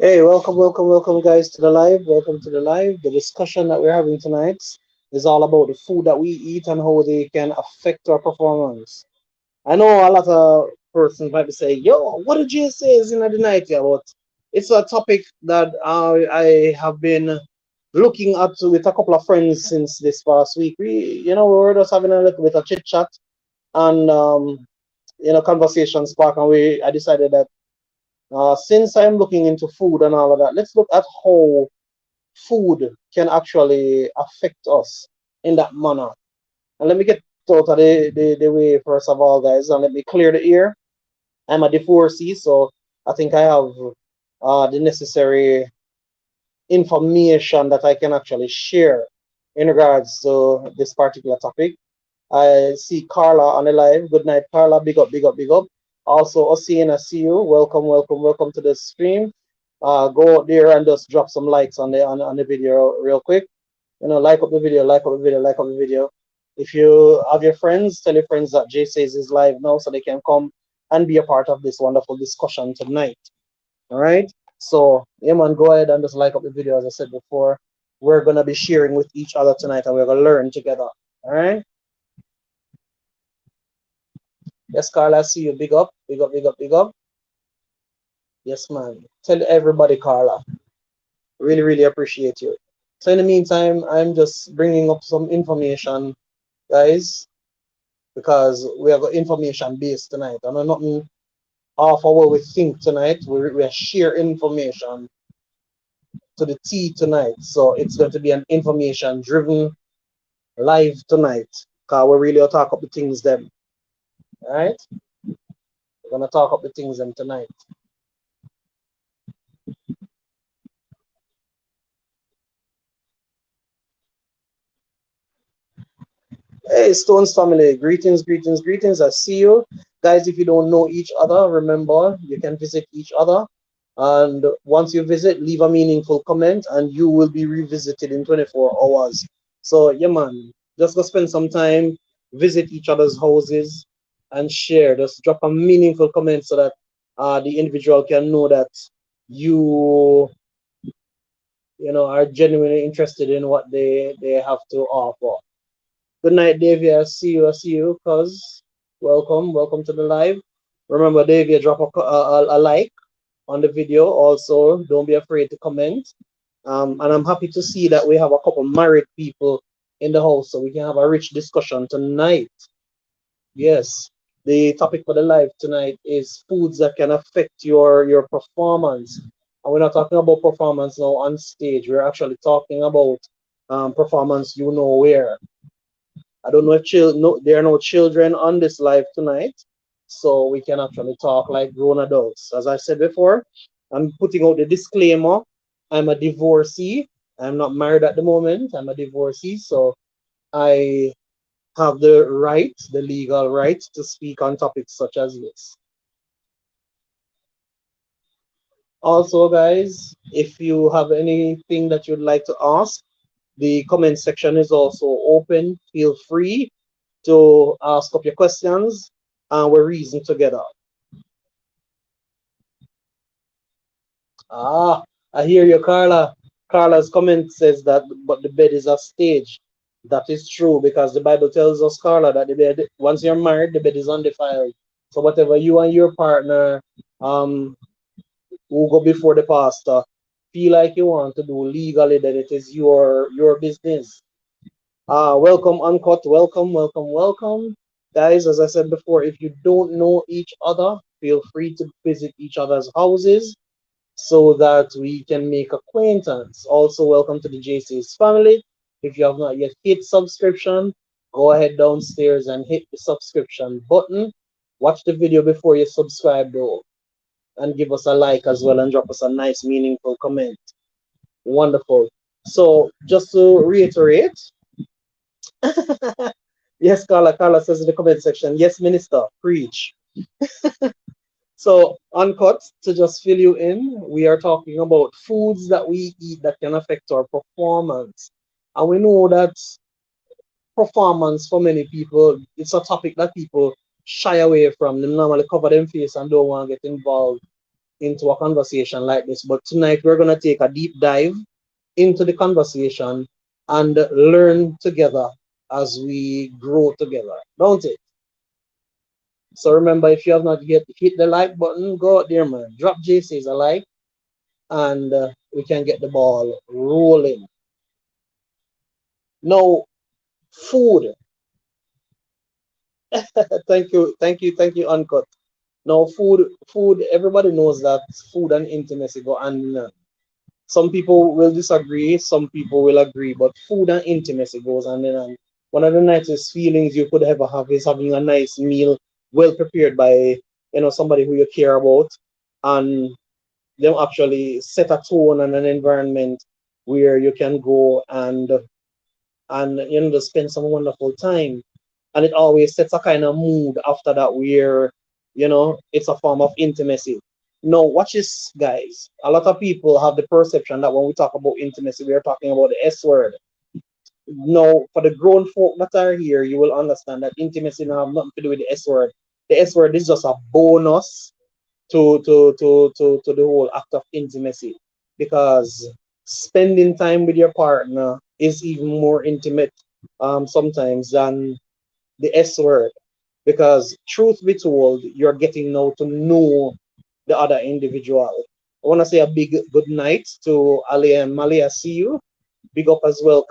Hey, welcome, guys, to the live. Welcome to the live. The discussion that we're having tonight is all about the food that we eat and how they can affect our performance. I know a lot of persons might be saying, "Yo, what did you say is in the night?" Yeah, but it's a topic that I have been looking at with a couple of friends since this past week. We were just having a little bit of chit chat and conversation spark, and I decided that since I'm looking into food and all of that, let's look at how food can actually affect us in that manner. And let me get out of the way first of all, guys, and let me clear the air. I'm a divorcee, so I think I have the necessary information that I can actually share in regards to this particular topic. I see Carla on the live. Good night, Carla. Big up, big up, big up. Also, Ocean, I see you. Welcome to the stream. Go out there and just drop some likes on the video real quick. Like up the video, like up the video, like up the video. If you have your friends, tell your friends that Jay says is live now so they can come and be a part of this wonderful discussion tonight. All right. So, yeah, man, go ahead and just like up the video. As I said before, we're gonna be sharing with each other tonight, and we're gonna learn together. All right. Yes, Carla, I see you. Big up, big up, big up, big up. Yes, man. Tell everybody, Carla. Really, really appreciate you. So, in the meantime, I'm just bringing up some information, guys, because we have got information based tonight. And I'm nothing off of what we think tonight. We share information to the T tonight. So, it's going to be an information driven live tonight. Because we really will talk up the things them. All right? We're going to talk up the things them tonight. Hey, Stones family, greetings, greetings, greetings. I see you. Guys, if you don't know each other, remember you can visit each other. And once you visit, leave a meaningful comment and you will be revisited in 24 hours. So, yeah, man, just go spend some time, visit each other's houses and share. Just drop a meaningful comment so that the individual can know that you, are genuinely interested in what they have to offer. Good night, Davey. I see you, cuz. Welcome to the live. Remember, Davey, drop a like on the video. Also, don't be afraid to comment. And I'm happy to see that we have a couple married people in the house, so we can have a rich discussion tonight. Yes, the topic for the live tonight is foods that can affect your performance. And we're not talking about performance now on stage. We're actually talking about performance you know where. I don't know if no, there are no children on this live tonight, so we can actually talk like grown adults. As I said before, I'm putting out the disclaimer. I'm a divorcee. I'm not married at the moment. I'm a divorcee, so I have the right, the legal right, to speak on topics such as this. Also, guys, if you have anything that you'd like to ask, the comment section is also open. Feel free to ask up your questions and we reason together. Ah, I hear you, Carla. Carla's comment says that, but the bed is a stage. That is true because the Bible tells us, Carla, that the bed, once you're married, the bed is undefiled. So whatever you and your partner who go before the pastor feel like you want to do legally, then it is your business. Welcome, Uncut. Welcome. Guys, as I said before, if you don't know each other, feel free to visit each other's houses so that we can make acquaintance. Also, welcome to the JC's family. If you have not yet hit subscription, go ahead downstairs and hit the subscription button. Watch the video before you subscribe, though, and give us a like as well and drop us a nice, meaningful comment. Wonderful. So, just to reiterate, yes, Carla says in the comment section, yes, Minister, preach. So, uncut, to just fill you in, we are talking about foods that we eat that can affect our performance. And we know that performance for many people, it's a topic that people shy away from. They normally cover them face and don't want to get involved into a conversation like this. But tonight we're going to take a deep dive into the conversation and learn together as we grow together, don't it? So remember, if you have not yet hit the like button, go out there, man. Drop JC's a like, and we can get the ball rolling. Now, food. Thank you, Uncut. Now, food. Everybody knows that food and intimacy go hand in hand. Some people will disagree, some people will agree, but food and intimacy goes hand in hand. One of the nicest feelings you could ever have is having a nice meal, well prepared by somebody who you care about, and them actually set a tone and an environment where you can go and just spend some wonderful time. And it always sets a kind of mood after that where it's a form of intimacy. Now watch this, guys. A lot of people have the perception that when we talk about intimacy, we are talking about the S word. Now, for the grown folk that are here, you will understand that intimacy now have nothing to do with the S word. The S word is just a bonus to the whole act of intimacy, because spending time with your partner is even more intimate sometimes than the S word, because truth be told, you're getting now to know the other individual. I want to say a big good night to Ali and Mali. I see you. Big up as well,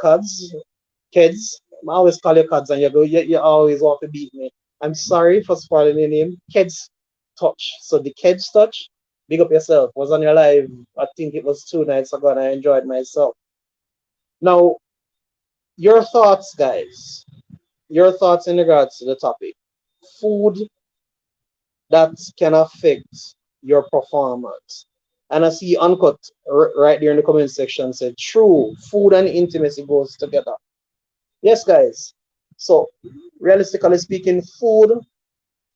Kids. I always call you Kids, and you always want to beat me. I'm sorry for spoiling your name. Kids touch. So the Kids touch. Big up yourself. Was on your live. I think it was 2 nights ago, and I enjoyed myself. Now, your thoughts, guys. Your thoughts in regards to the topic. Food that can affect your performance. And I see Uncut right there in the comment section said, true, food and intimacy goes together. Yes, guys. So, realistically speaking, food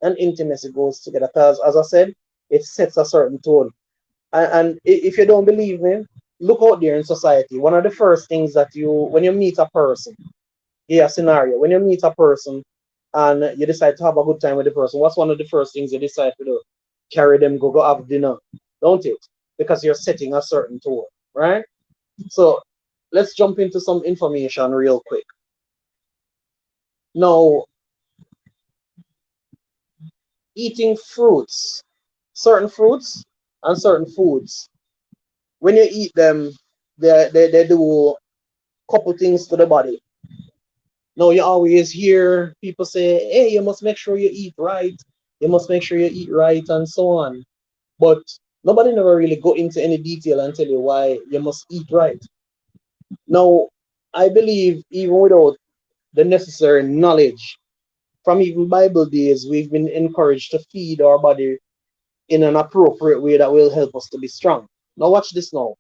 and intimacy goes together because, as I said, it sets a certain tone. And if you don't believe me, look out there in society. One of the first things that when you meet a person, yeah, scenario, when you meet a person and you decide to have a good time with the person, what's one of the first things you decide to do? Carry them, go have dinner, don't it? Because you're setting a certain tone, right? So let's jump into some information real quick. Now, eating certain fruits and certain foods, when you eat them, they do a couple things to the body. Now, you always hear people say, hey, you must make sure you eat right. You must make sure you eat right, and so on. But nobody never really go into any detail and tell you why you must eat right. Now, I believe even without the necessary knowledge from even Bible days, we've been encouraged to feed our body in an appropriate way that will help us to be strong. Now, watch this now.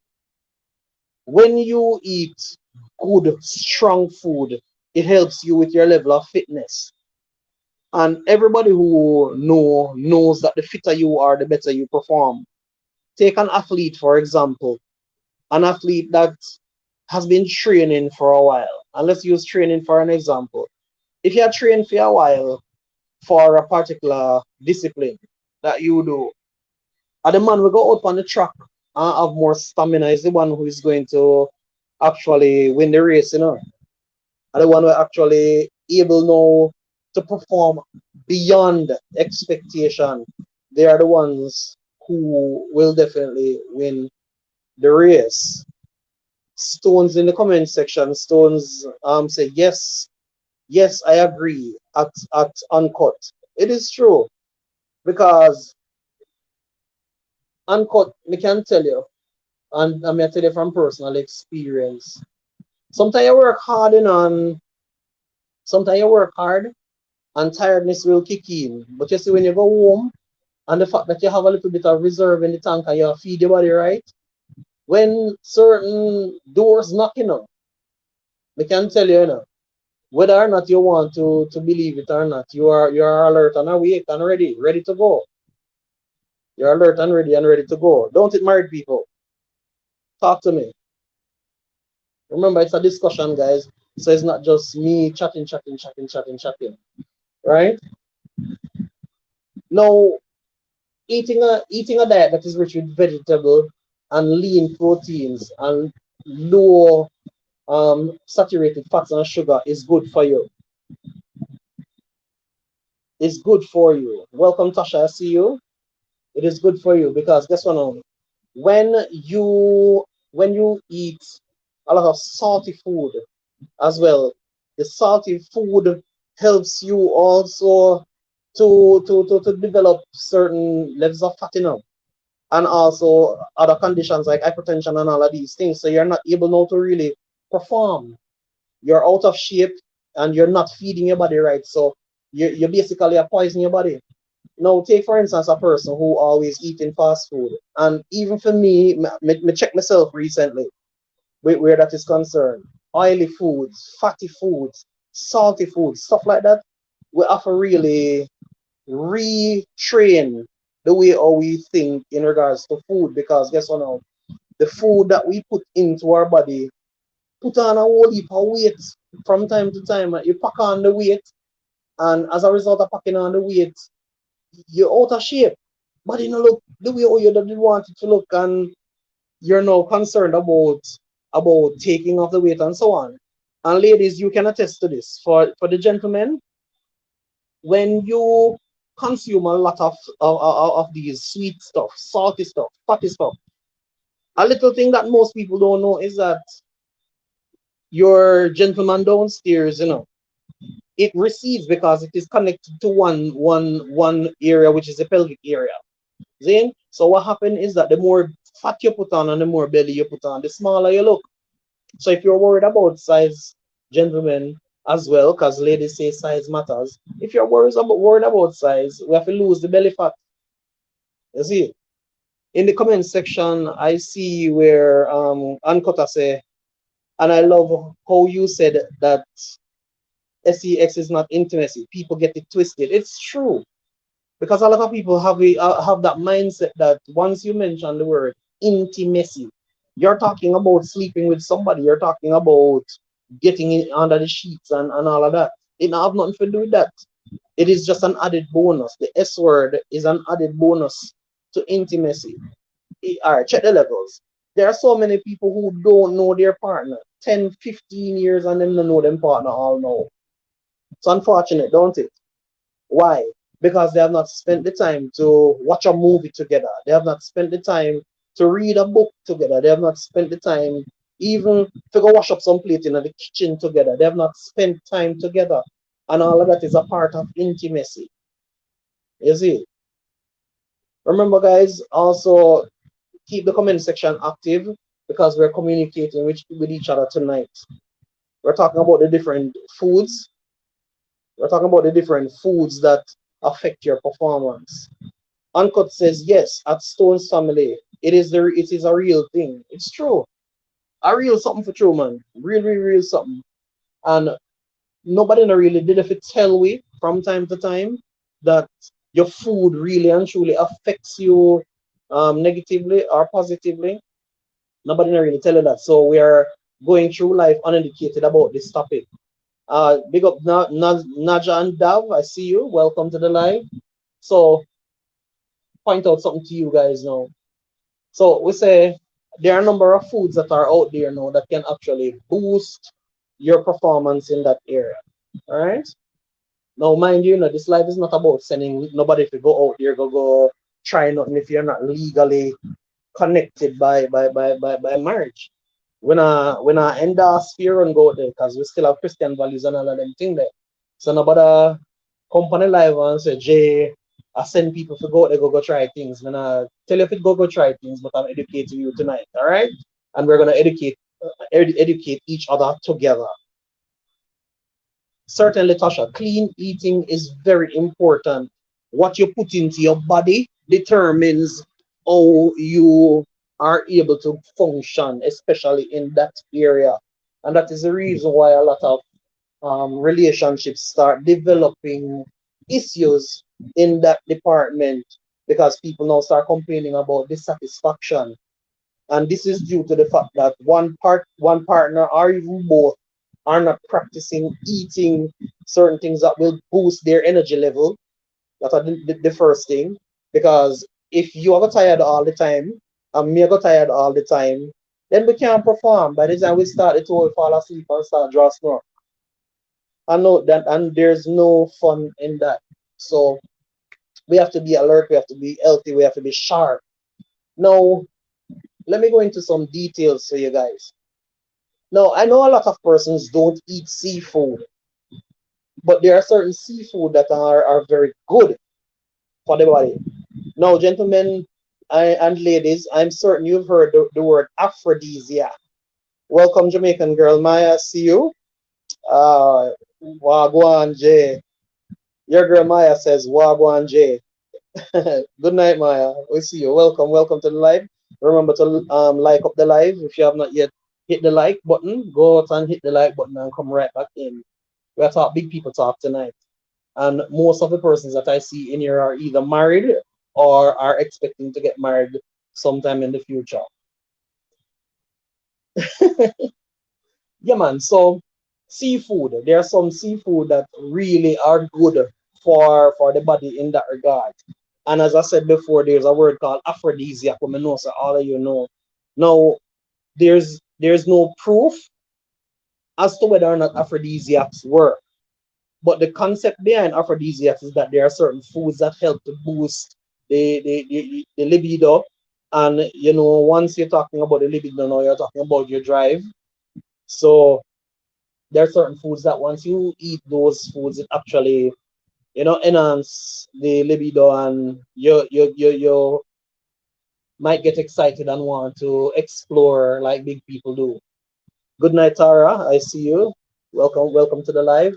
When you eat good, strong food, it helps you with your level of fitness. And everybody who knows that the fitter you are, the better you perform. Take an athlete, for example, an athlete that has been training for a while. And let's use training for an example. If you are trained for a while for a particular discipline that you do, and the man will go out on the track and have more stamina is the one who is going to actually win the race. And the one who actually able now to perform beyond expectation. They are the ones who will definitely win the race. Stones in the comment section. Stones say yes, I agree at Uncut. It is true because Uncut, me can tell you, and I may tell you from personal experience. Sometimes you work hard sometimes you work hard and tiredness will kick in. But you see when you go home and the fact that you have a little bit of reserve in the tank and you feed your body right, when certain doors knocking up, I can tell you, whether or not you want to believe it or not, you are alert and awake and ready to go. You're alert and ready to go. Don't it, married people? Talk to me. Remember, it's a discussion, guys. So it's not just me chatting, right? Now, Eating a diet that is rich with vegetable and lean proteins and low saturated fats and sugar is good for you. It's good for you. Welcome, Tasha. I see you. It is good for you because guess what now? When you when you eat a lot of salty food as well, the salty food helps you also to develop certain levels of fat, and also other conditions like hypertension and all of these things. So you're not able now to really perform. You're out of shape and you're not feeding your body right. So you basically are poisoning your body. Now, take for instance a person who always eating fast food, and even for me check myself recently where that is concerned. Oily foods, fatty foods, salty foods, stuff like that. We have to really retrain the way how we think in regards to food, because guess what now? The food that we put into our body put on a whole heap of weight from time to time. You pack on the weight, and as a result of packing on the weight, you're out of shape. But you know, look the way how you did want it to look, and you're now concerned about taking off the weight and so on. And ladies, you can attest to this. For the gentlemen, when you consume a lot of these sweet stuff, salty stuff, fatty stuff, a little thing that most people don't know is that your gentleman downstairs, it receives because it is connected to one area, which is the pelvic area. Then, so what happens is that the more fat you put on and the more belly you put on, the smaller you look. So if you're worried about size, gentlemen, as well, because ladies say size matters. If you're worried about size, we have to lose the belly fat. You see, in the comment section, I see where Ankota say, and I love how you said that sex is not intimacy. People get it twisted. It's true, because a lot of people have that mindset that once you mention the word intimacy, you're talking about sleeping with somebody. You're talking about getting in under the sheets and all of that. It don't have nothing to do with that. It is just an added bonus. The S word is an added bonus to intimacy. All right, check the levels. There are so many people who don't know their partner 10, 15 years and then they know them partner all now. It's unfortunate, don't it? Why? Because they have not spent the time to watch a movie together. They have not spent the time to read a book together. They have not spent the time even to go wash up some plate in the kitchen together. They have not spent time together. And all of that is a part of intimacy. You see? Remember, guys, also keep the comment section active because we're communicating with each other tonight. We're talking about the different foods. We're talking about the different foods that affect your performance. Uncut says yes, at Stone's family, it is a real thing. It's true. A real something for true, man. Real something. And nobody no really did if it tell we from time to time that your food really and truly affects you negatively or positively. Nobody no really tell you that. So we are going through life uneducated about this topic. Big up Naja and Dav. I see you. Welcome to the live. So point out something to you guys now. So we say there are a number of foods that are out there now that can actually boost your performance in that area. All right. Now, mind you, this life is not about sending nobody to go out there, go try nothing if you're not legally connected by marriage. When I endorse fear and go there because we still have Christian values and all of them thing there. So nobody company live and say, Jay, I send people to go there, go try things. When I tell you if it go try things, but I'm educating you tonight, all right? And we're gonna educate each other together. Certainly, Tasha, clean eating is very important. What you put into your body determines how you are able to function, especially in that area. And that is the reason why a lot of relationships start developing issues in that department, because people now start complaining about dissatisfaction. And this is due to the fact that one partner or even both are not practicing eating certain things that will boost their energy level. That's the first thing, because if you ever tired all the time, and me go tired all the time, then we can't perform. By the time we start, it will fall asleep and start draw snore. I know that, and there's no fun in that. So we have to be alert, we have to be healthy, we have to be sharp. Now, let me go into some details for you guys. Now, I know a lot of persons don't eat seafood, but there are certain seafood that are very good for the body. Now, gentlemen and ladies, I'm certain you've heard the word aphrodisiac. Welcome, Jamaican girl Maya. See you. Wagwan J. Your girl Maya says Wagwan J. Good night, Maya. We see you. Welcome, welcome to the live. Remember to like up the live if you have not yet hit the like button. Go out and hit the like button and come right back in. We're talk big people talk tonight, and most of the persons that I see in here are either married or are expecting to get married sometime in the future. Yeah, man. So seafood, there are some seafood that really are good for the body in that regard. And as I said before, there's a word called aphrodisiac, what I know, so all of you know. Now, there's no proof as to whether or not aphrodisiacs work. But the concept behind aphrodisiacs is that there are certain foods that help to boost the libido. And you know, once you're talking about the libido, now you're talking about your drive. So there are certain foods that once you eat those foods, it actually, you know, enhance the libido, and you might get excited and want to explore like big people do. Good night, Tara. I see you. Welcome, welcome to the live.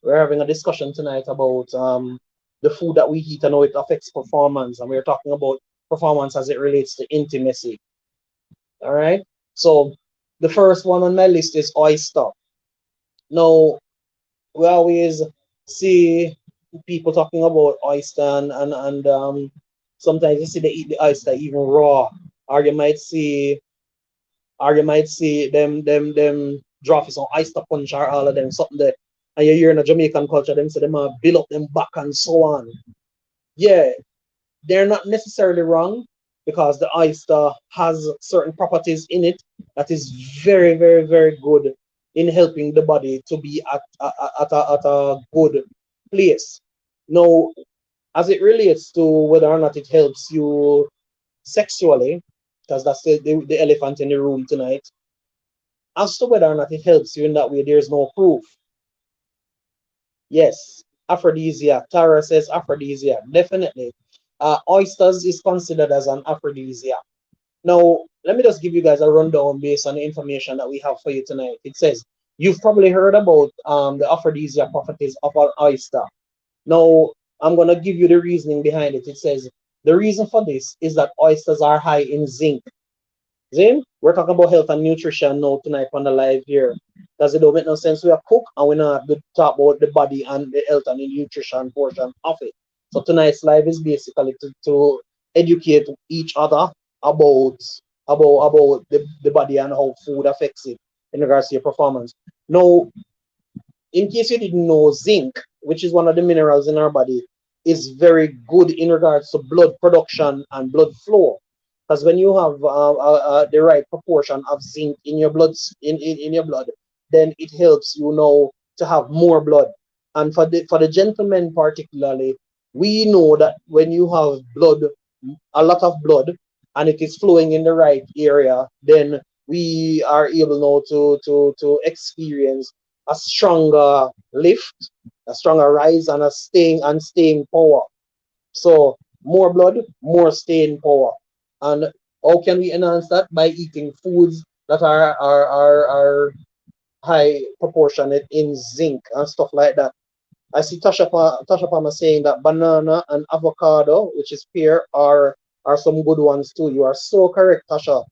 We're having a discussion tonight about the food that we eat and how it affects performance, and we're talking about performance as it relates to intimacy. All right. So the first one on my list is oyster. Now, we always see people talking about oyster, and sometimes you see they eat the oyster even raw, or you might see them drop some oyster punch or all of them something there, and you hear in a Jamaican culture them say them build up them back and so on. Yeah, they're not necessarily wrong, because the oyster has certain properties in it that is very, very, very good in helping the body to be at a good place. Now, as it relates to whether or not it helps you sexually, because that's the elephant in the room tonight, as to whether or not it helps you in that way, there's no proof. Yes, aphrodisiac. Tara says aphrodisiac. Definitely. Oysters is considered as an aphrodisiac. Now, let me just give you guys a rundown based on the information that we have for you tonight. It says, you've probably heard about the aphrodisiac properties of an oyster. Now, I'm going to give you the reasoning behind it. It says, the reason for this is that oysters are high in zinc. Zin, we're talking about health and nutrition now tonight on the live here. Because it don't make no sense we are cook and we not to talk about the body and the health and the nutrition portion of it. So tonight's live is basically to educate each other about about the body and how food affects it in regards to your performance. Now, in case you didn't know, zinc, which is one of the minerals in our body, is very good in regards to blood production and blood flow. Because when you have the right proportion of zinc in your blood, in your blood, then it helps you know to have more blood. And for the gentlemen particularly, we know that when you have blood, a lot of blood, and it is flowing in the right area, then we are able now to experience a stronger lift, a stronger rise, and a staying power. So more blood, more staying power. And how can we enhance that? By eating foods that are high proportionate in zinc and stuff like that. I see Tasha Palmer saying that banana and avocado, which is pear, are some good ones too. You are so correct, Tasha.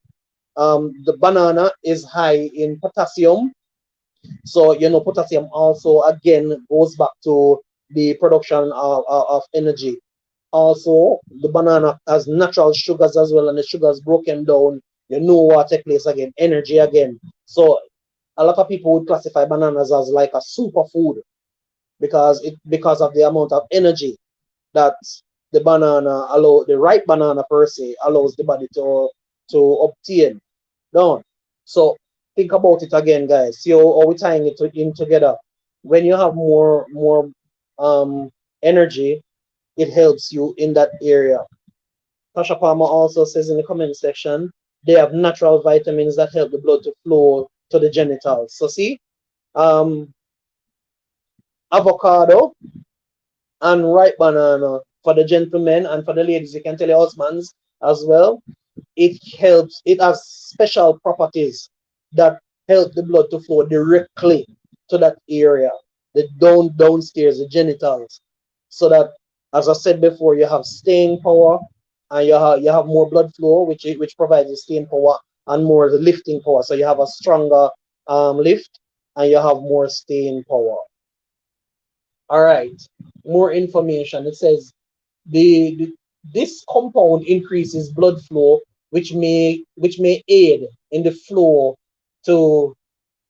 The banana is high in potassium, so you know potassium also again goes back to the production of energy. Also, the banana has natural sugars as well, and the sugars broken down. You know what takes place again, energy again. So a lot of people would classify bananas as like a superfood because of the amount of energy that the banana allow the right banana per se allows the body to obtain. Don't. So think about it again, guys. See how we tying it in together. When you have more um energy, it helps you in that area. Tasha Palmer also says in the comment section, they have natural vitamins that help the blood to flow to the genitals. So see, um, avocado and ripe banana for the gentlemen and for the ladies. You can tell your husbands as well. It helps. It has special properties that help the blood to flow directly to that area, the downstairs, the genitals, so that, as I said before, you have staying power and you have more blood flow, which provides the staying power and more the lifting power. So you have a stronger lift and you have more staying power. All right, more information. It says the this compound increases blood flow, which may aid in the flow to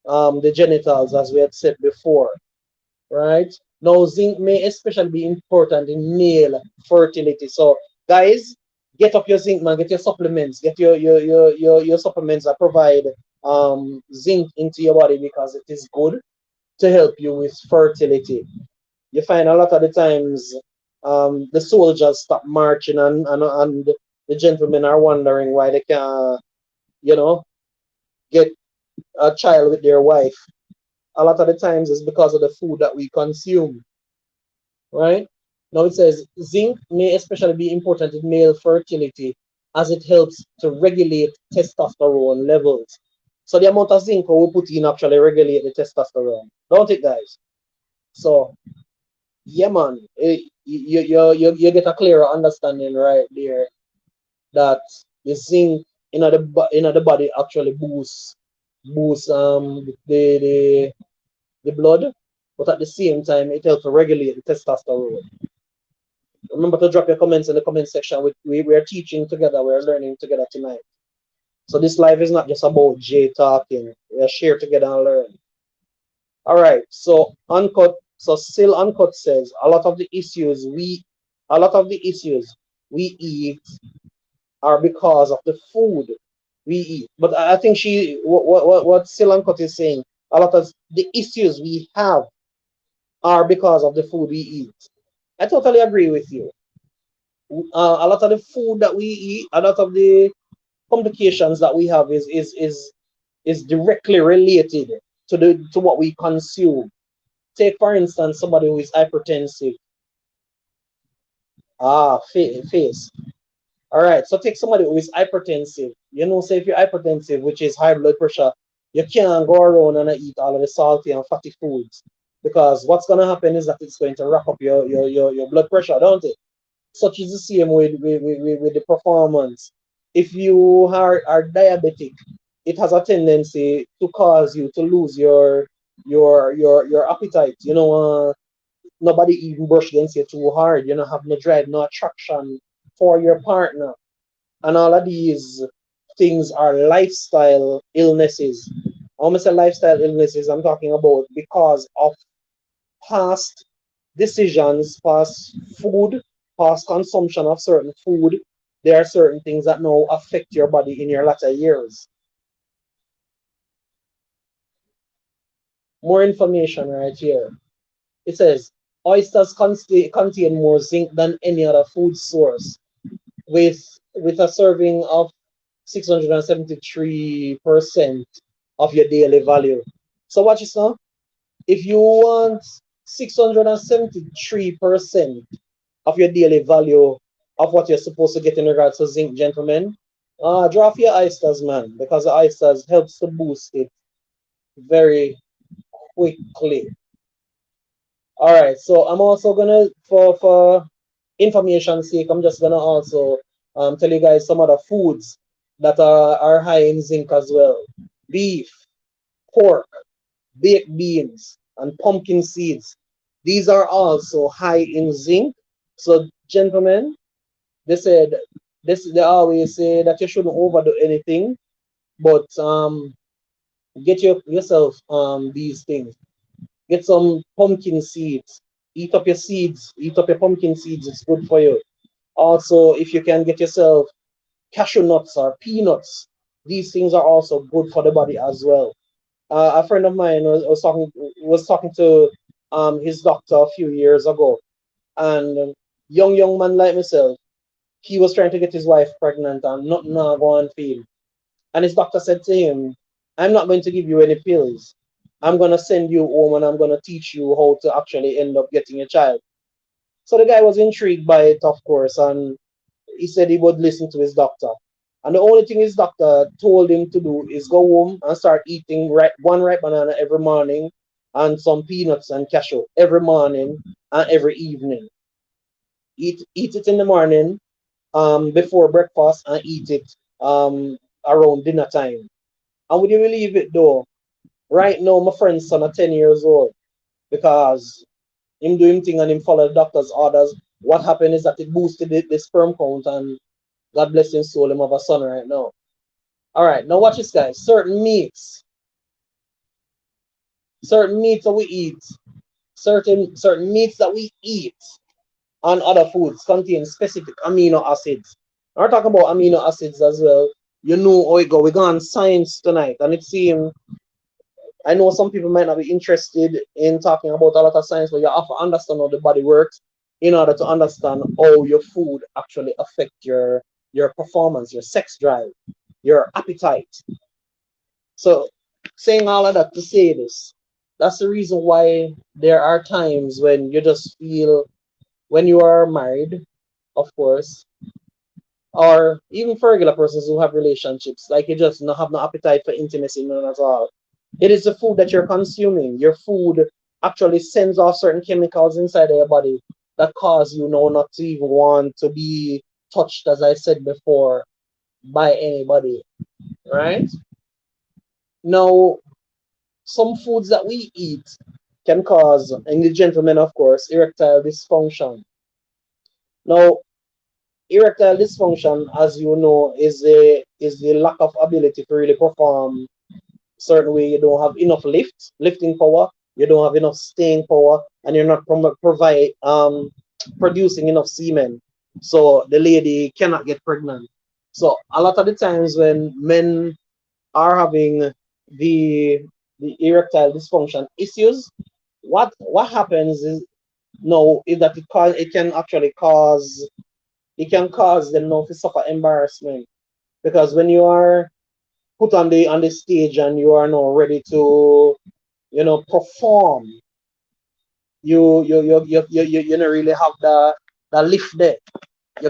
the genitals, as we had said before. Right now, zinc may especially be important in male fertility. So, guys, get up your zinc, man. Get your supplements. Get your supplements that provide zinc into your body because it is good to help you with fertility. You find a lot of the times the soldiers stop marching and the gentlemen are wondering why they can't, you know, get a child with their wife. A lot of the times it's because of the food that we consume, right? Now it says zinc may especially be important in male fertility as it helps to regulate testosterone levels. So the amount of zinc we put in actually regulate the testosterone, don't it, guys? So yeah, man, you get a clearer understanding right there that the zinc in the body actually boosts the blood, but at the same time it helps to regulate the testosterone. Remember to drop your comments in the comment section. We are teaching together, we are learning together tonight. So this live is not just about Jay talking. We are share together and learn. All right. So uncut. So still uncut says a lot of the issues we eat are because of the food we eat. But I think what still uncut is saying, a lot of the issues we have are because of the food we eat. I totally agree with you. A lot of the food that we eat, a lot of the complications that we have is directly related to what we consume. Take for instance somebody who is hypertensive. Face. All right. So take somebody who is hypertensive. Say if you're hypertensive, which is high blood pressure, you can't go around and eat all of the salty and fatty foods because what's gonna happen is that it's going to rack up your blood pressure, don't it? Such is the same with the performance. If you are diabetic, it has a tendency to cause you to lose your appetite. Nobody even brush against you too hard. You don't have no drive, no attraction for your partner. And all of these things are lifestyle illnesses. When I say lifestyle illnesses, I'm talking about because of past decisions, past food, past consumption of certain food. There are certain things that now affect your body in your latter years. More information right here. It says oysters contain more zinc than any other food source, with a serving of 673% of your daily value. So watch this now. If you want 673% of your daily value of what you're supposed to get in regards to zinc, gentlemen, draw off your oysters, man, because the oysters helps to boost it very quickly. All right, so I'm also gonna for information's sake, I'm just gonna also tell you guys some other foods that are high in zinc as well. Beef, pork, baked beans, and pumpkin seeds. These are also high in zinc. So, gentlemen, they said they always say that you shouldn't overdo anything, but get yourself these things. Get some pumpkin seeds. Eat up your seeds. Eat up your pumpkin seeds. It's good for you. Also, if you can get yourself cashew nuts or peanuts, these things are also good for the body as well. A friend of mine was talking to his doctor a few years ago, and young man like myself, he was trying to get his wife pregnant and nothing not going feel. And his doctor said to him, "I'm not going to give you any pills. I'm gonna send you home and I'm gonna teach you how to actually end up getting a child." So the guy was intrigued by it, of course, and he said he would listen to his doctor. And the only thing his doctor told him to do is go home and start eating one ripe banana every morning and some peanuts and cashew every morning and every evening. Eat it in the morning before breakfast and eat it around dinner time. And would you believe it though? Right now, my friend's son are 10 years old because him doing thing and him follow the doctor's orders. What happened is that it boosted the sperm count and God bless him soul, him have a son right now. All right, now watch this, guys. Certain meats that we eat, certain meats that we eat and other foods contain specific amino acids. We're talking about amino acids as well. You know how it go. We go on science tonight, and it seems I know some people might not be interested in talking about a lot of science, but you have to understand how the body works in order to understand how your food actually affect your performance, your sex drive, your appetite. So saying all of that to say this, that's the reason why there are times when you just feel when you are married, of course, or even for regular persons who have relationships, like you just not have no appetite for intimacy, none at all. It is the food that you're consuming. Your food actually sends off certain chemicals inside of your body that cause you know not to even want to be touched, as I said before, by anybody. Right? Now, some foods that we eat can cause, in the gentlemen, of course, erectile dysfunction. Now, erectile dysfunction, as you know, is the lack of ability to really perform certain way. You don't have enough lifting power, you don't have enough staying power, and you're not provide producing enough semen, so the lady cannot get pregnant. So a lot of the times when men are having the the erectile dysfunction issues, what happens is no is that it can actually cause them now to suffer embarrassment, because when you are put on the stage and you are now ready to perform, you don't really have the lift there. You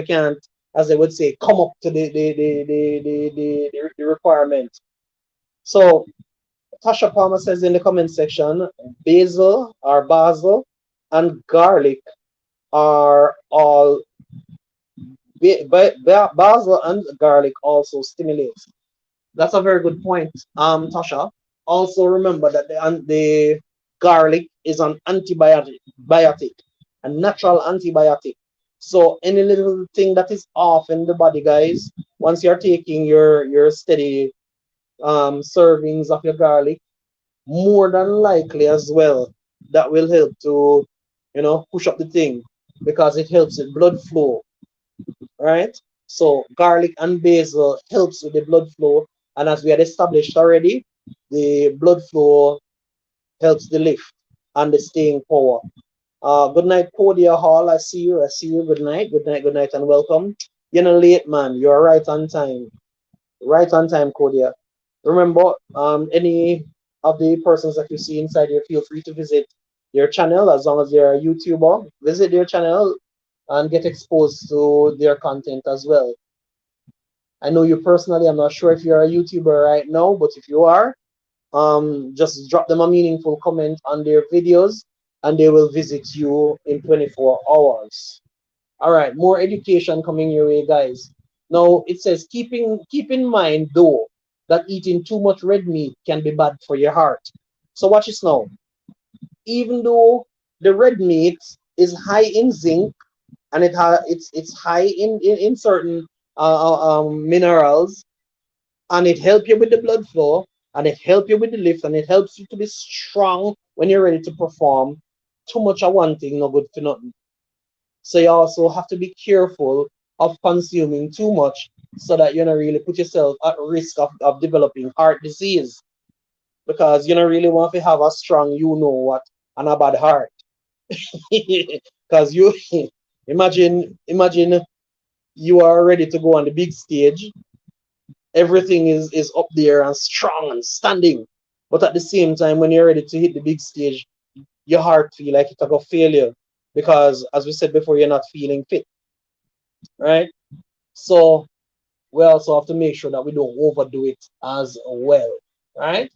can't, as they would say, come up to the requirement. So Tasha Palmer says in the comment section, basil and garlic are all basil and garlic also stimulate. That's a very good point, Tasha. Also remember that the garlic is an antibiotic, a natural antibiotic. So any little thing that is off in the body, guys, once you're taking your steady servings of your garlic, more than likely as well, that will help to push up the thing, because it helps with blood flow, right? So garlic and basil helps with the blood flow, and as we had established already, the blood flow helps the lift and the staying power. Good night, Podia Hall. I see you. I see you. Good night. Good night. Good night, and welcome. You're not late, man. You're right on time. Right on time, Kodia. Remember, any of the persons that you see inside here, feel free to visit their channel. As long as they're a YouTuber, visit their channel and get exposed to their content as well. I know you personally. I'm not sure if you're a YouTuber right now, but if you are, just drop them a meaningful comment on their videos, and they will visit you in 24 hours. All right, more education coming your way, guys. Now it says keep in mind though that eating too much red meat can be bad for your heart. So watch this now. Even though the red meat is high in zinc, and it's high in certain minerals, and it helps you with the blood flow, and it helps you with the lift, and it helps you to be strong when you're ready to perform. Too much of one thing no good for nothing. So you also have to be careful of consuming too much so that you don't really put yourself at risk of developing heart disease because you don't really want to have a strong you know what and a bad heart. Because you imagine you are ready to go on the big stage, everything is up there and strong and standing, but at the same time when you're ready to hit the big stage, your heart feel like it's a failure because as we said before, you're not feeling fit, right? So we also have to make sure that we don't overdo it as well, right?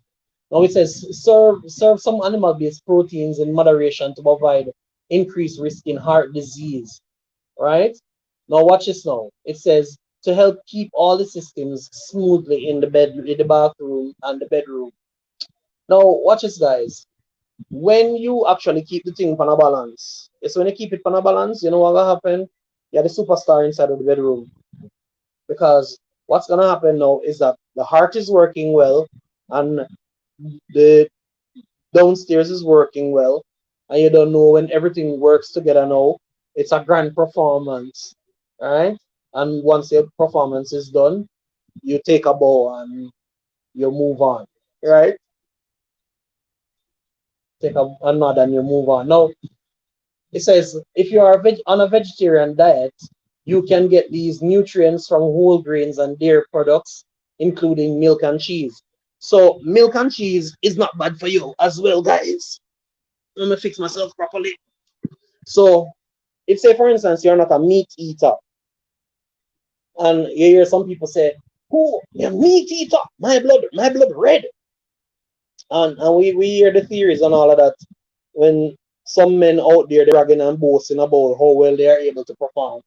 Now it says serve some animal-based proteins in moderation to provide increased risk in heart disease, right? Now watch this now. It says to help keep all the systems smoothly in the bed, in the bathroom and the bedroom. Now watch this, guys. When you actually keep the thing on a balance, it's when you keep it on a balance, you know what will happen? You're the superstar inside of the bedroom because what's gonna happen now is that the heart is working well and the downstairs is working well, and you don't know when everything works together now. It's a grand performance, right? And once your performance is done, you take a bow and you move on, right? Take a nod and you move on. Now, it says if you are on a vegetarian diet, you can get these nutrients from whole grains and dairy products, including milk and cheese. So, milk and cheese is not bad for you as well, guys. Let me fix myself properly. So, if say for instance you're not a meat eater, and you hear some people say, "Who a meat eater? My blood red." And we hear the theories and all of that when some men out there they're bragging and boasting about how well they are able to perform.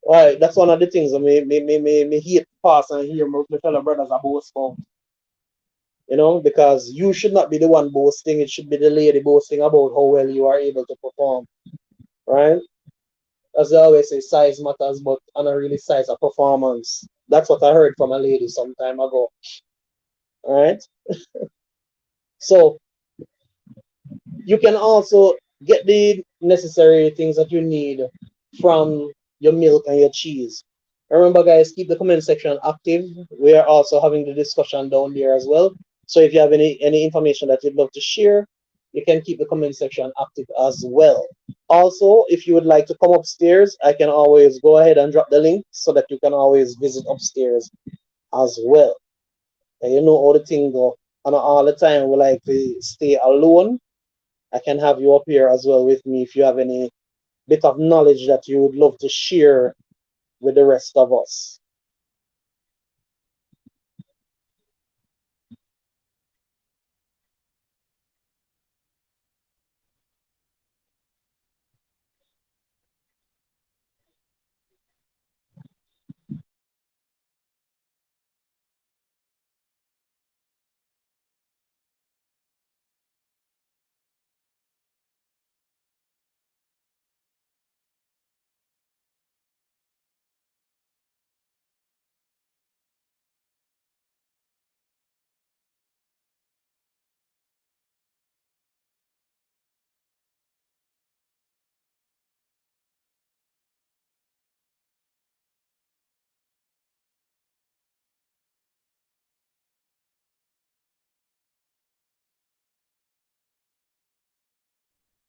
Right, that's one of the things that me hate pass and hear my fellow brothers are boast about. Because you should not be the one boasting, it should be the lady boasting about how well you are able to perform. Right? As they always say, size matters, but I don't really size a performance. That's what I heard from a lady some time ago. All right. So you can also get the necessary things that you need from your milk and your cheese. Remember, guys, keep the comment section active. We are also having the discussion down there as well. So if you have any information that you'd love to share, you can keep the comment section active as well. Also, if you would like to come upstairs, I can always go ahead and drop the link so that you can always visit upstairs as well. And you know all the thing go. And all the time we like to stay alone. I can have you up here as well with me if you have any bit of knowledge that you would love to share with the rest of us.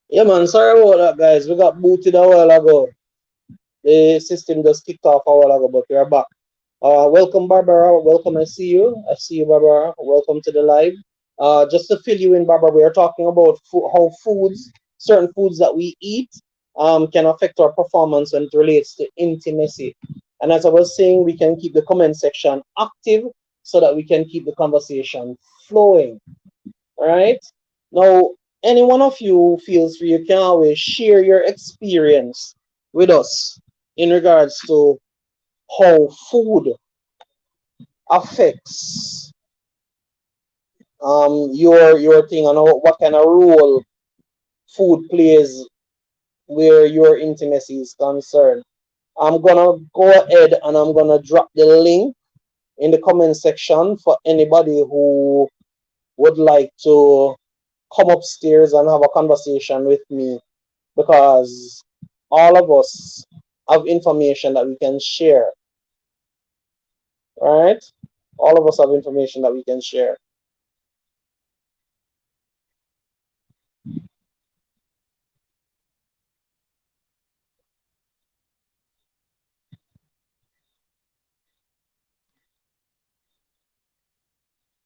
Yeah, man. Sorry about that, guys. We got booted a while ago. The system just kicked off a while ago, but we're back. Welcome, Barbara. Welcome. I see you. I see you, Barbara. Welcome to the live. Just to fill you in, Barbara, we are talking about how certain foods that we eat, can affect our performance when it relates to intimacy. And as I was saying, we can keep the comment section active so that we can keep the conversation flowing. All right. Now, any one of you feels free, you can always share your experience with us in regards to how food affects your thing and what kind of role food plays where your intimacy is concerned. I'm gonna go ahead and I'm gonna drop the link in the comment section for anybody who would like to come upstairs and have a conversation with me because all of us have information that we can share, right? All of us have information that we can share.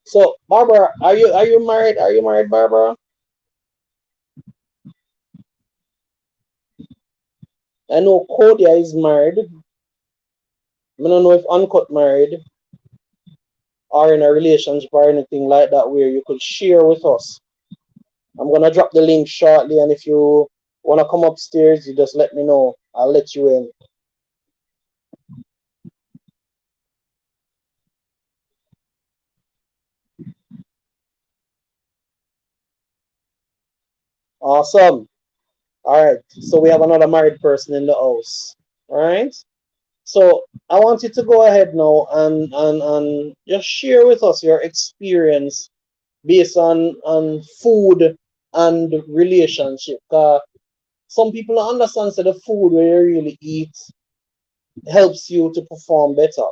So, Barbara, are you married? Are you married, Barbara? I know Kodia is married. I don't know if Uncut married or in a relationship or anything like that where you could share with us. I'm gonna drop the link shortly, and if you wanna come upstairs, you just let me know. I'll let you in. Awesome. All right. So we have another married person in the house. All right. So I want you to go ahead now and just share with us your experience based on food and relationship. Some people don't understand that the food where you really eat helps you to perform better.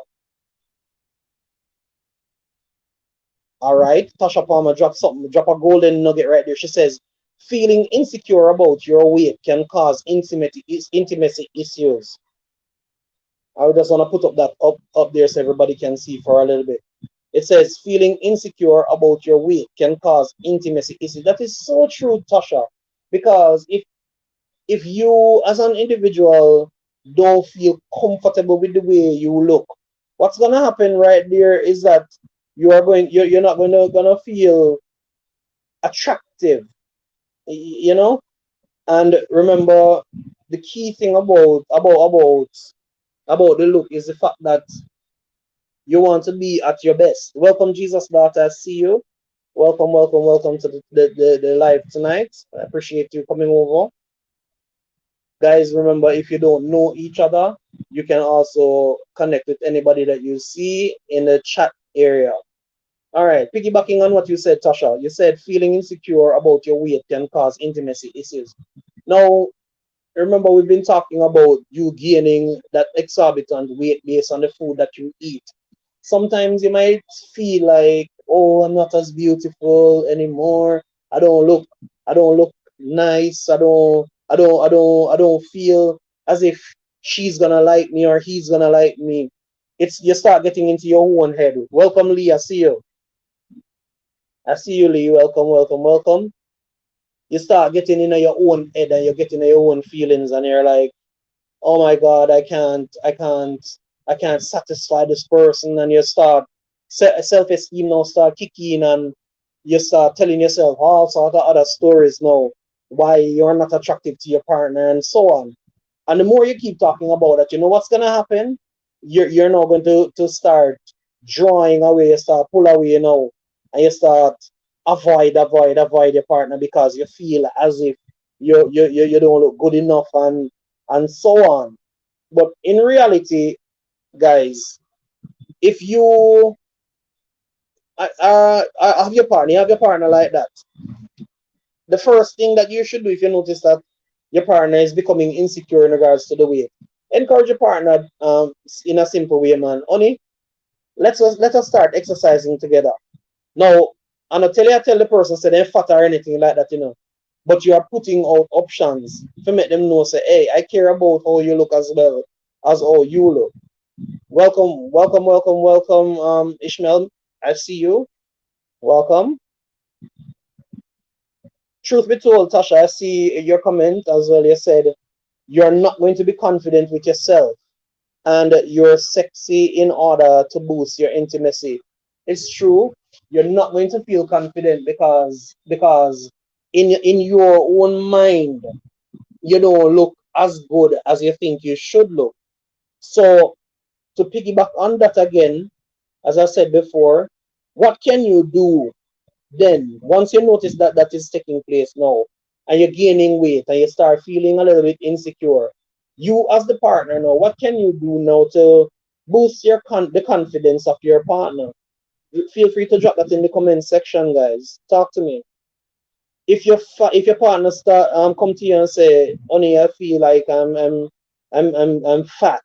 All right. Tasha Palmer drop something, drop a golden nugget right there. She says, feeling insecure about your weight can cause intimacy issues. I just want to put up that up there so everybody can see for a little bit. It says feeling insecure about your weight can cause intimacy issues. That is so true, Tasha. Because if you as an individual don't feel comfortable with the way you look, what's gonna happen right there is that you're not gonna feel attractive, you know. And remember, the key thing about the look is the fact that you want to be at your best. Welcome, Jesus daughter. I see you. Welcome, welcome, welcome to the live tonight. I appreciate you coming over. Guys, remember, if you don't know each other, you can also connect with anybody that you see in the chat area. All right, piggybacking on what you said, Tasha, you said feeling insecure about your weight can cause intimacy issues. Now, remember, we've been talking about you gaining that exorbitant weight based on the food that you eat. Sometimes you might feel like, oh, I'm not as beautiful anymore. I don't look, I don't look nice. I don't feel as if she's gonna like me or he's gonna like me. It's you start getting into your own head. Welcome, Lee. I see you. I see you, Lee. Welcome, welcome, welcome. You start getting in your own head and you're getting your own feelings, and you're like, oh my god, I can't satisfy this person. And you start self-esteem now start kicking, and you start telling yourself all sorts of other stories now why you're not attractive to your partner and so on. And the more you keep talking about it, you know what's gonna happen? You're now going to start drawing away, you start pull away, and you start avoid your partner because you feel as if you don't look good enough and so on. But in reality, guys, if you have your partner like that, the first thing that you should do if you notice that your partner is becoming insecure in regards to the weight, encourage your partner in a simple way, man. Honey, let us start exercising together. Now, I'm not tell the person say they're fat or anything like that, but you are putting out options to make them know, say, hey, I care about how you look as well as how you look. Welcome, welcome, welcome, welcome, Ishmael. I see you. Welcome. Truth be told, Tasha, I see your comment as well. You said you're not going to be confident with yourself and you're sexy in order to boost your intimacy. It's true. You're not going to feel confident because in your own mind you don't look as good as you think you should look. So to piggyback on that again, as I said before, what can you do then once you notice that that is taking place now and you're gaining weight and you start feeling a little bit insecure? You as the partner now, what can you do now to boost the confidence of your partner? Feel free to drop that in the comment section, guys. Talk to me. if your partner start come to you and say, "Honey, I feel like I'm fat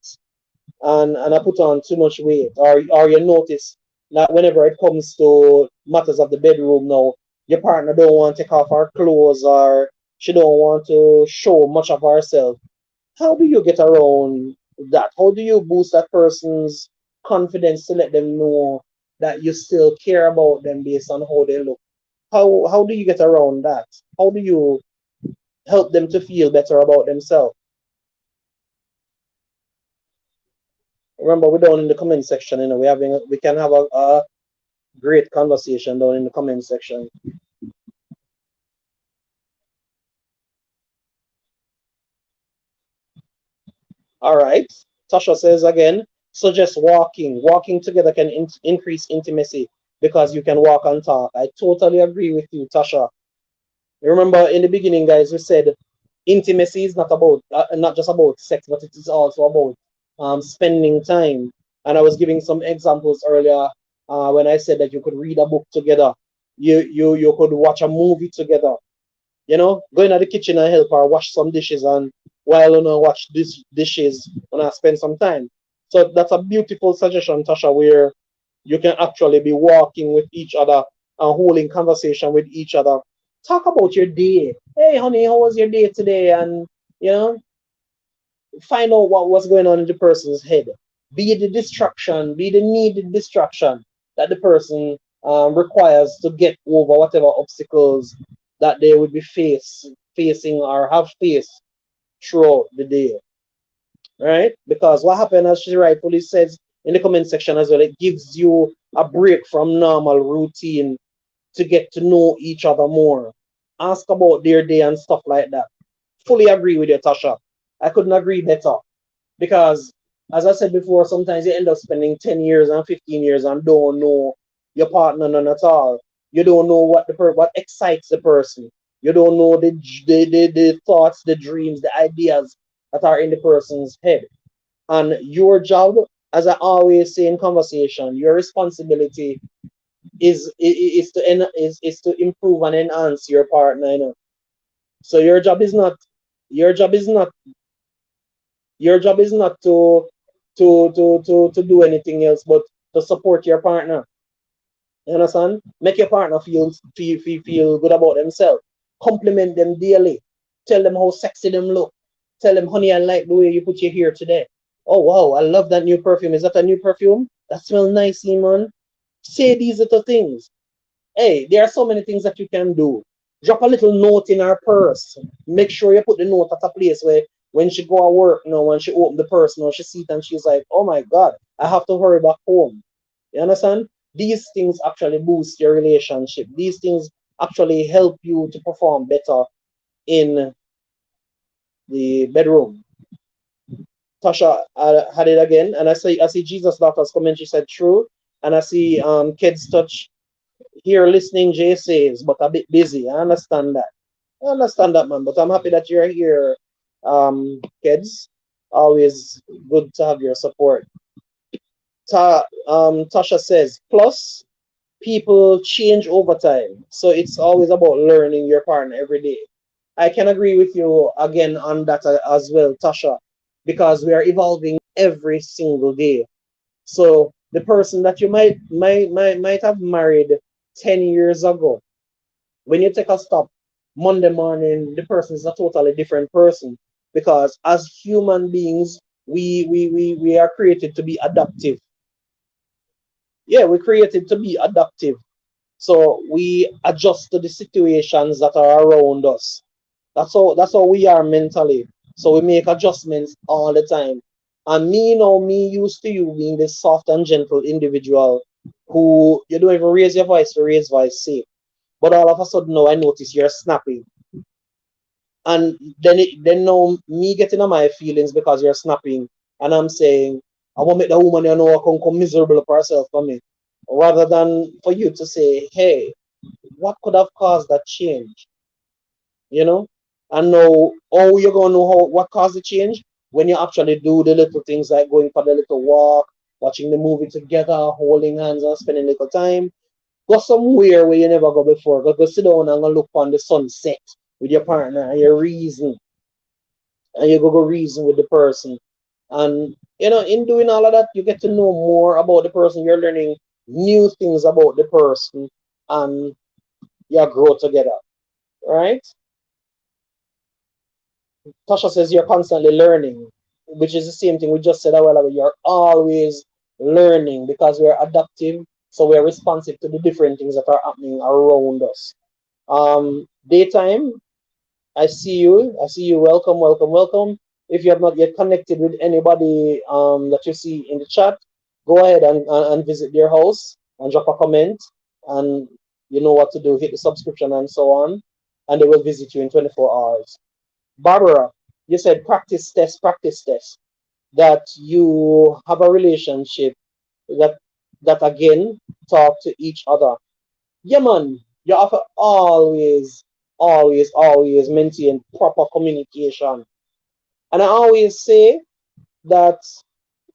and I put on too much weight," or you notice that whenever it comes to matters of the bedroom now, your partner don't want to take off her clothes or she don't want to show much of herself. How do you get around that? How do you boost that person's confidence to let them know that you still care about them based on how they look? How do you get around that? How do you help them to feel better about themselves? Remember, we're down in the comment section. We can have a great conversation down in the comment section. All right. Tasha says again, suggest walking. Walking together can increase intimacy because you can walk and talk. I totally agree with you, Tasha. Remember in the beginning, guys, we said intimacy is not just about sex, but it is also about spending time. And I was giving some examples earlier when I said that you could read a book together, you could watch a movie together, go in the kitchen and help her wash some dishes, and while watch these dishes and I spend some time. So that's a beautiful suggestion, Tasha, where you can actually be walking with each other and holding conversation with each other. Talk about your day. Hey, honey, how was your day today? And you know, find out what's going on in the person's head. Be the distraction, be the needed distraction that the person requires to get over whatever obstacles that they would be facing or have faced throughout the day. Right? Because what happened, as she rightfully says in the comment section as well, it gives you a break from normal routine to get to know each other more. Ask about their day and stuff like that. Fully agree with you, Tasha. I couldn't agree better. Because, as I said before, sometimes you end up spending 10 years and 15 years and don't know your partner none at all. You don't know what excites the person. You don't know the thoughts, the dreams, the ideas that are in the person's head. And your job, as I always say in conversation, your responsibility is to improve and enhance your partner. So your job is not your job is not to do anything else but to support your partner. You understand? Make your partner feel good about themselves. Compliment them daily. Tell them how sexy them look. Tell them, honey, I like the way you put your hair today. Oh wow, I love that new perfume. Is that a new perfume? That smells nice, man. Say these little things. Hey, there are so many things that you can do. Drop a little note in her purse. Make sure you put the note at a place where when she go to work, when she open the purse, she see it and she's like, oh my God, I have to hurry back home. You understand? These things actually boost your relationship. These things actually help you to perform better in the bedroom. Tasha had it again, and I see Jesus Doctor's comment. She said true, and I see kids touch here listening. Jay says, but a bit busy. I understand that. I understand that, man. But I'm happy that you're here, kids. Always good to have your support. Tasha says, plus people change over time. So it's always about learning your partner every day. I can agree with you again on that as well, Tasha, because we are evolving every single day. So the person that you might have married 10 years ago, when you take a stop Monday morning, the person is a totally different person. Because as human beings, we are created to be adaptive. Yeah, we're created to be adaptive. So we adjust to the situations that are around us. That's how we are mentally. So we make adjustments all the time. And me used to you being this soft and gentle individual who you don't even raise your voice to raise voice say. But all of a sudden now I notice you're snapping. And then now me getting on my feelings because you're snapping and I'm saying, I want to make the woman I come miserable for herself for me. Rather than for you to say, hey, what could have caused that change? You know? And know oh you're gonna know what caused the change when you actually do the little things like going for the little walk, watching the movie together, holding hands and spending little time. Go somewhere where you never go before. Go sit down and go look on the sunset with your partner and you reason. And you go reason with the person. And in doing all of that, you get to know more about the person. You're learning new things about the person and you grow together. Right? Tasha says you're constantly learning, which is the same thing we just said a while ago. You're always learning because we're adaptive, so we're responsive to the different things that are happening around us. Daytime, I see you. I see you. Welcome, welcome, welcome. If you have not yet connected with anybody that you see in the chat, go ahead and visit their house and drop a comment. And you know what to do. Hit the subscription and so on. And they will visit you in 24 hours. Barbara, you said practice test. That you have a relationship that again talk to each other. Yeah, man, you have to always maintain proper communication. And I always say that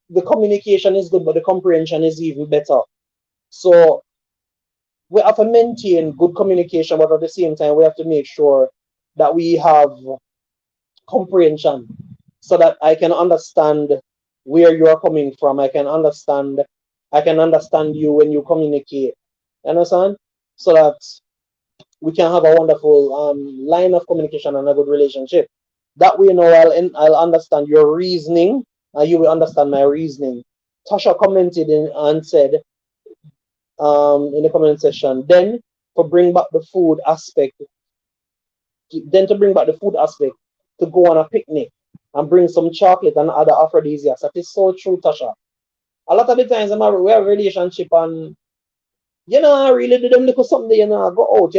the communication is good, but the comprehension is even better. So we have to maintain good communication, but at the same time, we have to make sure that we have comprehension so that I can understand where you are coming from. I can understand you when you communicate. You understand? So that we can have a wonderful line of communication and a good relationship. That way, I'll understand your reasoning, and you will understand my reasoning. Tasha commented and said in the comment section, then to bring back the food aspect, to go on a picnic and bring some chocolate and other aphrodisiacs. That is so true, Tasha. A lot of the times we have a relationship and really do them look something, go out,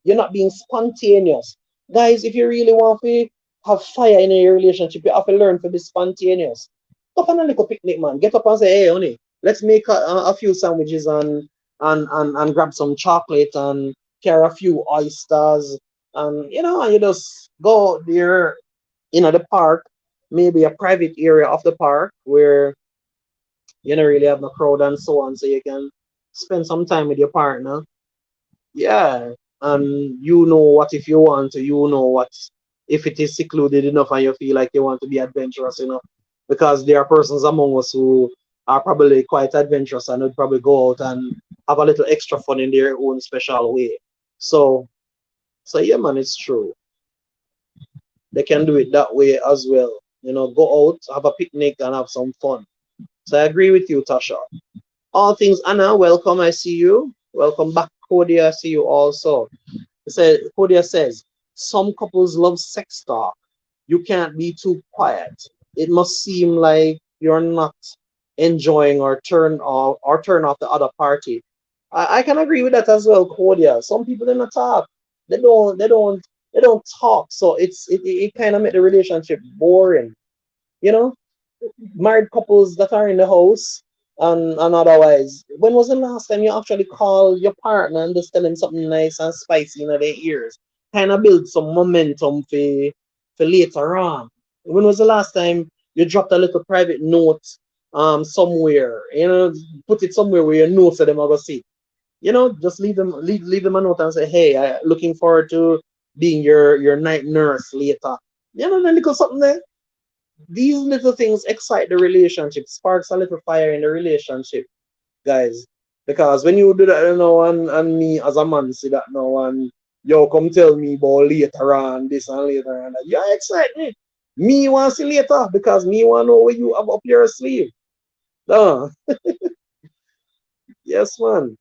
you're not being spontaneous. Guys, if you really want to have fire in your relationship, you have to learn to be spontaneous. Go on a little picnic, man. Get up and say, hey, honey, let's make a few sandwiches and grab some chocolate and carry a few oysters. And, you just go there, the park, maybe a private area of the park where you don't really have no crowd and so on, so you can spend some time with your partner. Yeah, and you know what if you want to, you know what if it is secluded enough and you feel like you want to be adventurous enough, because there are persons among us who are probably quite adventurous and would probably go out and have a little extra fun in their own special way. So, yeah, man, it's true. They can do it that way as well. Go out, have a picnic, and have some fun. So I agree with you, Tasha. All things Anna, welcome. I see you. Welcome back, Kodia. I see you also. Kodia says, some couples love sex talk. You can't be too quiet. It must seem like you're not enjoying or turn off the other party. I can agree with that as well, Kodia. Some people in the talk. They don't talk. So it kind of make the relationship boring. You know? Married couples that are in the house and otherwise. When was the last time you actually call your partner and just tell them something nice and spicy in their ears? Kind of build some momentum for later on. When was the last time you dropped a little private note somewhere? Put it somewhere where you know so them are gonna see. Just leave them a note and say, hey, I looking forward to being your night nurse later. A little something there. These little things excite the relationship, sparks a little fire in the relationship, guys. Because when you do that, and me as a man see that now, and yo come tell me about later on this and later on that, you excite me. Me want to see later because me want to know what you have up your sleeve. No, yes, man.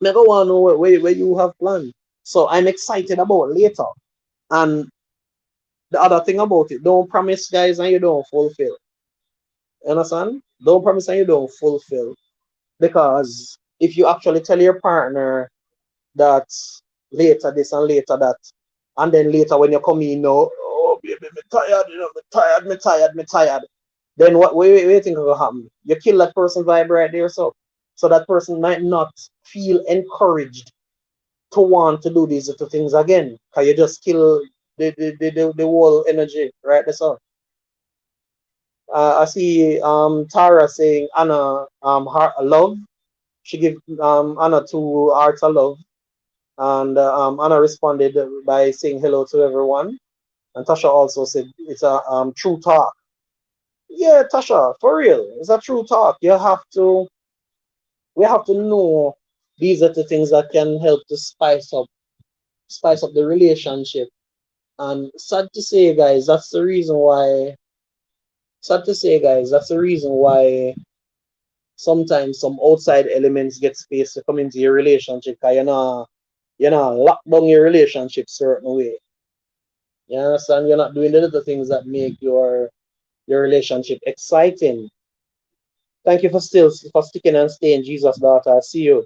Me go want to know where you have planned. So I'm excited about later. And the other thing about it, don't promise, guys, and you don't fulfill. You understand? Don't promise and you don't fulfill. Because if you actually tell your partner that later this and later that, and then later when you come in, no, oh baby, me tired, me tired. Then what you think will happen? You kill that person's vibe right there, so that person might not feel encouraged to want to do these little things again. Cause you just kill the whole energy, right? That's all. I see Tara saying Anna love. She gave Anna two hearts of love, and Anna responded by saying hello to everyone. And Tasha also said it's a true talk. Yeah, Tasha, for real, it's a true talk. We have to know these are the things that can help to spice up the relationship. And sad to say, guys, that's the reason why. Sad to say, guys, that's the reason why sometimes some outside elements get space to come into your relationship. Cause you're not lock down your relationship certain way. You understand? You're not doing the little things that make your relationship exciting. Thank you for sticking and staying, Jesus daughter. I see you.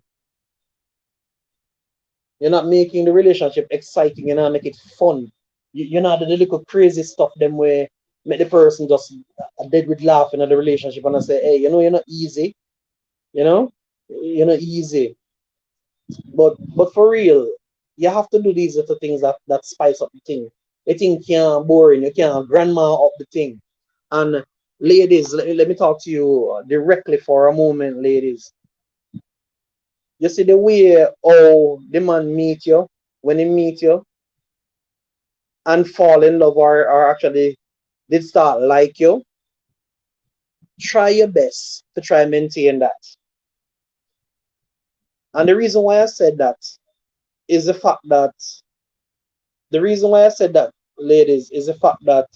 You're not making the relationship exciting. You're not make it fun. You're not doing the little crazy stuff them where make the person just dead with laughing at the relationship and I say, hey, you're not easy. You know, you're not easy. But for real, you have to do these little things that spice up the thing. The thing can't boring. You can't grandma up the thing. And ladies, let me talk to you directly for a moment, ladies. You see the way how the man meet you, when he meet you and fall in love or actually did start like you, try your best to try and maintain that. And the reason why I said that is the fact that the reason why I said that, ladies, is the fact that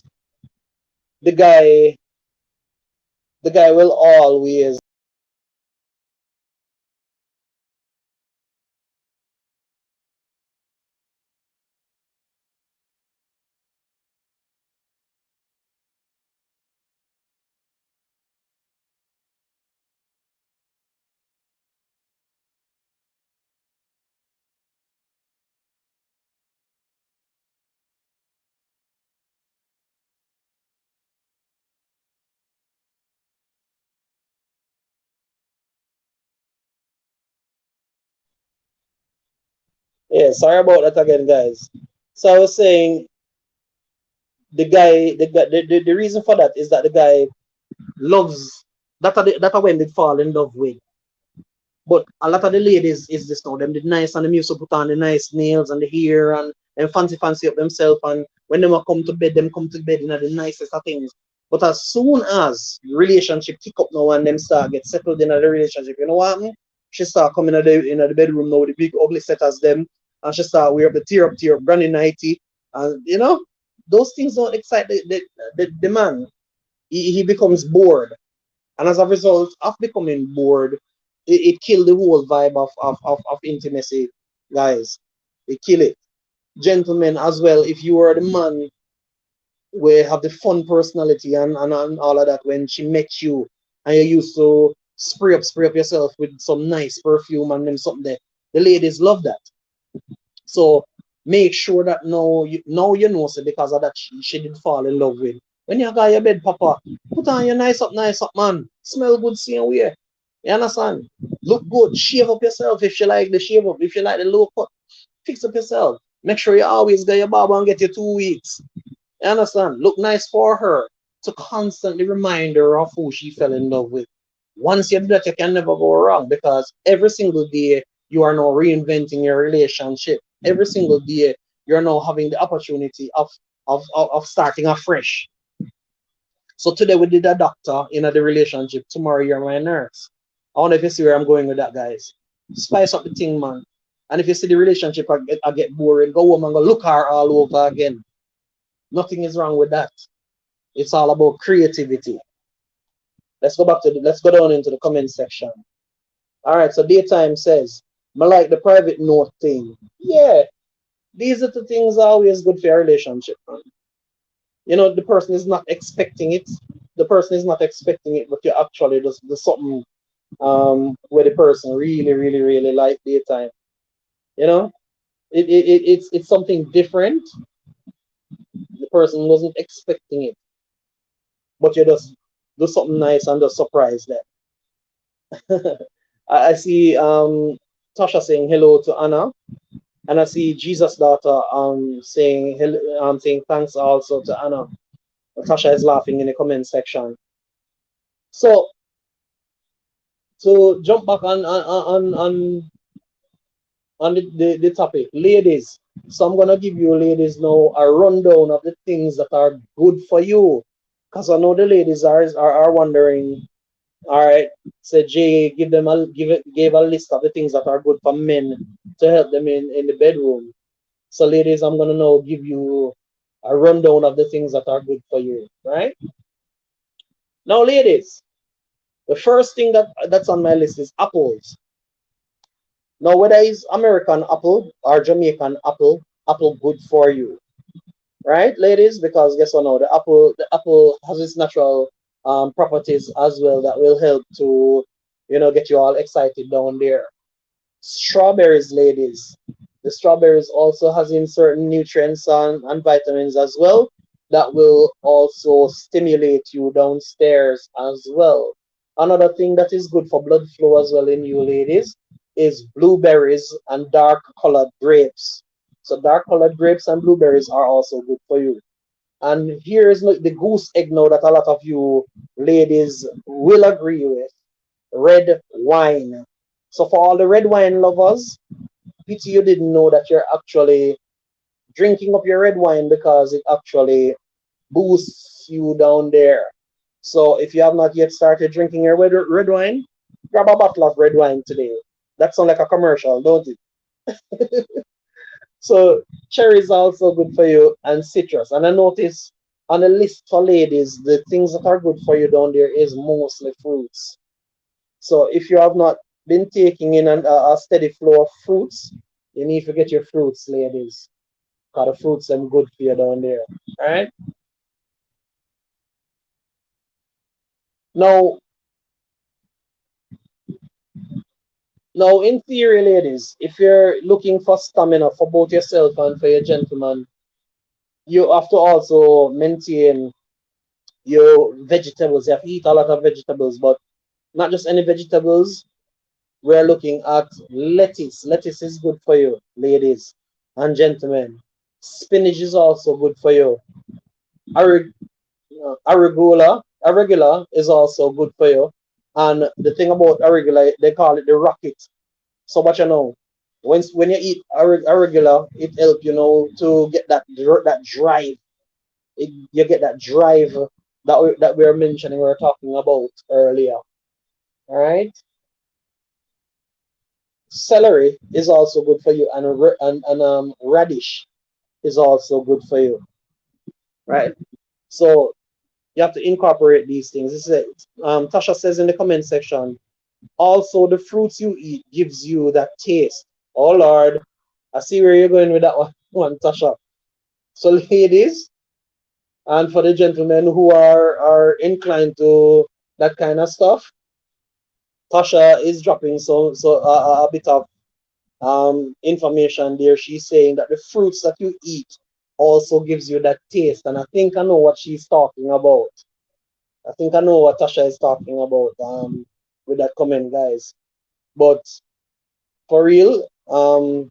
the guy the guy will always yeah, sorry about that again, guys. So I was saying the reason for that is that the guy loves that are when they fall in love with. But a lot of the ladies is this now, them the nice and the music put on the nice nails and the hair and fancy up themselves and when them a come to bed, them come to bed in the nicest of things. But as soon as relationship kick up now and them start get settled in the relationship, you know what happen? She start coming in the bedroom now with the big ugly set as them and she start wear up the tear up granny nighty and those things don't excite the man. He becomes bored and as a result of becoming bored, it killed the whole vibe of intimacy, guys. It kill it. Gentlemen as well, if you are the man where have the fun personality and all of that when she met you and you used to spray up yourself with some nice perfume and then something there. The ladies love that. So make sure that now you know so because of that she did fall in love with. When you got your bed, Papa, put on your nice up, man. Smell good, same way. You understand? Look good. Shave up yourself if you like the shave up. If you like the low cut, fix up yourself. Make sure you always get your barber and get your 2 weeks. You understand? Look nice for her to constantly remind her of who she fell in love with. Once you do that, you can never go wrong because every single day you are now reinventing your relationship. Every single day you're now having the opportunity of starting afresh. So today we did a doctor in the relationship. Tomorrow you're my nurse. I wonder if you see where I'm going with that, guys. Spice up the thing, man. And if you see the relationship I get boring, go home and go look her all over again. Nothing is wrong with that. It's all about creativity. Let's go down into the comment section. All right, so daytime says, I like the private note thing. Yeah, these are the things always good for your relationship, man. The person is not expecting it. The person is not expecting it, but you actually just do something where the person really, really, really like daytime. You know, it's something different. The person wasn't expecting it, but you just do something nice and just surprise them. I see Tasha saying hello to Anna, and I see Jesus' daughter saying hello, saying thanks also to Anna. Tasha is laughing in the comment section. So to jump back on the topic, ladies. So I'm gonna give you ladies now a rundown of the things that are good for you. Because I know the ladies are wondering, all right, so Jay gave a list of the things that are good for men to help them in the bedroom. So ladies, I'm gonna now give you a rundown of the things that are good for you, right? Now, ladies, the first thing that's on my list is apples. Now, whether it's American apple or Jamaican apple, apple good for you, right, ladies? Because guess what? Now the apple has its natural properties as well that will help to, get you all excited down there. Strawberries, ladies. The strawberries also has in certain nutrients and vitamins as well that will also stimulate you downstairs as well. Another thing that is good for blood flow as well in you ladies is blueberries and dark colored grapes. So dark colored grapes and blueberries are also good for you. And here is the goose egg now that a lot of you ladies will agree with. Red wine. So for all the red wine lovers, pity you didn't know that you're actually drinking up your red wine because it actually boosts you down there. So if you have not yet started drinking your red wine, grab a bottle of red wine today. That sounds like a commercial, don't it? So cherry is also good for you and citrus. And I notice on the list for ladies, the things that are good for you down there is mostly fruits. So if you have not been taking in a steady flow of fruits, you need to get your fruits, ladies. Because the fruits are good for you down there. Alright? Now, now in theory, ladies, if you're looking for stamina for both yourself and for your gentleman, you have to also maintain your vegetables. You have to eat a lot of vegetables, but not just any vegetables. We're looking at lettuce. Lettuce is good for you, ladies and gentlemen. Spinach is also good for you. Arugula is also good for you. And the thing about arugula, they call it the rocket. So what you know, when you eat arugula, it helps to get that drive. You get that drive that we were mentioning, we were talking about earlier. All right. Celery is also good for you, and radish is also good for you, right? So you have to incorporate these things. This is it. Tasha says in the comment section, also the fruits you eat gives you that taste. Oh Lord, I see where you're going with that one, Tasha. So ladies, and for the gentlemen who are inclined to that kind of stuff, Tasha is dropping a bit of information there. She's saying that the fruits that you eat also gives you that taste, and I think I know what she's talking about. I think I know what Tasha is talking about with that comment, guys. But for real, I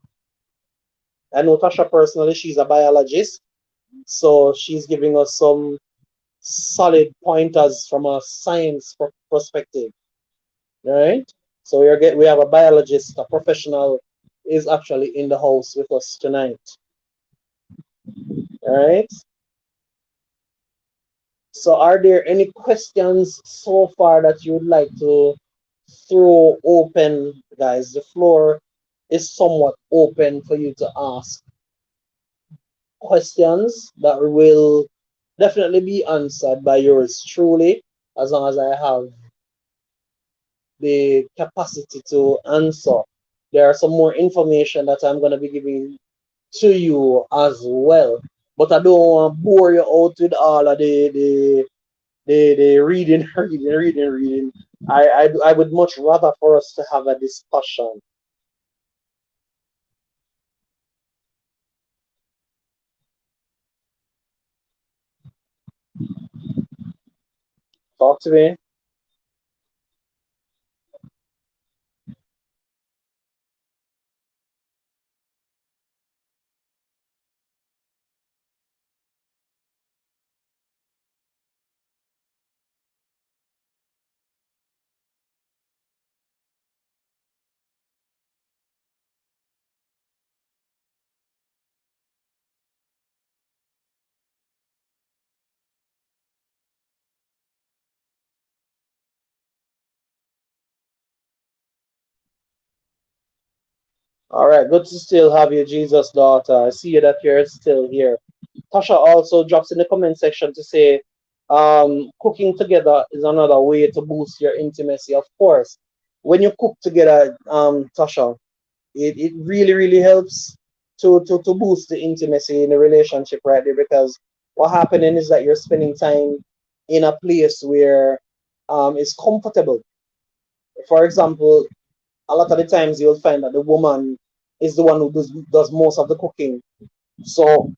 know Tasha personally. She's a biologist, so she's giving us some solid pointers from a science perspective, right? So we have a biologist, a professional, is actually in the house with us tonight, right? So are there any questions so far that you would like to throw open, guys? The floor is somewhat open for you to ask questions that will definitely be answered by yours truly, as long as I have the capacity to answer. There are some more information that I'm going to be giving to you as well. But I don't want to bore you out with all of the reading, reading. I would much rather for us to have a discussion. Talk to me. All right, good to still have you, Jesus' daughter. I see you that you're still here. Tasha also drops in the comment section to say, cooking together is another way to boost your intimacy. Of course, when you cook together, Tasha, it really, really helps to boost the intimacy in the relationship right there because what happening is that you're spending time in a place where it's comfortable. For example, a lot of the times you'll find that the woman is the one who does most of the cooking. So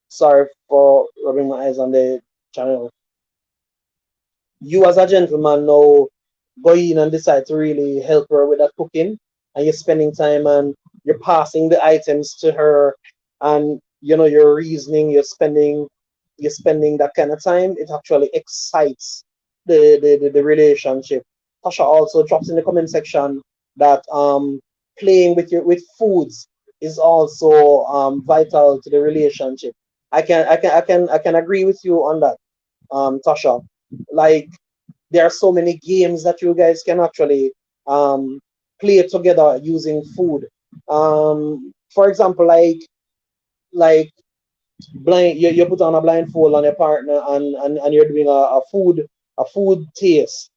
sorry for rubbing my eyes on the channel. You as a gentleman now go in and decide to really help her with that cooking, and you're spending time and you're passing the items to her, and you're reasoning, you're spending that kind of time. It actually excites the relationship. Tasha also drops in the comment section that playing with foods is also vital to the relationship. I can agree with you on that, Tasha. Like, there are so many games that you guys can actually um, play together using food. For example, like blind, you put on a blindfold on your partner, and you're doing a food taste,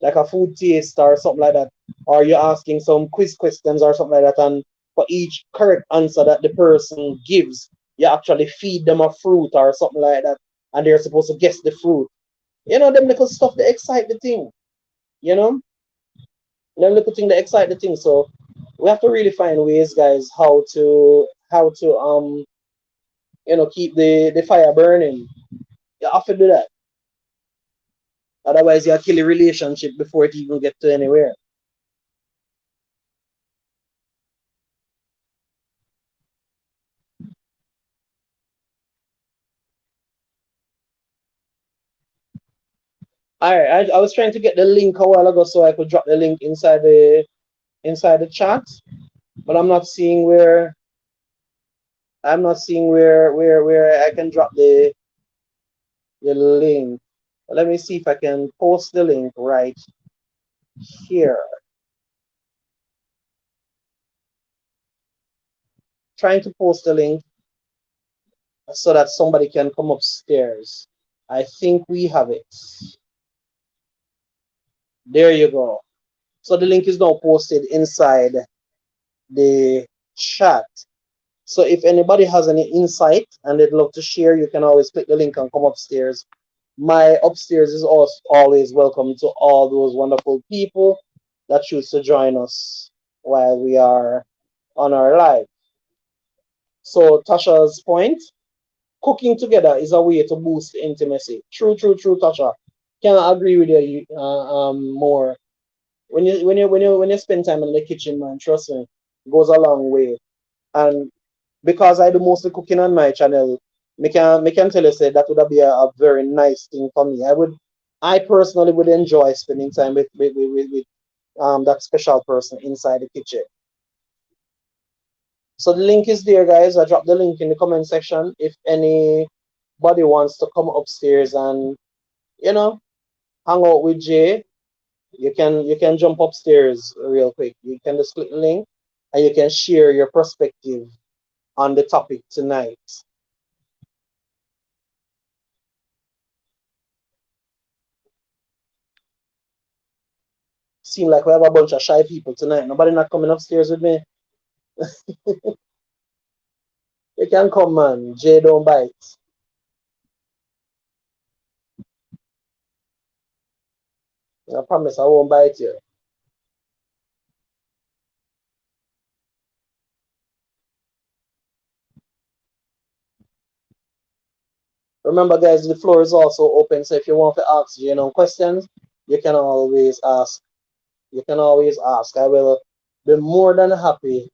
like a food taste or something like that, or you're asking some quiz questions or something like that, and for each correct answer that the person gives, you actually feed them a fruit or something like that, and they're supposed to guess the fruit. Them little stuff that excite the thing. You know, them little thing that excite the thing. So we have to really find ways, guys, how to keep the fire burning. You have to do that. Otherwise, you kill a relationship before it even get to anywhere. All right, I was trying to get the link a while ago so I could drop the link inside the chat, but I'm not seeing where I can drop the link. Let me see if I can post the link right here. Trying to post the link so that somebody can come upstairs. I think we have it. There you go. So the link is now posted inside the chat. So if anybody has any insight and they'd love to share, you can always click the link and come upstairs. My upstairs is also always welcome to all those wonderful people that choose to join us while we are on our live. So Tasha's point, cooking together is a way to boost intimacy. True, true, true, Tasha. Can I agree with you more. When you spend time in the kitchen, man, trust me, it goes a long way. And because I do mostly cooking on my channel, me can tell you say that would be a very nice thing for me. I personally would enjoy spending time with that special person inside the kitchen. So the link is there, guys. I dropped the link in the comment section. If anybody wants to come upstairs and you know hang out with Jay, you can jump upstairs real quick. You can just click the link and you can share your perspective on the topic tonight. Seem like we have a bunch of shy people tonight. Nobody not coming upstairs with me. You can come, man. Jay don't bite. I promise I won't bite you. Remember, guys, the floor is also open. So if you want to ask Jay questions, you can always ask. You can always ask. I will be more than happy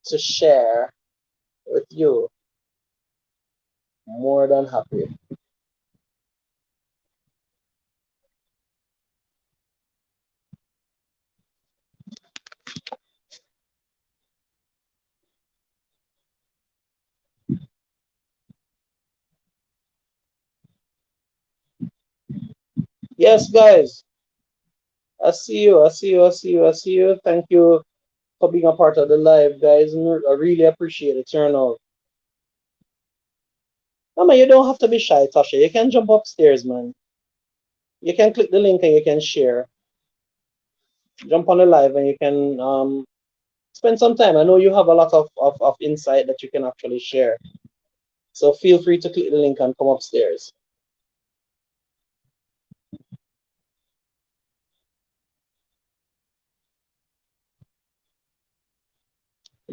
to share with you. More than happy. Yes, guys. I see you. I see you. I see you. I see you. Thank you for being a part of the live, guys. I really appreciate the turnout. No, man, you don't have to be shy, Tasha. You can jump upstairs, man. You can click the link and you can share. Jump on the live and you can spend some time. I know you have a lot of insight that you can actually share. So feel free to click the link and come upstairs.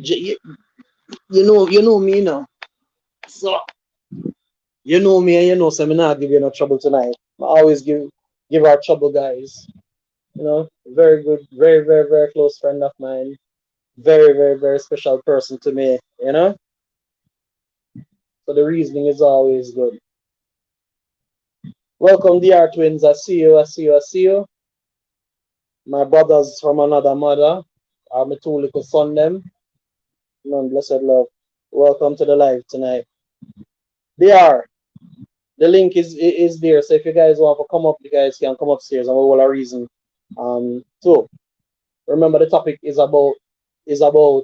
You, you know me now. So you know me and you know, so I'm not give you no trouble tonight. I always give our trouble, guys. You know, very good, very, very, very close friend of mine. Very, very, very special person to me, you know? So the reasoning is always good. Welcome, DR twins. I see you, I see you, I see you. My brothers from another mother. My two little son them. None blessed love. Welcome to the live tonight. DR, the link is there. So if you guys want to come up, you guys can come upstairs and we will reason. So remember the topic is about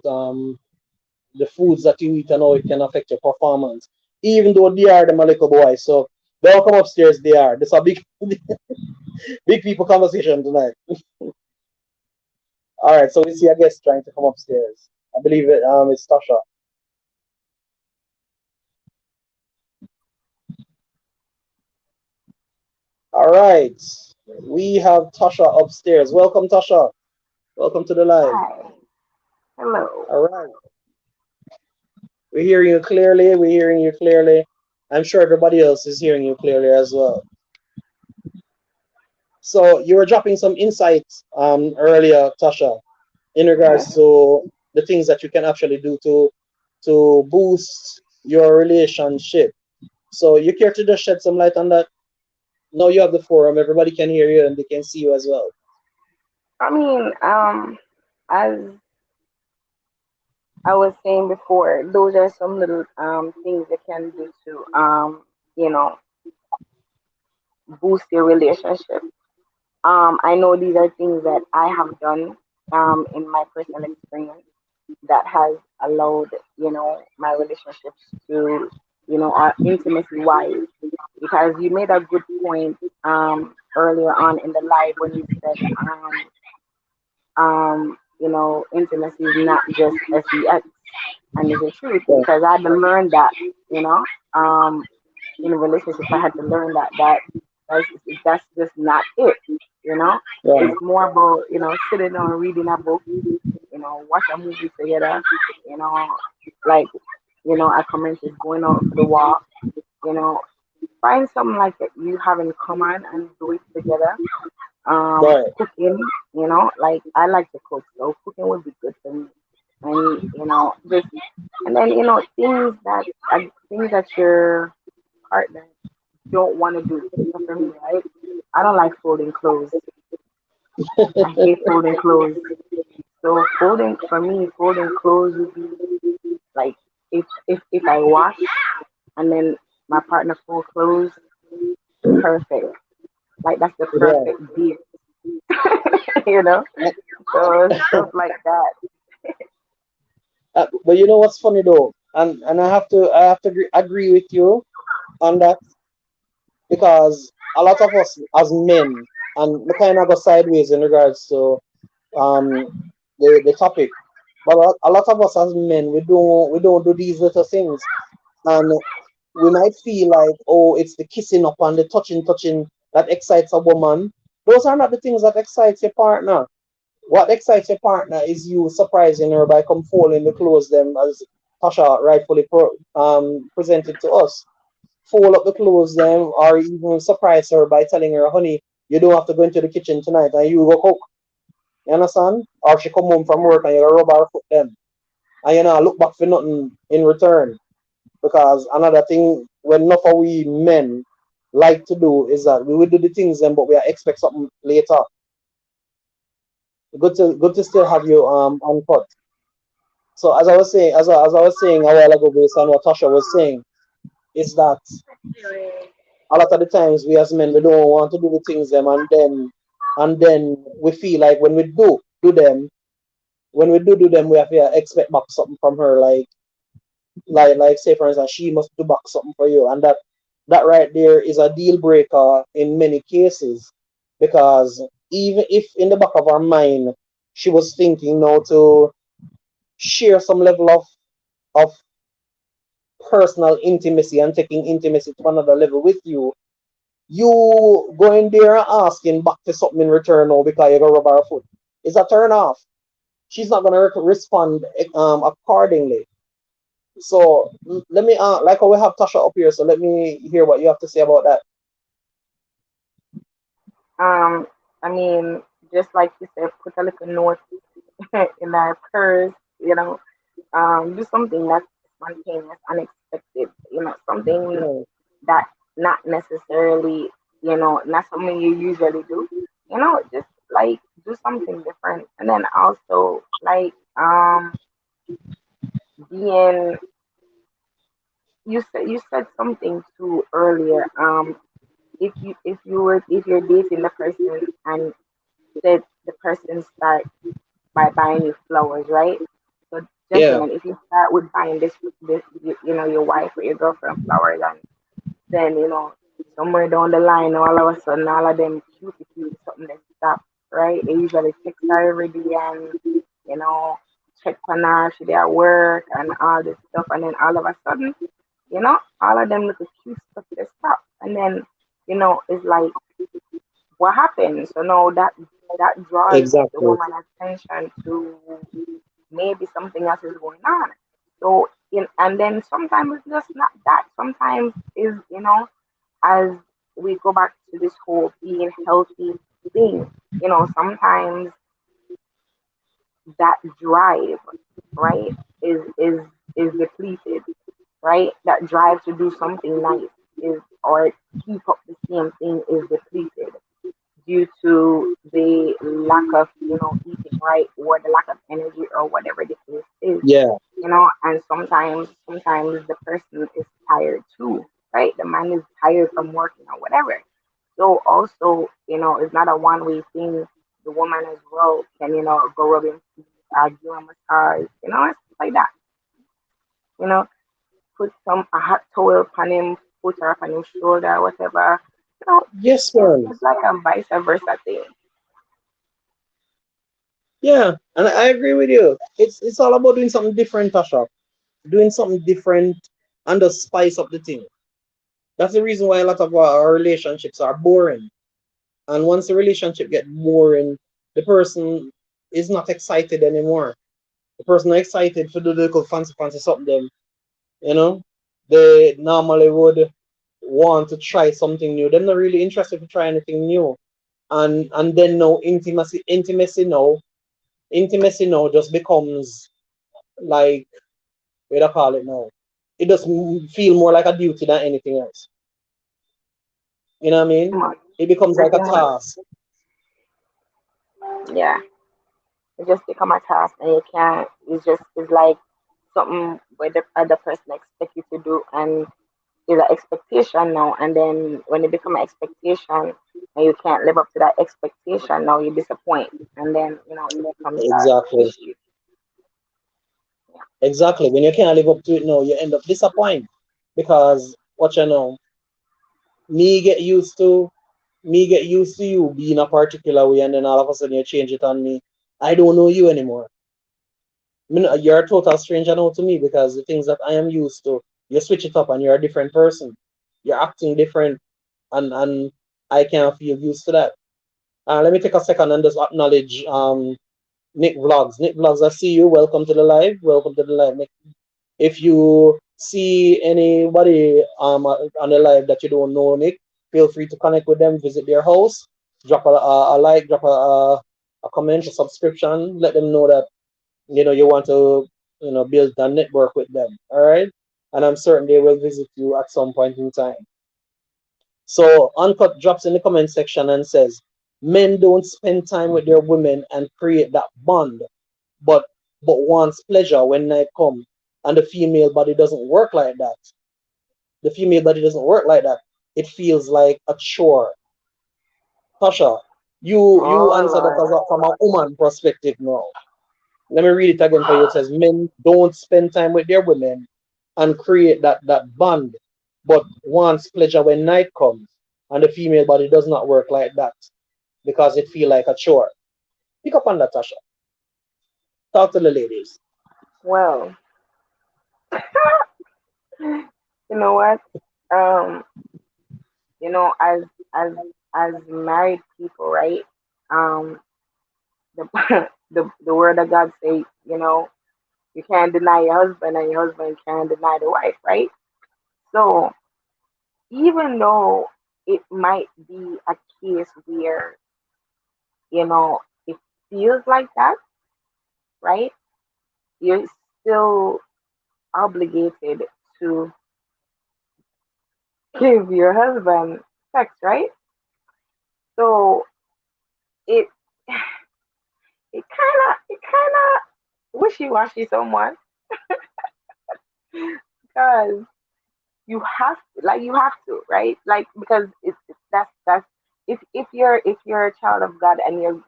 the foods that you eat and how it can affect your performance. Even though they are them a little boys. So don't come upstairs, they are. This a big big people conversation tonight. Alright, so we see a guest trying to come upstairs. I believe it's Tasha. Alright. We have Tasha upstairs. Welcome, Tasha. Welcome to the live. Hi. Hello. Alright. We're hearing you clearly. We're hearing you clearly. I'm sure everybody else is hearing you clearly as well. So you were dropping some insights earlier, Tasha, in regards Okay. to the things that you can actually do to boost your relationship. So you care to just shed some light on that? Now you have the forum, everybody can hear you and they can see you as well. I mean, as I was saying before, those are some little things you can do to you know, boost your relationship. I know these are things that I have done in my personal experience that has allowed, my relationships to, intimacy wise. Because you made a good point earlier on in the live when you said intimacy is not just sex, and it's the truth Yeah, because I had to learn that, you know, um, in a relationship, I had to learn that's, that's just not it, you know. yeah, It's more about, sitting down reading a book, watch a movie together, you know, like, I commence is going out for the walk, you know, find something like that you have in common and do it together. right, Cooking, like I like to cook, so cooking would be good for me. And just and then things that your partner don't want to do. So for me, right? I don't like folding clothes. I hate folding clothes. So folding clothes would be like if I wash and then my partner fold clothes, perfect. Like that's the yeah. perfect deal, you know. So stuff like that. But you know what's funny though, and I have to agree with you on that because a lot of us as men, and we kind of go sideways in regards to um the topic, but a lot of us as men we don't do these little things, and we might feel like, oh, it's the kissing up and the touching that excites a woman. Those are not the things that excites your partner. What excites your partner is you surprising her by come folding the clothes them as Tasha rightfully presented to us. Fold up the clothes them or even surprise her by telling her, honey, you don't have to go into the kitchen tonight and you go cook. You understand? Or she come home from work and you rub her foot them. And you know look back for nothing in return. Because another thing when enough of we men like to do is that we will do the things then but we expect something later. Good to still have you on pod. So as I was saying a while ago based on what Tasha was saying, is that a lot of the times we as men we don't want to do the things them and then we feel like when we do them when we do them, we have to expect back something from her, like say for instance, she must do back something for you, and that right there is a deal breaker in many cases, because even if in the back of her mind she was thinking now to share some level of personal intimacy and taking intimacy to another level with you, you going there and asking back for something in return now because you go rub her foot, is a turn off. She's not gonna respond accordingly. So let me like how we have Tasha up here. So let me hear what you have to say about that. Um, I mean, just like you said, put a little note in our purse, you know, do something that's spontaneous, unexpected, something Yeah, that not necessarily, not something you usually do, just like do something different. And then also like being you said something too earlier. If you're dating the person and said the person start by buying you flowers, right? So, yeah, gentlemen, if you start with buying this, your wife or your girlfriend flowers, and then somewhere down the line, all of a sudden, all of them cutie something that stop, right? They usually text her every day and you know check on her, she at work and all this stuff, and then all of a sudden, all of them little cute stuff they stop, and then it's like what happened? So now that draws the exactly, woman attention to maybe something else is going on. So and then sometimes it's just not that. Sometimes is as we go back to this whole being healthy thing, sometimes that drive, right, is depleted, right? That drive to do something nice is or keep up the same thing is depleted due to the lack of, eating right or the lack of energy or whatever the case is, yeah, and sometimes the person is tired too, right? The man is tired from working or whatever. So also, it's not a one way thing. The woman as well can, go rub him feet, give him a massage, and stuff like that. You know, put some a hot towel upon him, put her up on his shoulder, whatever. You know, yes, it's, man, it's like a vice versa thing. yeah, and I agree with you. It's all about doing something different, Tasha. Doing something different and the spice up the thing. That's the reason why a lot of our relationships are boring. And once the relationship get boring, the person is not excited anymore. The person not excited for the little fancy something, you know. They normally would want to try something new. They're not really interested to try anything new. And then no intimacy now just becomes like, what do I call it now? It just feel more like a duty than anything else. You know what I mean? Pretty much, It becomes like a pretty much, task. yeah. It just become a task, and you can't. It's like something where the other person expect you to do, and is an expectation now. And then when it become an expectation, and you can't live up to that expectation, now you disappoint, and then it becomes an Exactly. issue. Exactly. When you can't live up to it now, you end up disappointed. Because what you know, me get used to me get used to you being a particular way, and then all of a sudden you change it on me. I don't know you anymore. You're a total stranger now to me, because the things that I am used to, you switch it up and you're a different person. You're acting different, and I can't feel used to that. Let me take a second and just acknowledge Nick Vlogs. Nick Vlogs, I see you. Welcome to the live. Welcome to the live, Nick. If you see anybody on the live that you don't know, Nick, feel free to connect with them, visit their house, drop a like, drop a comment, a subscription, let them know that you want to build a network with them. All right, and I'm certain they will visit you at some point in time. So Uncut drops in the comment section and says, men don't spend time with their women and create that bond, but wants pleasure when night come. And the female body doesn't work like that. The female body doesn't work like that. It feels like a chore. Tasha, you Oh answer that Lord, from a woman perspective now. Let me read it again for you. It says men don't spend time with their women and create that bond, but wants pleasure when night comes. And the female body does not work like that because it feel like a chore. Pick up on that, Tasha. Talk to the ladies. Well, you know what? Um, you know, as as married people, right? Um, the the word of God say, you know, you can't deny your husband, and your husband can't deny the wife, right? So even though it might be a case where, you know, it feels like that, right? You're still obligated to give your husband sex, right? So it it kind of wishy washy somewhat because you have to, right? Like because that's if you're a child of God and you're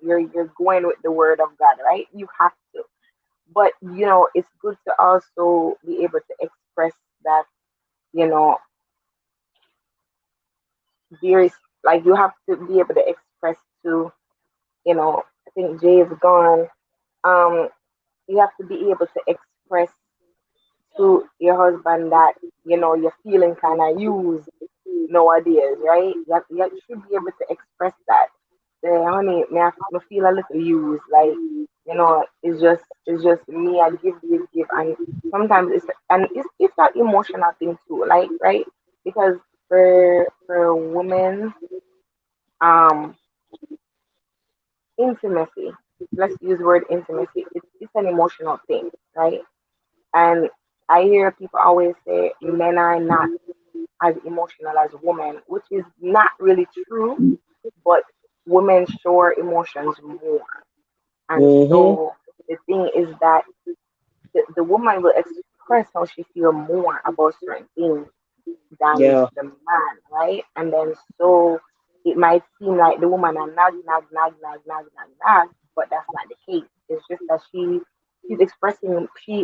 going with the word of God, right? You have to. But you know, it's good to also be able to express that, you know, there is like you have to be able to express to, you know, I think Jay is gone. Um, you have to be able to express to your husband that, you know, you're feeling kind of used nowadays, right? You should be able to express that. Say, honey, me feel a little used, like, you know, it's just me. I give, and sometimes it's that emotional thing too, like, right? Because for women, um, intimacy. Let's use the word intimacy. It's an emotional thing, right? And I hear people always say men are not as emotional as women, which is not really true, but women show emotions more. And Mm-hmm. so the thing is that the woman will express how she feel more about certain things than Yeah. the man, right? And then so it might seem like the woman are nag, but that's not the case. It's just that she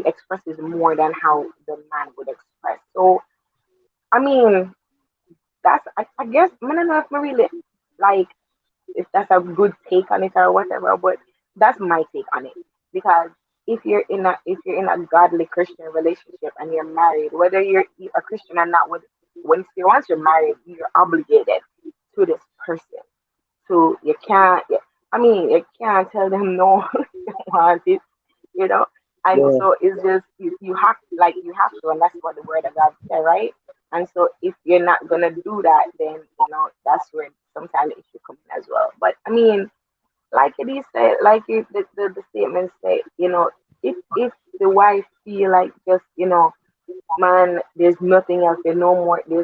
expresses more than how the man would express. So I mean, I guess I don't know if I really like if that's a good take on it or whatever, but that's my take on it. Because if you're in a godly Christian relationship and you're married, whether you're a Christian or not, once you're married, you're obligated to this person. So you can't. I mean, you can't tell them no. You don't want it, you know. And Yeah. so it's just you have to, and that's what the word of God said, right? And so if you're not gonna do that, then you know that's where sometimes the issue comes in as well. But I mean, like it is said, the statement say, you know, if the wife feel like just, you know, man, there's nothing else, there's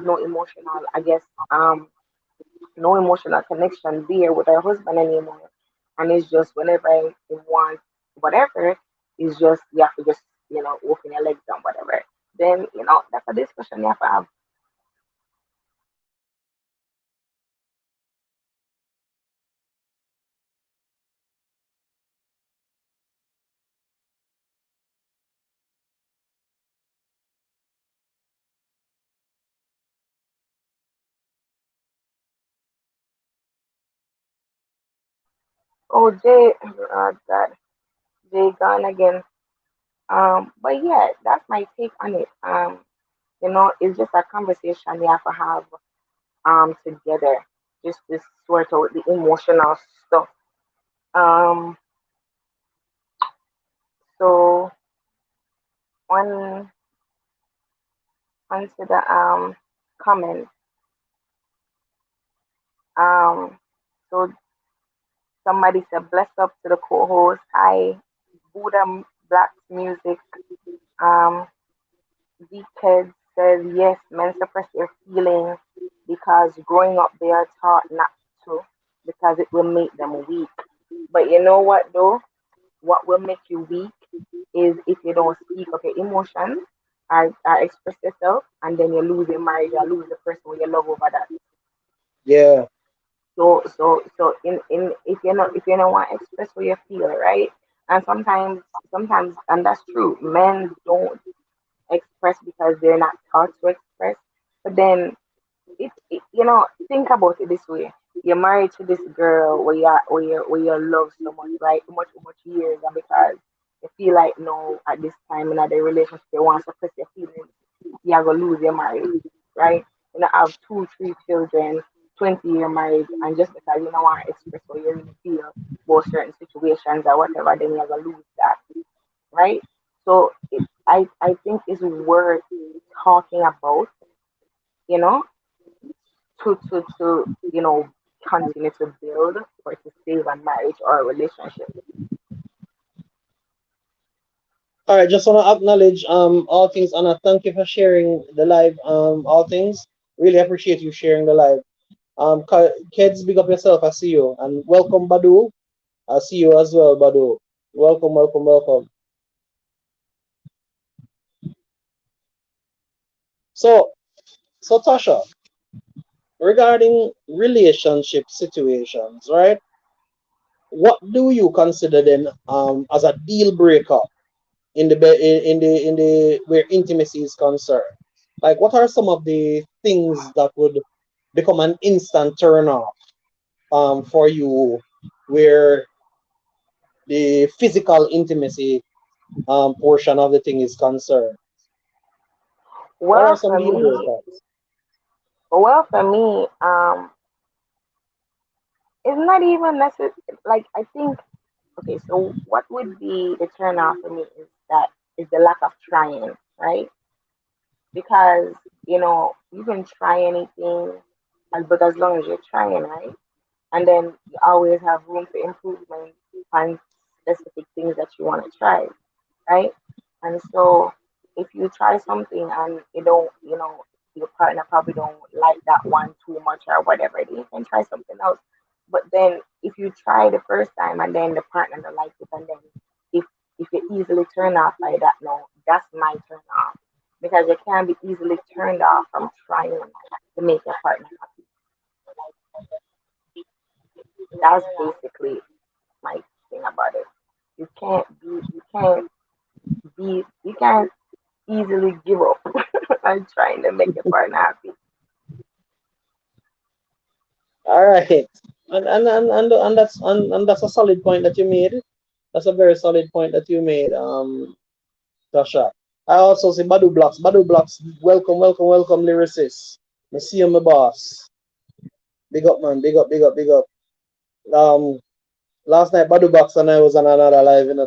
no emotional, I guess, no emotional connection there with her husband anymore, and it's just whenever he wants whatever, it's just you have to just, you know, open your legs down, whatever. Then you know that's a discussion you have to have. Oh, Jay, God, Jay gone again. But yeah, that's my take on it. You know, it's just a conversation we have to have together, just to sort out the emotional stuff. Um, so on onto the comment. Um, so somebody said, "Bless up to the co-host." Hi, Buddha Black Music. Um, the kid says, "Yes, men suppress their feelings because growing up they are taught not to, because it will make them weak." But you know what though? What will make you weak is if you don't speak of your emotions or express yourself, and then you lose your marriage, you lose the person who you love over that. Yeah. So in if you don't want to express what you feel, right? And sometimes, and that's true, men don't express because they're not taught to express. But then think about it this way: you're married to this girl where you love so much, right? Much years, and because you feel like no, at this time in the relationship, you want to suppress your feelings, you're gonna lose your marriage, right? You know, have 2, 3 children, 20-year marriage, and just because you don't want to express what you really feel about certain situations or whatever, then you're gonna lose that, right? So I think it's worth talking about, you know, to continue to build or to save a marriage or a relationship. All right, just want to acknowledge all things, Anna. Thank you for sharing the live. All things. Really appreciate you sharing the live. Kids, big up yourself. I see you, and welcome, Badu. I see you as well, Badu. Welcome, welcome, welcome. So, so Tasha, regarding relationship situations, right? What do you consider them as a deal breaker in the in the where intimacy is concerned? Like, what are some of the things that would become an instant turn off for you, where the physical intimacy portion of the thing is concerned? What are Well, some for deal me, breakers? well, for me, it's not even necessary. Like I think, okay, so what would be the turn off for me is the lack of trying, right? Because you can try anything, but as long as you're trying, right? And then you always have room for improvement on specific things that you want to try, right? And so if you try something and you don't, your partner probably don't like that one too much or whatever, then you can try something else. But then if you try the first time and then the partner don't like it, and then if if you easily turn off by that, no, that's my turn off, because you can't be easily turned off from trying to make your partner happy. That's basically my thing about it. You can't easily give up on trying to make your partner happy. All right, and that's a solid point that you made. That's a very solid point that you made, Tasha. I also see Badu Blocks. Badu Blocks, welcome, welcome, welcome, lyricist. I see you, my boss. Big up, man. Big up, big up, big up. Um, Last night, Badu Blocks and I was on another live in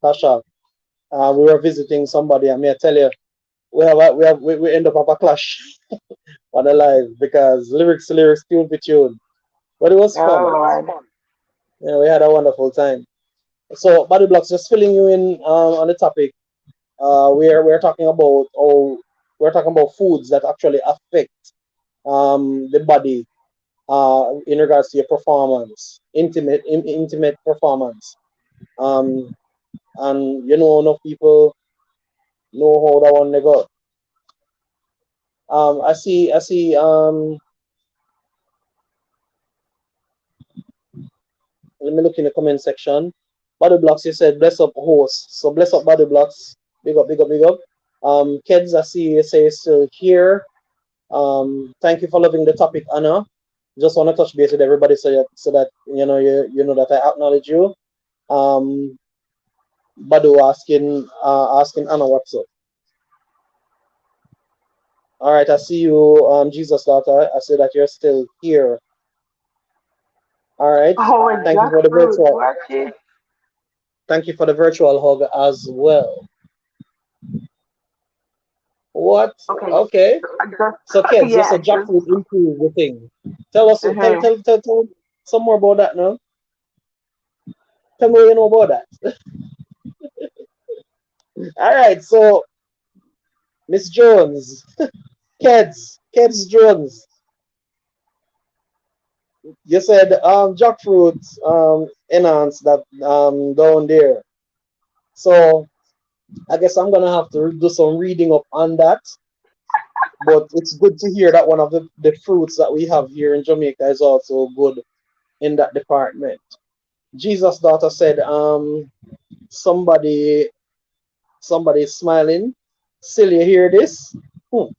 Tasha. We were visiting somebody, and may I tell you, we end up have a clash on the live because lyrics to lyrics, tune for tune. But it was Oh fun. Lord. Yeah, we had a wonderful time. So, Body Blocks, just filling you in on the topic. We're talking about foods that actually affect the body in regards to your performance, intimate performance. Um, and enough people know how that one they go. I see. Let me look in the comment section. Body Blocks, you said bless up host. So bless up Body Blocks. Big up, big up, big up. Kids, I see you say still here. Thank you for loving the topic, Anna. Just want to touch base with everybody so that you know that I acknowledge you. Um, Badu asking Anna what's up. All right, I see you, Jesus daughter. I see that you're still here. All right. Oh, Thank you for the jackfruit. virtual. Watch it. Thank you for the virtual hug as well. What? Okay. Okay. Just So kids, you yeah, said just jackfruit improve the thing. Tell us, mhm. tell some more about that now. Tell me what you know about that. All right. So Miss Jones, kids Jones, you said jackfruit enhance that down there. So I guess I'm gonna have to do some reading up on that. But it's good to hear that one of the fruits that we have here in Jamaica is also good in that department. Jesus' daughter said, somebody somebody is smiling. Still you hear this? Hmm.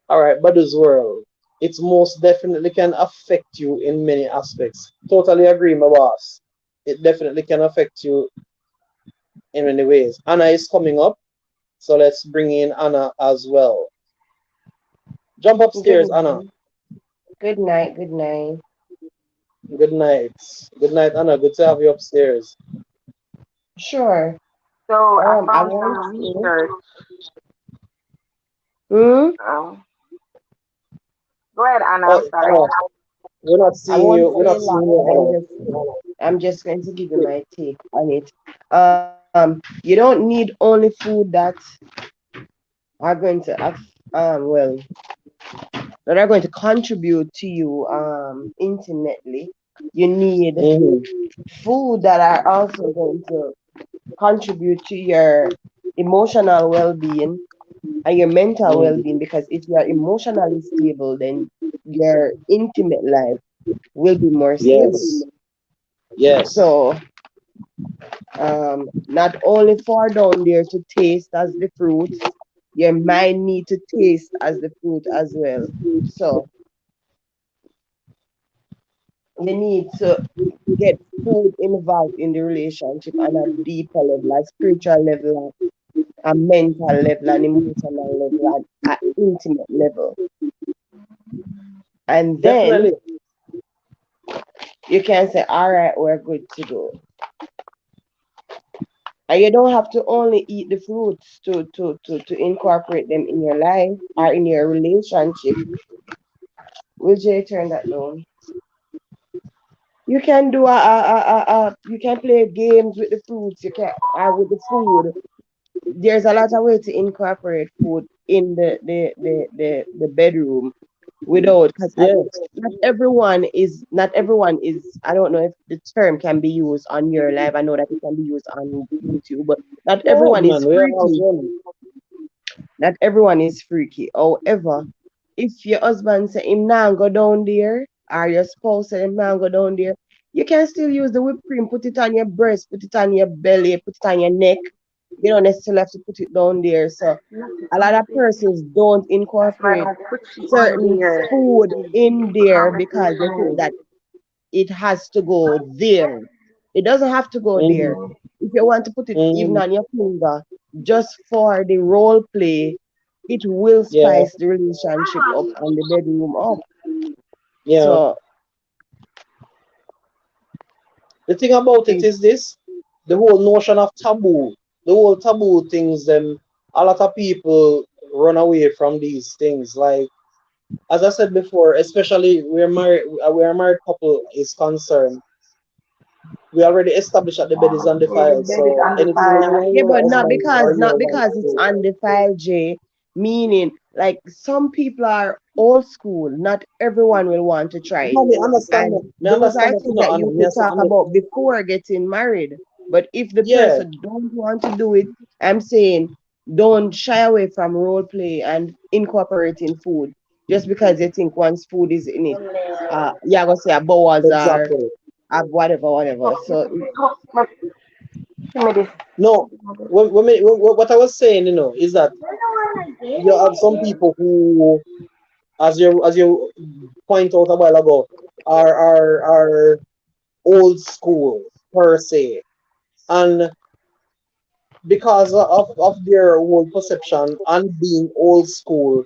All right, Badu's world. It most definitely can affect you in many aspects. Totally agree, my boss. It definitely can affect you in many ways. Anna is coming up, so let's bring in Anna as well. Jump Good upstairs, Anna. night. Good night. Good night. Good night. Good night, Anna. Good to have you upstairs. Sure. So I I found want some to. research. Hmm. Um, Go ahead, Anna. I'm Oh, sorry. Anna, we're not I seeing won't you. We're say a not seeing lot. you, I'm just going to give you my take on it. You don't need only food that are going to well that are going to contribute to you intimately. You need Anna. food that are also going to contribute to your emotional well-being and your mental Mm. well-being, because if you are emotionally stable, then your intimate life will be more stable. Yes. Yes. So not only for down there to taste as the fruits, your mind need to taste as the fruit as well. So you need to get food involved in the relationship on a deeper level, a spiritual level, a mental level, an emotional level, and an intimate level. And then Definitely. you can say, all right, we're good to go. And you don't have to only eat the fruits to incorporate them in your life or in your relationship. Will Jay turn that down? You can do you can play games with the fruits, you can with the food. There's a lot of way to incorporate food in the bedroom without, because Yes. not everyone is, I don't know if the term can be used on your live. I know that it can be used on YouTube, but not Go ahead, everyone is man. We are all freaky. one. Not everyone is freaky. However, if your husband say him now go down there, or your spouse say him now go down there, you can still use the whipped cream, put it on your breast, put it on your belly, put it on your neck. You don't necessarily have to put it down there. So Nothing a lot on of this. persons don't That's why I incorporate don't put you on certain there. food in there because they think Conversation. that it has to go there. It doesn't have to go there. Mm-hmm. If you want to put it even Mm-hmm. on your finger, just for the role play, it will Yeah. spice the relationship up and the bedroom up. Yeah. So The thing about it it, is this, the whole notion of taboo, the whole taboo things, a lot of people run away from these things. Like, as I said before, especially we're a married couple is concerned. We already established that the bed is Yeah, the undefiled. bed is So anything when you undefiled. and yeah, your but not husband because or not your wife because it's do, undefiled, Jay. Meaning, like some people are old school. Not everyone will want to try it. no, me understand And that. Me those are understand that, things no, that Anna. you Me could also talk about before getting married. But if the yeah, person don't want to do it, I'm saying don't shy away from role play and incorporating food just because you think once food is in it. Yeah, I'm gonna say a bowers or exactly. whatever, whatever. So Give me this. No, what I was saying, is that you have some people who, as you point out a while ago, are old school per se, and because of their old perception and being old school,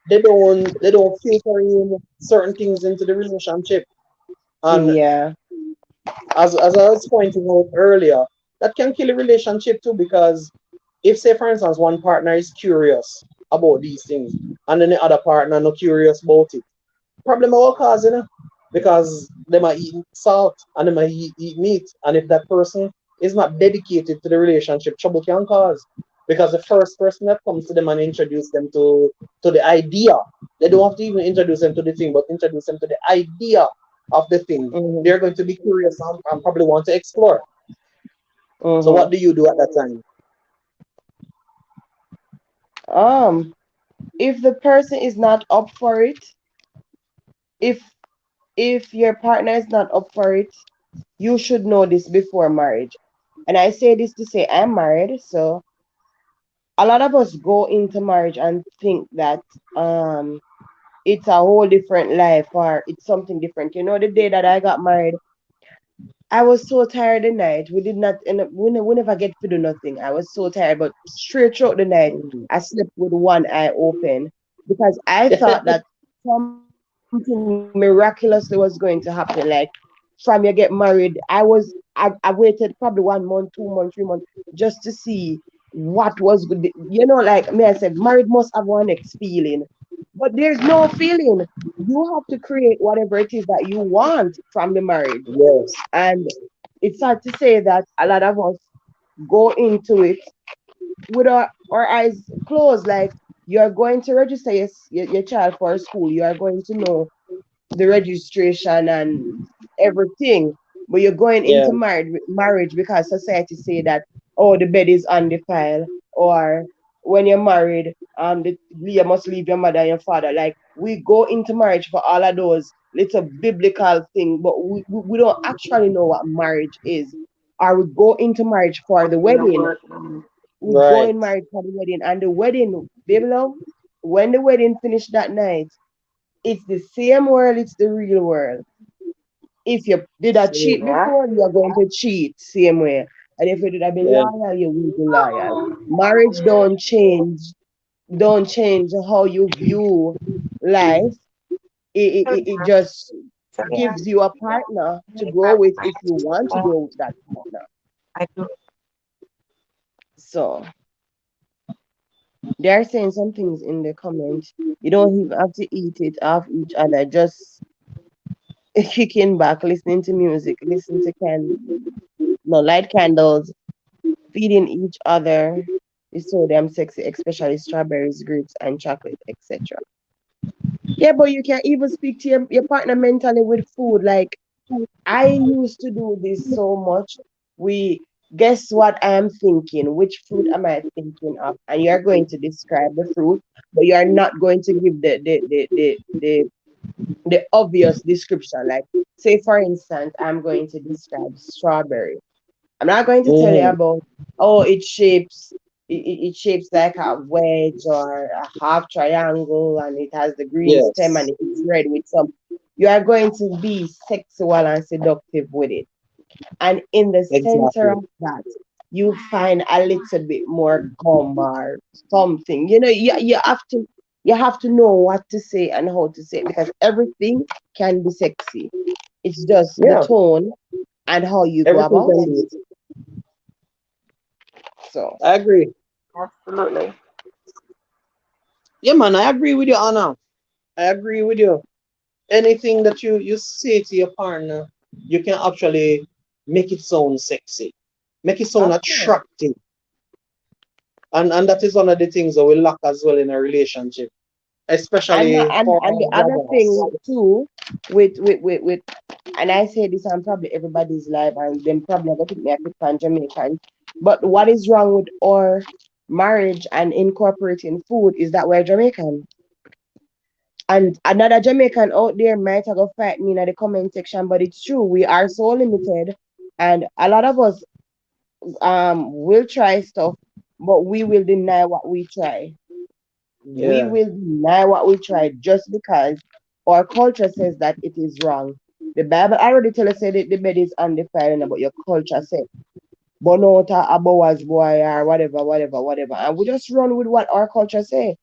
they don't filter in certain things into the relationship. And yeah, as I was pointing out earlier, that can kill a relationship too, because if, say, for instance, one partner is curious about these things and then the other partner not curious about it, problem will cause, because they might eat salt and they might eat meat. And if that person is not dedicated to the relationship, trouble can cause. Because the first person that comes to them and introduce them to the idea, they don't have to even introduce them to the thing, but introduce them to the idea of the thing. mm-hmm, They're going to be curious and probably want to explore. So mm-hmm. what do you do at that time? Um, if the person is not up for it, if if your partner is not up for it, You should know this before marriage. And I say this to say I'm married, so a lot of us go into marriage and think that it's a whole different life or it's something different. You know, the day that I got married, I was so tired the night. We did not end up, we never get to do nothing. I was so tired, but straight throughout the night, Mm. I slept with one eye open because I thought that something miraculously was going to happen. Like from you get married, I waited probably 1 month, 2 months, 3 months just to see what was good. You know, like me, I said, married must have one next feeling, but there's no feeling. You have to create whatever it is that you want from the marriage. Yes. And it's sad to say that a lot of us go into it with our eyes closed. Like you're going to register your child for school, you are going to know the registration and everything. But you're going Yeah. into marriage because society say that, oh, the bed is undefiled, or when you're married, you must leave your mother and your father. Like we go into marriage for all of those little biblical thing, but we don't actually know what marriage is. Or we go into marriage for the In the wedding. word. We go Right. in marriage for the wedding, and the wedding, baby love, when the wedding finished that night, it's the same world, it's the real world. If you did a cheat Mm. Yeah. before, you're going to cheat same way. And if you did a be Yeah. loyal, you will be loyal. Marriage don't change how you view life. It just gives you a partner to grow with if you want to grow with that partner. I do. So they're saying some things in the comment. You don't even have to eat it off each other. Just kicking back, listening to music, listen to no light candles, feeding each other is so damn sexy, especially strawberries, grapes, and chocolate, etc. Yeah, but you can even speak to your partner mentally with food. Like I used to do this so much. We guess what I'm thinking? Which fruit am I thinking of? And you're going to describe the fruit, but you're not going to give the obvious description. Like say for instance, I'm going to describe strawberry. I'm not going to tell you Mm. about, oh, it shapes like a wedge or a half triangle and it has the green stem and Yes. it is red with some. You are going to be sexual and seductive with it. And in the center Exactly. of that, you find a little bit more gum or something. You know, you have to know what to say and how to say it because everything can be sexy. It's just the Yeah. tone and how you go Everything about can it. be. So I agree. Absolutely. Yeah, man. I agree with you, Anna. I agree with you. Anything that you say to your partner, you can actually make it sound sexy, make it sound of course. attractive, and that is one of the things that we lack as well in a relationship, And especially for and our the other brothers. thing too, with and I say this on probably everybody's life, and them probably gonna think me a African Jamaican. But what is wrong with our marriage and incorporating food is that we're Jamaican. And another Jamaican out there might have go fight me in the comment section, but it's true. We are so limited, and a lot of us will try stuff, but we will deny what we try. We Yeah, will deny what we try just because our culture says that it is wrong. The Bible already tell us that the bed is undefiled, but your culture said bonota abowas boy or whatever, whatever, whatever. And we just run with what our culture say.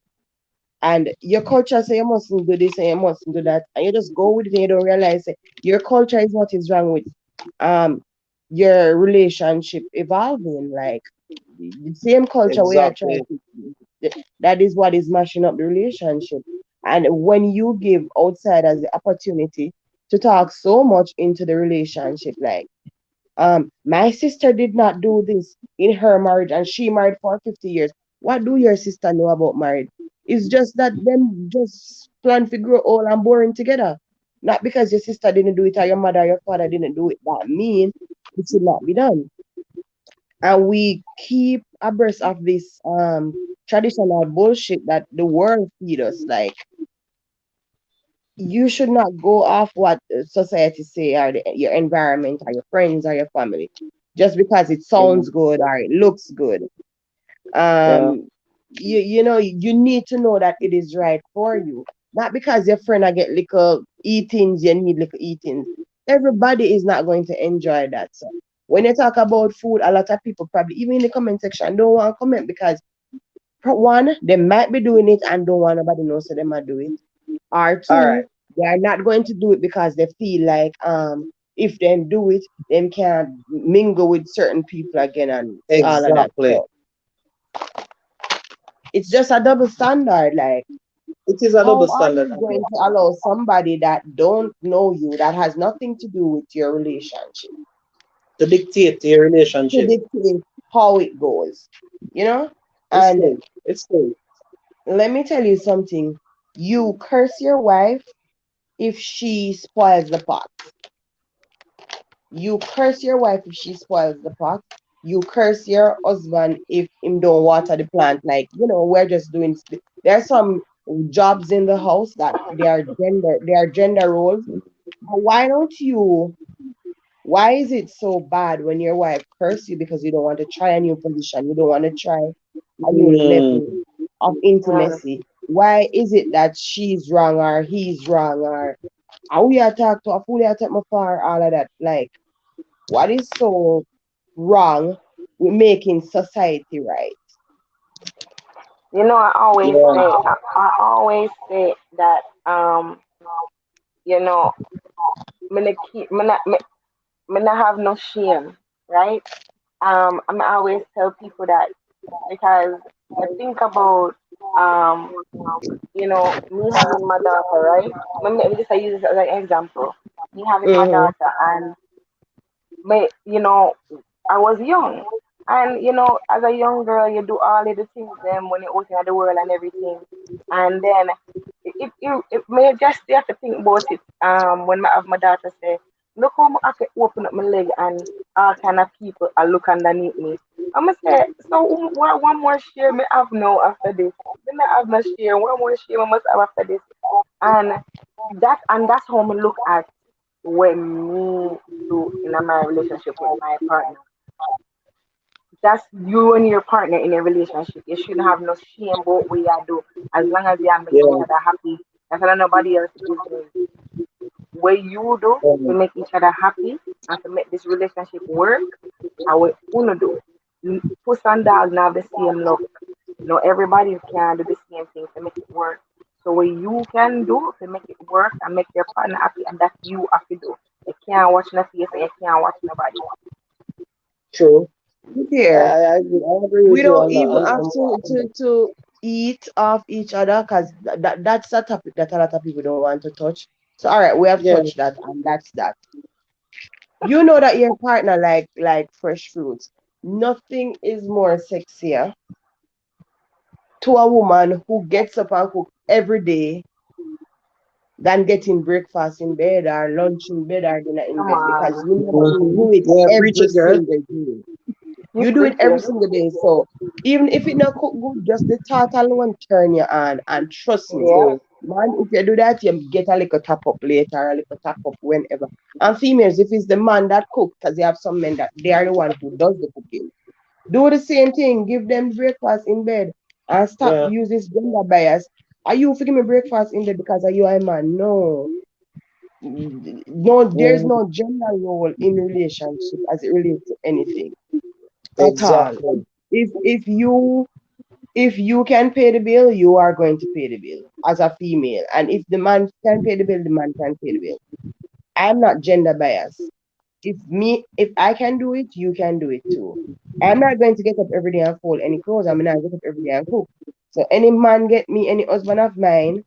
And your culture say you mustn't do this and you mustn't do that. And you just go with it and you don't realize that your culture is what is wrong with um your relationship evolving. Like the same culture we are trying exactly. to, that is what is mashing up the relationship. And when you give outsiders the opportunity to talk so much into the relationship, like my sister did not do this in her marriage and she married for 50 years. What do your sister know about marriage? It's just that them just plan to grow old and boring together. Not because your sister didn't do it or your mother or your father didn't do it. That mean it should not be done. And we keep abreast of this traditional bullshit that the world feed us. Like you should not go off what society say or your environment or your friends or your family just because it Yeah. sounds good or it looks good. Yeah. um you know you need to know that it is right for you, not because your friend I get little eatings you need little eatings. Everybody is not going to enjoy that. So when you talk about food, a lot of people probably even in the comment section don't want to comment because for one, they might be doing it and don't want nobody know so they might do it, or All right. two, they are not going to do it because they feel like if they do it, they can't mingle with certain people again and all of that. Exactly. So it's just a double standard. Like, It is a double how are standard. you going to allow somebody that don't know you, that has nothing to do with your relationship, To dictate your to relationship. dictate how it goes? You know? It's And true. It's true. let me tell you something. You curse your wife if she spoils the pot. You curse your wife if she spoils the pot. You curse your husband if him don't water the plant. Like, we're just doing. There's some jobs in the house that they are gender roles. But why don't you? Why is it so bad when your wife curse you because you don't want to try a new position? You don't want to try a new level Mm, of Mm. intimacy. Why is it that she's wrong or he's wrong or how we attack to a fully attack my far all of that? Like, what is so wrong with making society right? You know, yeah. I always say that you know, me not keep me not have no shame, right? I always tell people that because I think about um me having my daughter, right? Let me just use this as an example. Me having my Mm-hmm. daughter, and me, I was young, and as a young girl, you do all of the things them when you're out in the world and everything, and then it may just you have to think about it. When I have my daughter say, look how I can open up my leg and all kind of people are look underneath me. I'm gonna say, so what one more share me have now after this? Then I have no share. One more share I must have after this, and that's how me look at when me do in my relationship with my partner. That's you and your partner in a relationship. You shouldn't have no shame about what you do as long as you are make each Yeah. other happy. That's not nobody else business. What you do to Um, make each other happy and to make this relationship work, and what you do. Puss and dog now have the same luck. Everybody can do the same thing to make it work. So what you can do to make it work and make your partner happy, and that you have to do. You can't watch no face and you can't watch nobody. true. Here, I agree we with you don't on that. even have to eat off each other because that's a topic that a lot of people don't want to touch. So, all right, we have Yeah. touched that, and that's that. You know that your partner like fresh fruits. Nothing is more sexier to a woman who gets up and cook every day than getting breakfast in bed or lunch in bed or dinner in Come bed because on. you know that you do it Yeah, preach every it, girl. single day. You You do it every preaching. single day. So even if it not cook good, just the thought alone turn you on. And trust me, Yeah. man, if you do that, you get a little top up later, a little top up whenever. And females, if it's the man that cook, because you have some men that they are the one who does the cooking. Do the same thing. Give them breakfast in bed and stop Yeah. use this gender bias. Are you for give me breakfast in bed because are you a man? No. No, there's Mm, no gender role in relationship as it relates to anything at all. exactly. If you can pay the bill, you are going to pay the bill as a female. And if the man can pay the bill, the man can pay the bill. I'm not gender biased. If I can do it, you can do it too. I'm not going to get up every day and fold any clothes. I'm not get up every day and cook. So any man get me, any husband of mine,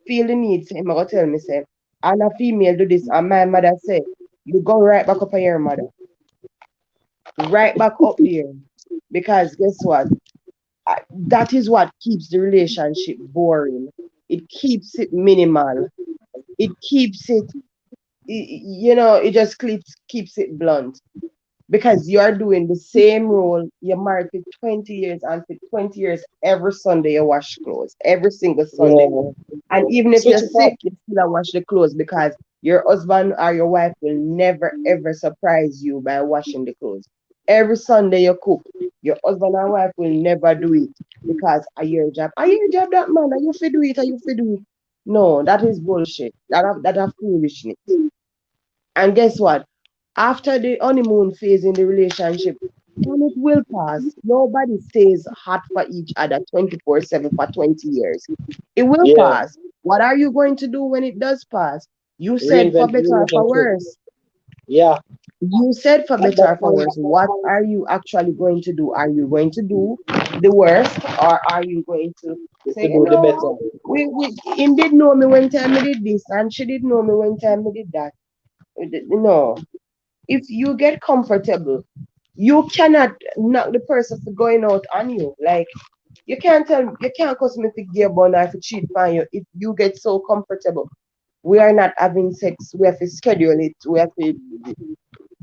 feel the need, say him I go tell me, say, and a female do this, and my mother say, you go right back up on your mother. Right back up there. Because guess what? That is what keeps the relationship boring. It keeps it minimal. It keeps it, it just keeps it blunt. because you're doing the same role. You're married for 20 years, and for 20 years, every Sunday you wash clothes, every single Sunday. Yeah. And even if you're Switch it up. sick, you still wash the clothes because your husband or your wife will never ever surprise you by washing the clothes. Every Sunday you cook, your husband or wife will never do it because a your job. A your job that man, are you fi do it, are you fi do it? No, that is bullshit. That are foolishness. And guess what? After the honeymoon phase in the relationship, and it will pass. Nobody stays hot for each other 24/7 for 20 years. It will Yeah. pass. What are you going to do when it does pass? You said for Reinvent the better or for relationship. worse. Yeah. You said for At better that or for point, worse. What are you actually going to do? Are you going to do the worst, or are you going to is say, to do the better. we him did know me when time I did this, and she did know me when time I did that. No. If you get comfortable, you cannot knock the person for going out on you. Like you can't cause me to give bun or to cheat on you if you get so comfortable. We are not having sex. We have to schedule it. We have to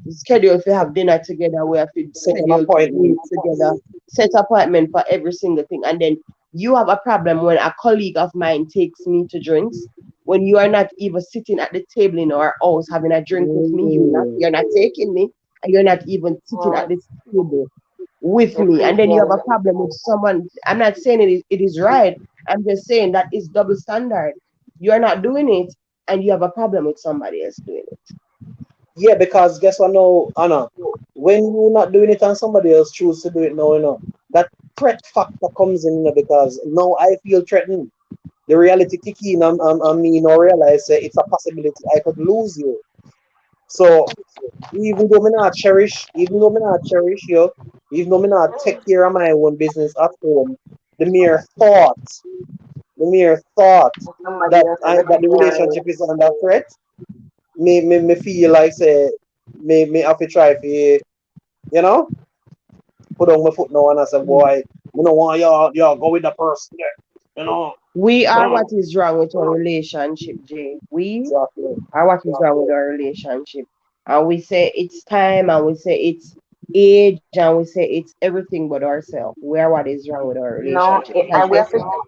schedule if we have dinner together. We have to Set an schedule to appointment. eat together. Set appointment for every single thing. And then you have a problem when a colleague of mine takes me to drinks. When you are not even sitting at the table in our house having a drink with me, Mm, you're not taking me, and you're not even sitting at Mm, this table with you're me. And then you have preaching. a problem with someone. I'm not saying it is right. I'm just saying that is double standard. You are not doing it, and you have a problem with somebody else doing it. yeah, because guess what now, Anna? When you're not doing it and somebody else choose to do it now, that threat factor comes in, because now I feel threatened. The reality kick in, and me now realize it's a possibility I could lose you. So even though me not cherish you, even though me not take care of my own business at home, the mere thought, the mere thought And somebody that else at the that the scenario. relationship is under threat, me feel like say me have to try for know put on my foot now and I say, boy, you know what, y'all go with the person there, We are no, what is wrong with our relationship, Jay. We exactly, are what is wrong with our relationship. And we say it's time, and we say it's age, and we say it's everything but ourselves. We are what is wrong with our No, relationship. Because and we guess have to. what?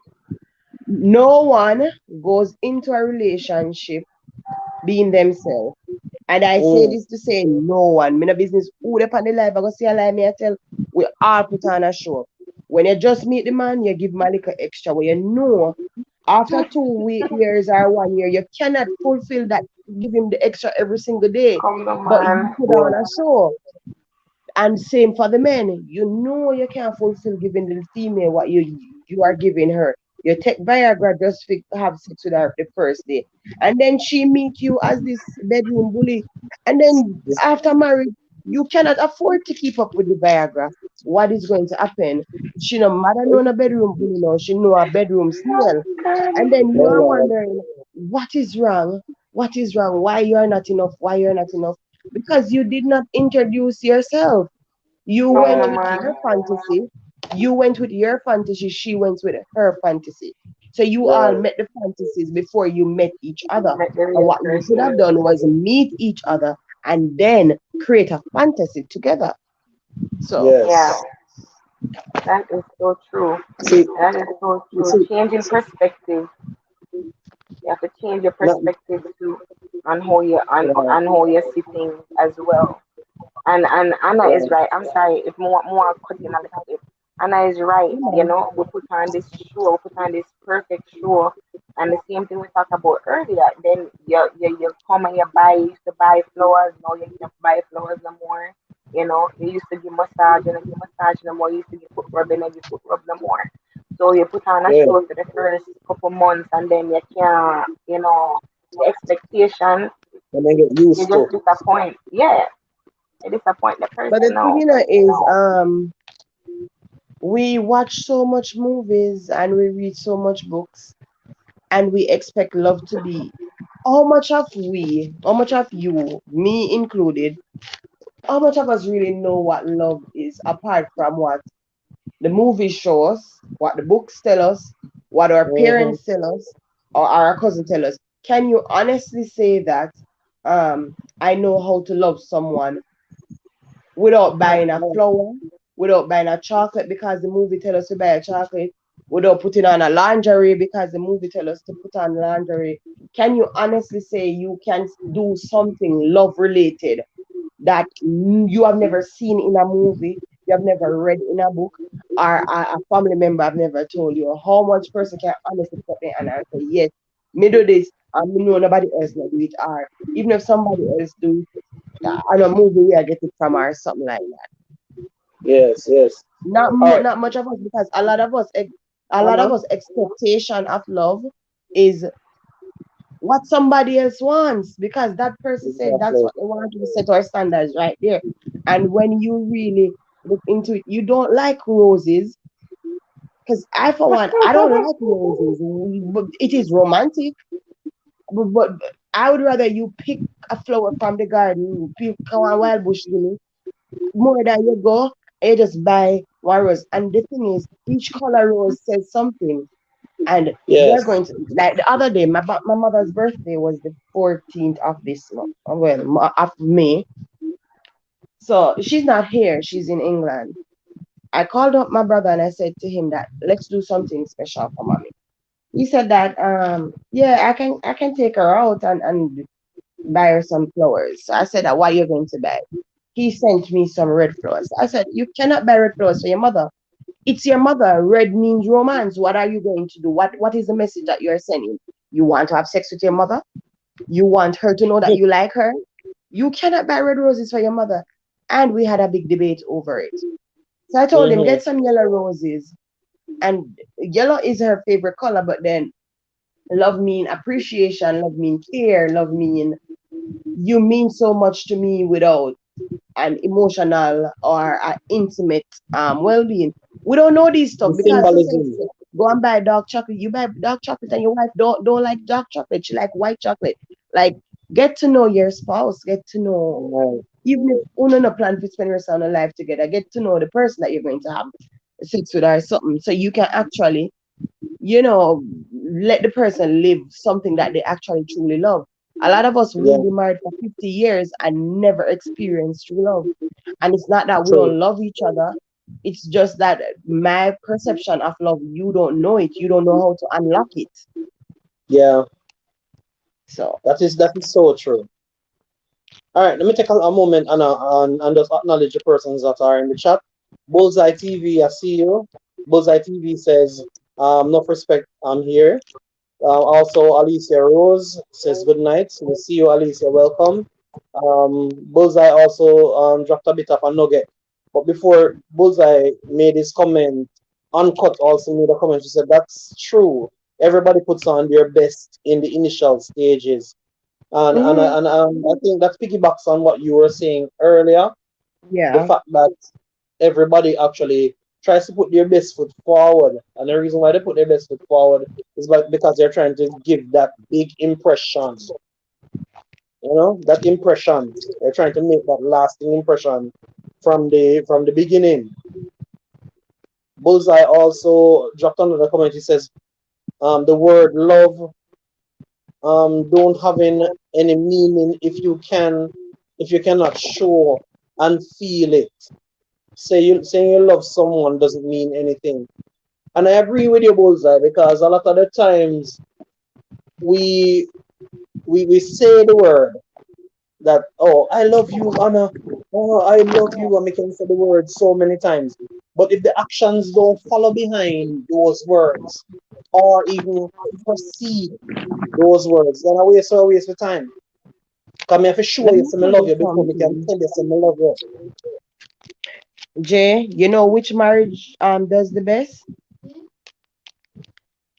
No one goes into a relationship being themselves. And I say mm, this to say no one. Me no business who they on the live. I go see a live me I tell we all put on a show. When you just meet the man, you give him a little extra. Where you know after 2 years or 1 year, you cannot fulfill that. Give him the extra every single day. Come the But you man. put yeah, on a show. And same for the men. You know you can't fulfill giving the female what you are giving her. You take Viagra just to have sex with her the first day. And then she meet you as this bedroom bully. And then after marriage, you cannot afford to keep up with the Viagra. What is going to happen? She no matter know a bedroom bully now, she know a bedroom snail. And then you are yeah, wondering, what is wrong? What is wrong? Why you're not enough? Why you're not enough? Because you did not introduce yourself. You Come went the with man. your fantasy. You went with your fantasy. She went with her fantasy. So you all right, met the fantasies before you met each other. Met the And real what you should have person. done was meet each other and then create a fantasy together. So Yeah, yes. that is so true. See, That is so true. see, Changing perspective. You have to change your not, perspective too on how you right, on how you're sitting as well. And Anna is right, right. I'm sorry if more cutting a little bit. Anna is right. come You on. know, we put on this show, we put on this perfect show, and the same thing we talked about earlier. Then you come and you buy, you used to buy flowers. Now you can't buy flowers no more. You know, you used to give massage and you give massage no more. You used to give foot rubbing and give foot rub no more. So you put on a yeah, show for the first couple months, and then you can't, the expectation, and then get you used just to. disappoint. Yeah, you disappoint the But person the thing now. is, we watch so much movies and we read so much books and we expect love to be. How much of you, me included, how much of us really know what love is apart from what the movies show us, what the books tell us, what our Mm-hmm. parents tell us, or our cousin tell us? Can you honestly say that I know how to love someone without buying a flower, without buying a chocolate because the movie tell us to buy a chocolate, without putting on a lingerie because the movie tell us to put on lingerie. Can you honestly say you can do something love related that you have never seen in a movie, you have never read in a book, or a family member have never told you? How much person can honestly put their hand and say, yes, me do this, and me know nobody else not do it, or even if somebody else do it, on a movie we are get it from or something like that. Yes, yes. All right. Not much of us, because a lot of us a lot of Uh-huh. us expectation of love is what somebody else wants, because that person said that's Exactly. what they want. To set our standards right there. And when you really look into it, you don't like roses, because I for one, I don't like roses. But it is romantic, but I would rather you pick a flower from the garden, pick a wild bush lily, more than you go and you just buy one rose. And the thing is, each color rose says something. And they're Yes. going to, like the other day, my mother's birthday was the 14th of this month, well, of May. So she's not here, she's in England. I called up my brother and I said to him that let's do something special for mommy. He said that yeah, I can take her out and buy her some flowers. So I said that, what are you going to buy? He sent me some red flowers. I said, you cannot buy red flowers for your mother. It's your mother. Red means romance. What are you going to do? What is the message that you're sending? You want to have sex with your mother? You want her to know that you like her? You cannot buy red roses for your mother. And we had a big debate over it. So I told him, Mm-hmm. get some yellow roses. And yellow is her favorite color, but then love mean appreciation, love mean care, love mean you mean so much to me without an emotional or an intimate well-being. We don't know these The stuff, because symbolism. go and buy dark chocolate. You buy dark chocolate and your wife don't like dark chocolate. She like white chocolate. Like, get to know your spouse. Get to know, Right. even if uno no plan to spend the rest of your life together. Get to know the person that you're going to have sex with or something, so you can actually, you know, let the person live something that they actually truly love. A lot of us will Yeah. be married for 50 years and never experience true love. And it's not that we True. don't love each other. It's just that my perception of love, you don't know it. You don't know how to unlock it. Yeah. So, That is so true. All right, let me take a moment and just acknowledge the persons that are in the chat. Bullseye TV, I see you. Bullseye TV says, enough respect, I'm here. Also, Alicia Rose says good night. We see you, Alicia. Welcome. Bullseye also dropped a bit of a nugget. But before Bullseye made his comment, Uncut also made a comment. She said, that's true. Everybody puts on their best in the initial stages. hmm, I think that piggybacks on what you were saying earlier. The yeah. fact that everybody actually tries to put their best foot forward. And the reason why they put their best foot forward is because they're trying to give that big impression. That impression. They're trying to make that lasting impression from the beginning. Bullseye also dropped another comment. He says, the word love don't have any meaning if you cannot show and feel it. Saying you love someone doesn't mean anything. And I agree with you, Bullseye, because a lot of the times we we say the word that, oh, I love you, Anna, oh, I love you, and we can say the word so many times. But if the actions don't follow behind those words or even precede those words, then I waste of time. Because I have to show Let you me some I tell love you you before we can something. tell you some I love you. Jay, you know which marriage does the best?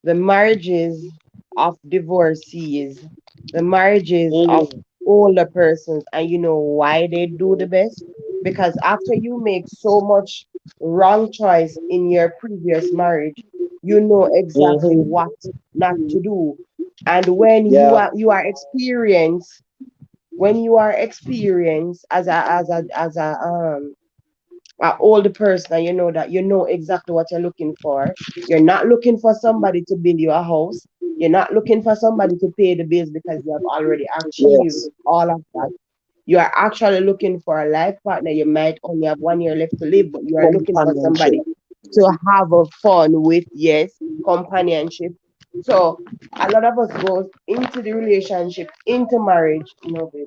The marriages of divorcees, the marriages of Mm-hmm. older persons. And you know why they do the best? Because after you make so much wrong choice in your previous marriage, you know exactly Mm-hmm. what not to do. And when Yeah. you are experienced as a older person, and you know that you know exactly what you're looking for. You're not looking for somebody to build you a house. You're not looking for somebody to pay the bills, because you have already achieved Yes. all of that. You are actually looking for a life partner. You might only have 1 year left to live, but you are looking for Companionship. somebody to have a fun with. Yes, companionship. So a lot of us goes into the relationship, into marriage, baby,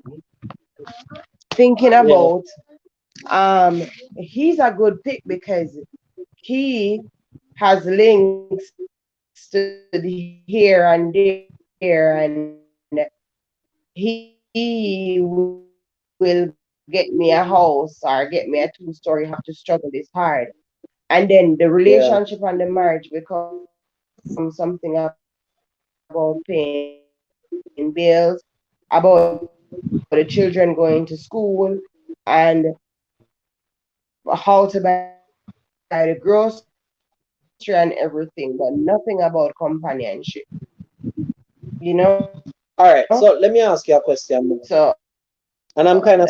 thinking Yeah, about he's a good pick because he has links to the here and there, and he will get me a house or get me a 2 story. Have to struggle this hard, and then the relationship and the marriage becomes something about yeah, paying bills, about the children going to school, and how to buy the grocery and everything, but nothing about companionship. You know? all right, so let me ask you a So question now. And that, I'm kind of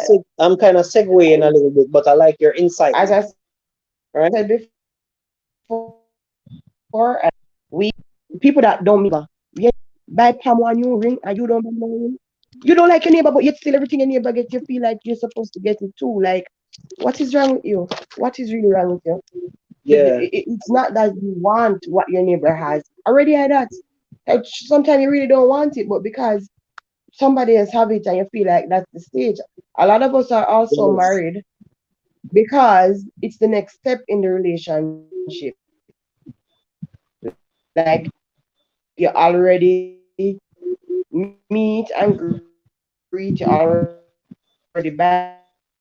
segueing a little bit, but I like your insight as now, I said before, right? we people that don't meet your neighbor. Yeah, buy palm one new ring and you don't buy no ring. You don't like your neighbor, but yet still everything your neighbor get, you feel like you're supposed to get it too. Like, what is wrong with you? What is really wrong with you? Yeah, It's not that you want what your neighbor has. Already had that. Like, sometimes you really don't want it, but because somebody else have it and you feel like that's the stage. A lot of us are also yes. married because it's the next step in the relationship. Like, you already meet and greet, you already buy the house, you already paying bills together, you make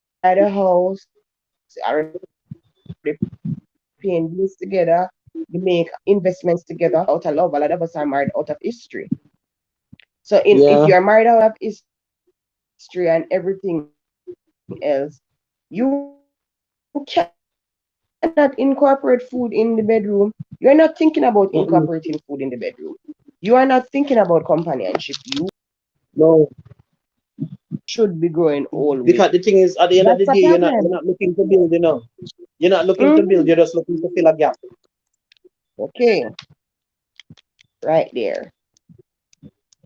investments together out of love. A lot of us are married out of history. So if you're married out of history, if you're married out of history and everything else, Yeah. you cannot incorporate food in the bedroom. You're not thinking about incorporating food in the Mm-mm. bedroom. You are not thinking about companionship. You No, should be growing old with. because the thing is, at the end of That's the a day, you're problem. not looking to build, You're not looking to build. Hmm. You're just looking to fill a gap. Okay, right there.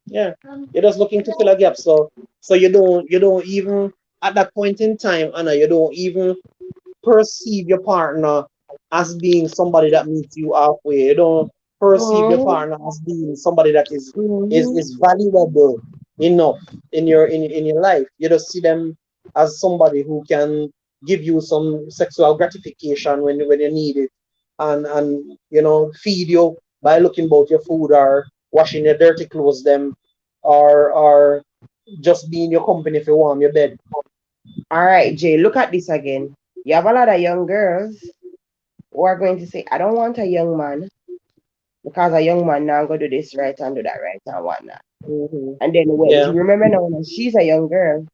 Yeah, you're just looking to fill a gap. So you don't even at that point in time, Anna, you don't even perceive your partner as being somebody that meets you halfway. You don't perceive your Hmm. partner as being somebody that Hmm. is valuable enough in your life. You just see them as somebody who can give you some sexual gratification when you need it, and feed you by looking about your food or washing your dirty clothes them, or just be in your company if you warm your bed. All right, Jay, look at this again. You have a lot of young girls who are going to say, I don't want a young man because a young man now go do this right and do that right and whatnot. Hmm. And then when Yeah, you remember now when she's a young girl.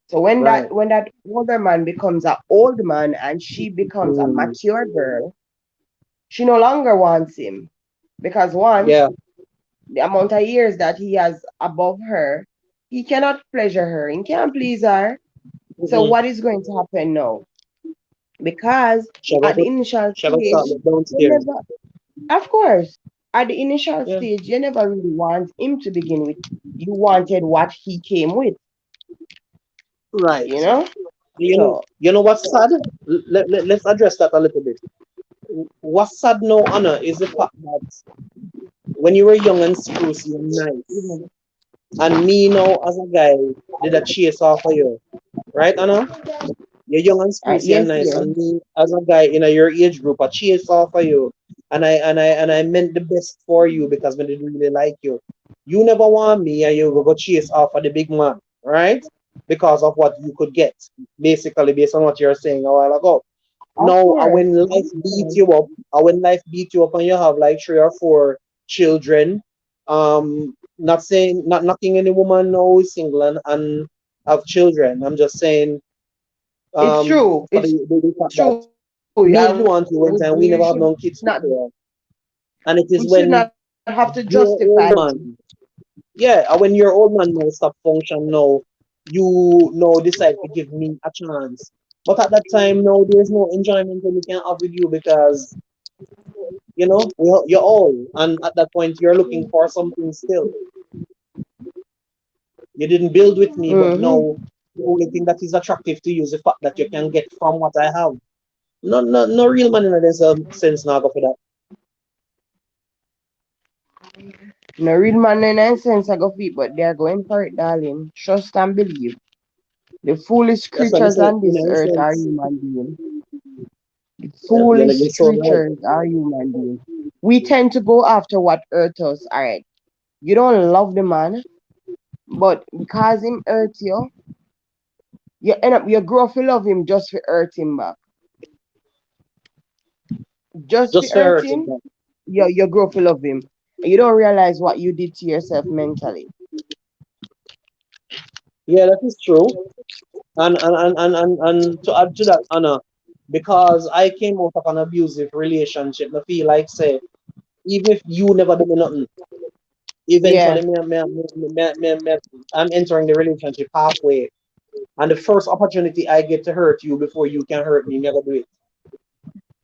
So when that right. when that older man becomes an old man and she becomes a Mm, mature girl, she no longer wants him. Because one, yeah. the amount of years that he has above her, he cannot pleasure her, he can't please her. So Mm-mm. what is going to happen now? Because at the initial Shall I start stage, with you downstairs? never, of course, at the initial Yeah. stage, you never really want him to begin with. You wanted what he came with, Right. you know? So, You know what's sad? Let's address that a little bit. What's sad now, Anna, is the fact that when you were young and spruce, you're nice. mhm. And me now, as a guy, did a chase off of you. Right, Anna? You're young and spruce and Yes, nice, yes. and me as a guy in your age group, I chase off of you, and I meant the best for you because I did really like you. You never want me, and you go chase off of the big man, right? Because of what you could get, basically, based on what you're saying a while ago. Of Now, course. when Of life beats course. you up, when life beats you up, and you have like 3 or 4 children, not saying not knocking any woman now who is single and have children. I'm just saying It's true. for It's the true. fact I that would me we if you should want to went and not we never have no kids we should together. not have to justify And it is it. when you're old man, yeah, and when you're old man now stop function now, you now decide to give me a chance. But at that time no, there's no enjoyment when we can have with you because you're old, and at that point you're looking for something still. You didn't build with me, but Mm-hmm. now. the only thing that is attractive to you is the fact that you can get from what I have. No real man in this sense now go for that. No real man in a sense I go feet, but they are going for it, darling. Trust and believe. The foolish That's what I creatures say on in this a earth are sense. human beings. The You're foolish so right. creatures are human beings. We tend to go after what hurt us. Alright. You don't love the man, but because him hurt you, you end up you grow to love him just for hurt him back. Just for Just for hurt hurting him, them. you grow to love him. And you don't realize what you did to yourself mentally. Yeah, that is true. And to add to that, Anna, because I came out of an abusive relationship, I feel like say, even if you never do me nothing, Yeah. eventually I'm entering the relationship halfway. And the first opportunity I get to hurt you before you can hurt me, never do it.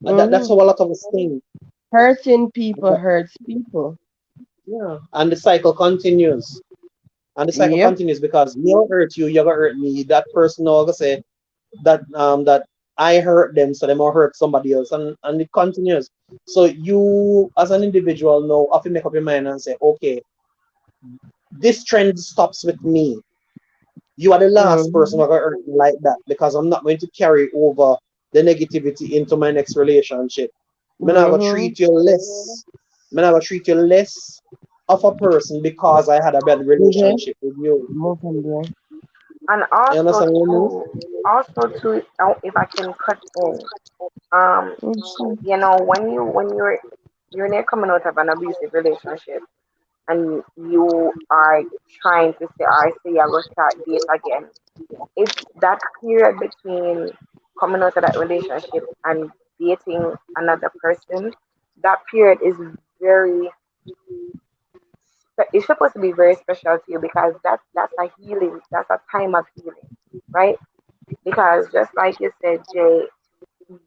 That's Mm-hmm. how a lot of us think. Hurting people hurts people. Yeah. And the cycle continues. And the cycle Yep. continues because me will hurt you, you're gonna hurt me. That person will say that I hurt them, so they will hurt somebody else, and it continues. So you, as an individual, know have to make up your mind and say, okay, this trend stops with me. You are the last person Mm-hmm. who gonna hurt me like that because I'm not going to carry over the negativity into my next relationship. I'm not gonna Mm-hmm. treat you less. I'm not gonna treat you less of a person because I had a bad Okay. relationship with you. Move from there. And You understand what I mean? also too, if I can cut in, um, Mm-hmm. when you're coming out of an abusive relationship and you are trying to say, I say I will start date again. It's that period between coming out of that relationship and dating another person. That period is very, it's supposed to be very special to you because that's a healing, that's a time of healing, right? Because just like you said, Jay,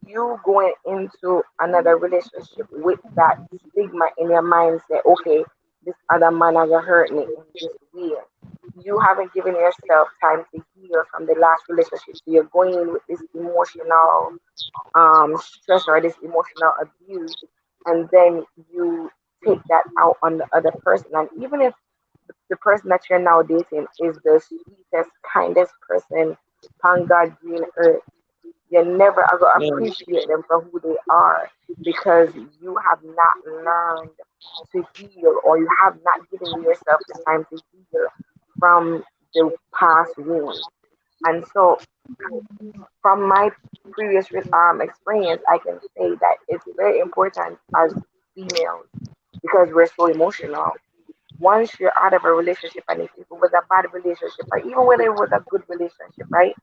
you going into another relationship with that stigma in your mind, say, okay, this other man has hurt me in this way. You haven't given yourself time to heal from the last relationship. So you're going in with this emotional stress or this emotional abuse, and then you take that out on the other person. And even if the person that you're now dating is the sweetest, kindest person on God's green earth, you're never going to Yeah. appreciate them for who they are because you have not learned to heal, or you have not given yourself the time to heal from the past wounds. And so, from my previous experience, I can say that it's very important as females because we're so emotional. Once you're out of a relationship, and if it was a bad relationship, or even whether it was a good relationship, right?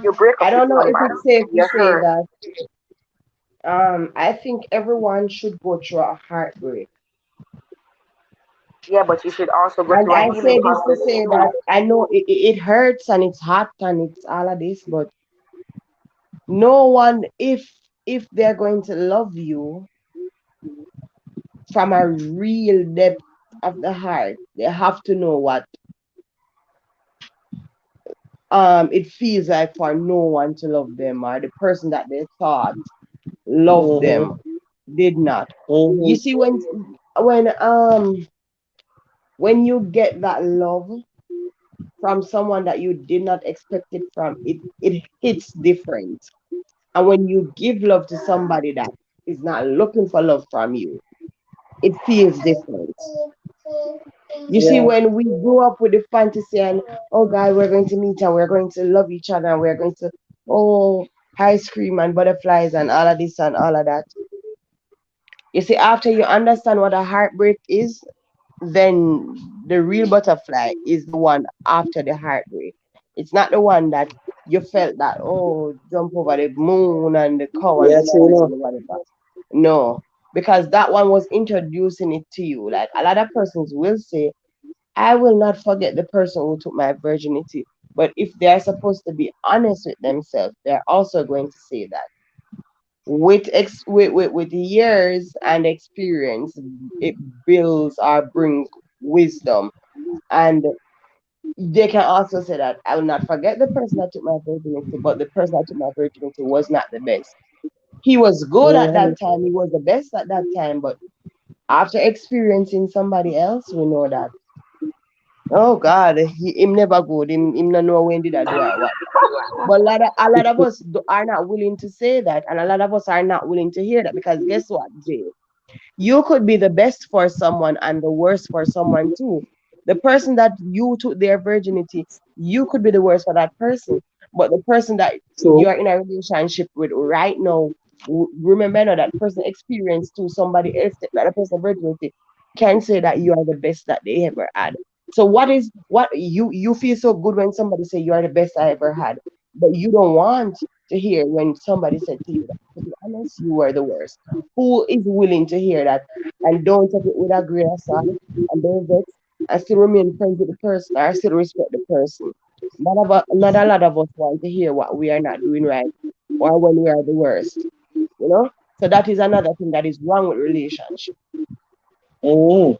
You break I up with don't know if somebody, it's safe to you're say hurt. that. I think everyone should go through a heartbreak. Yeah, but you should also go And through a I healing say this to process say that too. I know it hurts and it's hot and it's all of this, but no one, if they're going to love you from a real depth of the heart, they have to know what it feels like for no one to love them, or the person that they thought loved them Mm-hmm. did not. You Mm-hmm. see, when um when you get that love from someone that you did not expect it from, it hits different. And when you give love to somebody that is not looking for love from you, it feels different. You see, Yeah. when we grow up with the fantasy and, oh God, we're going to meet and we're going to love each other and we're going to, oh, ice cream and butterflies and all of this and all of that. You see, after you understand what a heartbreak is, then the real butterfly is the one after the heartbreak. It's not the one that you felt that, oh, jump over the moon and the cow and Yeah, the true chicken enough. and whatever. No, because that one was introducing it to you. Like a lot of persons will say, I will not forget the person who took my virginity. But if they're supposed to be honest with themselves, they're also going to say that. With years and experience, it builds or brings wisdom. And They can also say that I will not forget the person that took my virginity, but the person that took my virginity was not the best. He was good at Mm-hmm. that time, he was the best at that time, but after experiencing somebody else, we know that, oh God, him never good. Him not know when did I do or what. But a lot of us are not willing to say that, and a lot of us are not willing to hear that because guess what, Jay? You could be the best for someone and the worst for someone too. The person that you took their virginity, you could be the worst for that person. But the person that So, you are in a relationship with right now, remember now that person experienced to somebody else take that person virginity can say that you are the best that they ever had. So what you feel so good when somebody say you are the best I ever had, but you don't want to hear when somebody said to you that to be honest, you were the worst. Who is willing to hear that and don't take it with a grain of salt and don't vex and still remain friends with the person or still respect the person. Not a lot of us want to hear what we are not doing right or when we are the worst, you know? So that is another thing that is wrong with relationship. mm.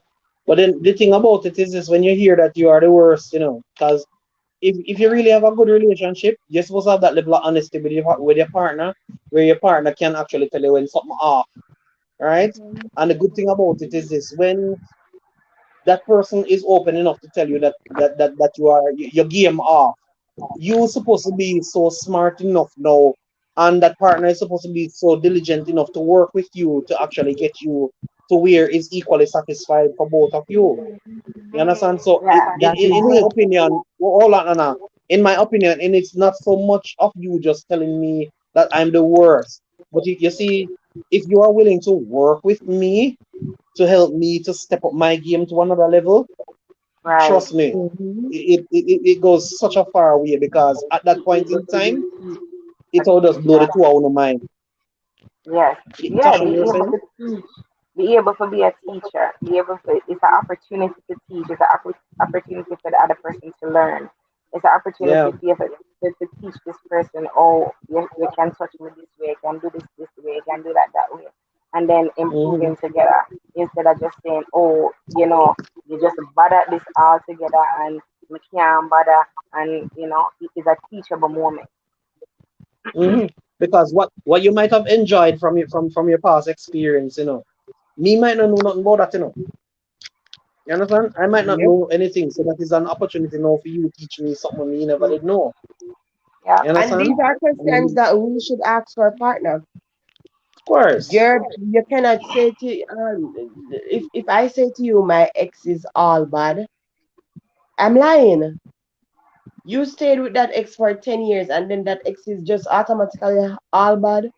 But then the thing about it is when you hear that you are the worst, because if you really have a good relationship, you're supposed to have that level of honesty with your partner, where your partner can actually tell you when something off, right? Mhm. And the good thing about it is this: when that person is open enough to tell you that your game off, you supposed to be so smart enough now, and that partner is supposed to be so diligent enough to work with you to actually get you to where is equally satisfied for both of you. You understand? So, Yeah. That is in my it. opinion, well, hold on, Anna. In my opinion, and it's not so much of you just telling me that I'm the worst, but you see, if you are willing to work with me to help me to step up my game to another level, Right. trust me, Hmm. it goes such a far way because at that Be point able in to be time, teach it a all just blow the teacher. two out of my mind. Yes. Yeah, Tasha, be you were able saying? to teach. Be able to be a teacher. Be able to, it's an opportunity to teach. It's an opportunity for the other person to learn. It's an Yeah. opportunity for you to teach this person, oh, you can touch me this way, you can do this way, you can do that way. And then Hmm. improving together instead of just saying, oh, you just bother this all together and we can't bother. And, it is a teachable moment. Hmm. Because what you might have enjoyed from your past experience, me might not know nothing about that, You understand? I might not Yep. know anything, so that is an opportunity now for you to teach me something me never did know. Yeah. You And these understand? are questions And that we should ask our partner. of course, You cannot say to if I say to you my ex is all bad, I'm lying. You stayed with that ex for 10 years and then that ex is just automatically all bad.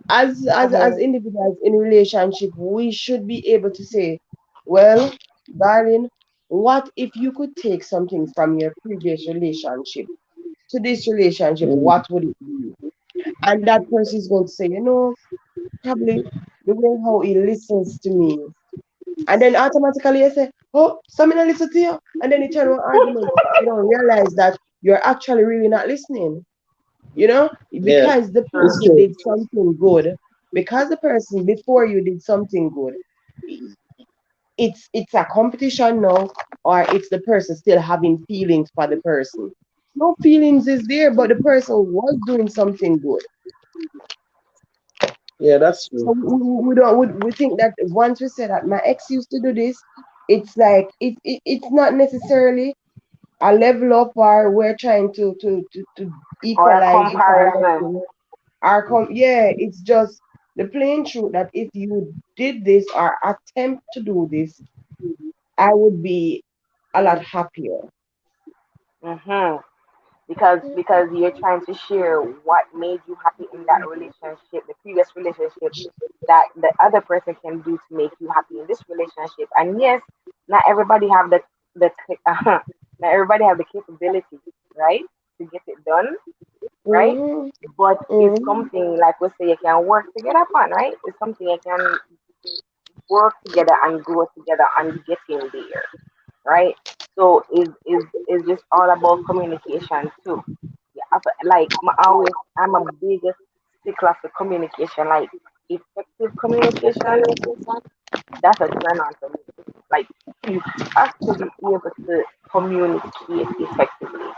As Mhm. individuals in relationship, we should be able to say, well, darling, what if you could take something from your previous relationship to this relationship? mm, What would it be? And that person is going to say, probably the way how he listens to me. And then automatically you say, oh, something I listen to you. And then you turn one argument. You don't realize that you're actually really not listening. You know, yeah, because the it's person true. did something good, because the person before you did something good, it's a competition now, or it's the person still having feelings for the person. No feelings is there, but the person was doing something good. Yeah, that's So true. we don't we think that once we say that my ex used to do this, it's like it's not necessarily a level up or we're trying to Or a equalize it or comparison. nothing. Yeah, it's just the plain truth that if you did this or attempt to do this, I would be a lot happier. Mhm. Because you're trying to share what made you happy in that relationship, the previous relationship, that the other person can do to make you happy in this relationship. And yes, not everybody have the not everybody have the capability, right, to get it done, right? Hmm. But it's Hmm. something like we say you can work together upon, right? It's something you can work together and grow together and getting there, right? So is just all about communication too. Yeah, like I'm a big stickler for communication. Like effective communication, that's a turn on for me. Like you have to be able to. communicate effectively.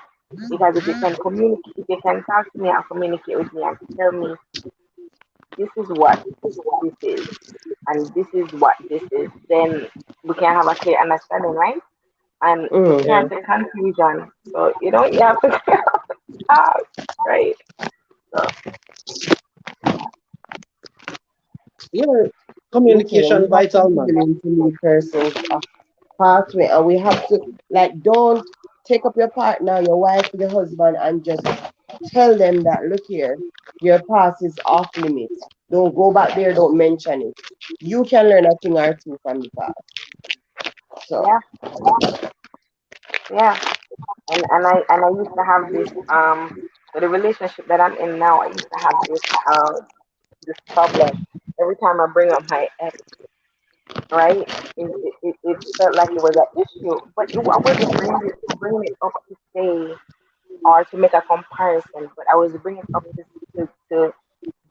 Because if you can communicate, if you can talk to me and communicate with me and tell me this is what this is and this is what this is, then we can have a clear understanding, right? And it Mm. Yeah. can't be confusion. So you have to talk, right? So Yeah. Listen, Communication we have to vital, be man. willing to meet persons pathway, and we have to like don't take up your partner, your wife, your husband, and just tell them that look here, your past is off limits. Don't go back there, don't mention it. You can learn a thing or two from the past. So yeah, yeah. And I used to have this with the relationship that I'm in now. I used to have this problem every time I bring up my ex, right? It felt like it was an issue, but I wasn't bringing it up to say or to make a comparison, but I was bringing it up to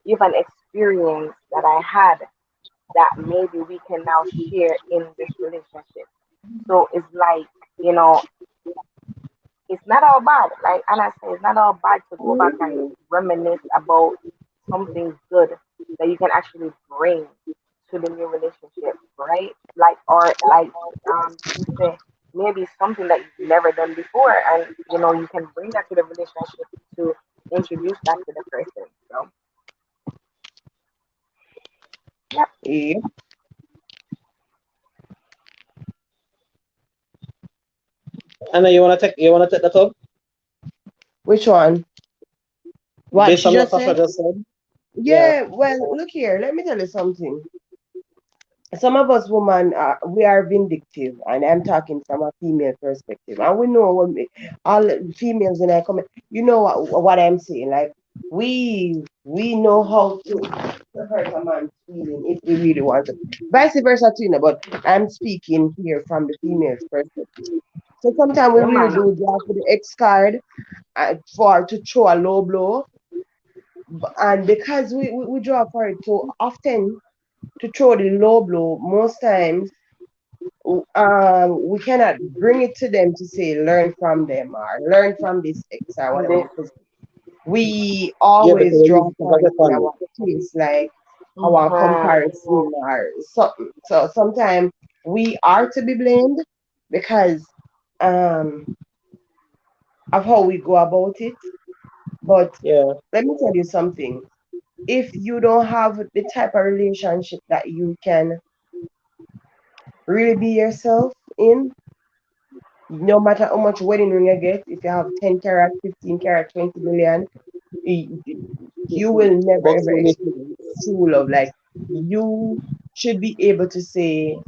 give an experience that I had that maybe we can now share in this relationship. So it's like, you know, it's not all bad. Like Anna said, it's not all bad to go back and reminisce about something good that you can actually bring to the new relationship, right? Like or like you say, maybe something that you've never done before, and you can bring that to the relationship to introduce that to the person. So yeah, yeah. Anna, you wanna take that up Which one? What based she on what just Tasha said? just said? Yeah. Yeah, well, look here, let me tell you something. Some of us women we are vindictive, and I'm talking from a female perspective, and we know all females in our comment, you know what I'm saying, like we know how to hurt a man's feeling if we really want to, vice versa too, but I'm speaking here from the female's perspective. So sometimes we yeah, really man. do draw for the X card, for to throw a low blow, and because we draw for it so often to throw the low blow, most times we cannot bring it to them to say learn from them or learn from this X or whatever, This. because we Yeah, because always we use draw it to for it project in on our it. case, like our Mhm. comparison or something. So sometimes we are to be blamed because um of how we go about it. But Yeah. let me tell you something. If you don't have the type of relationship that you can really be yourself in, no matter how much wedding ring you get, if you have 10 carat, 15 carat, 20 million, y- you will never Bugs ever Bunny. experience true love. Like you should be able to say,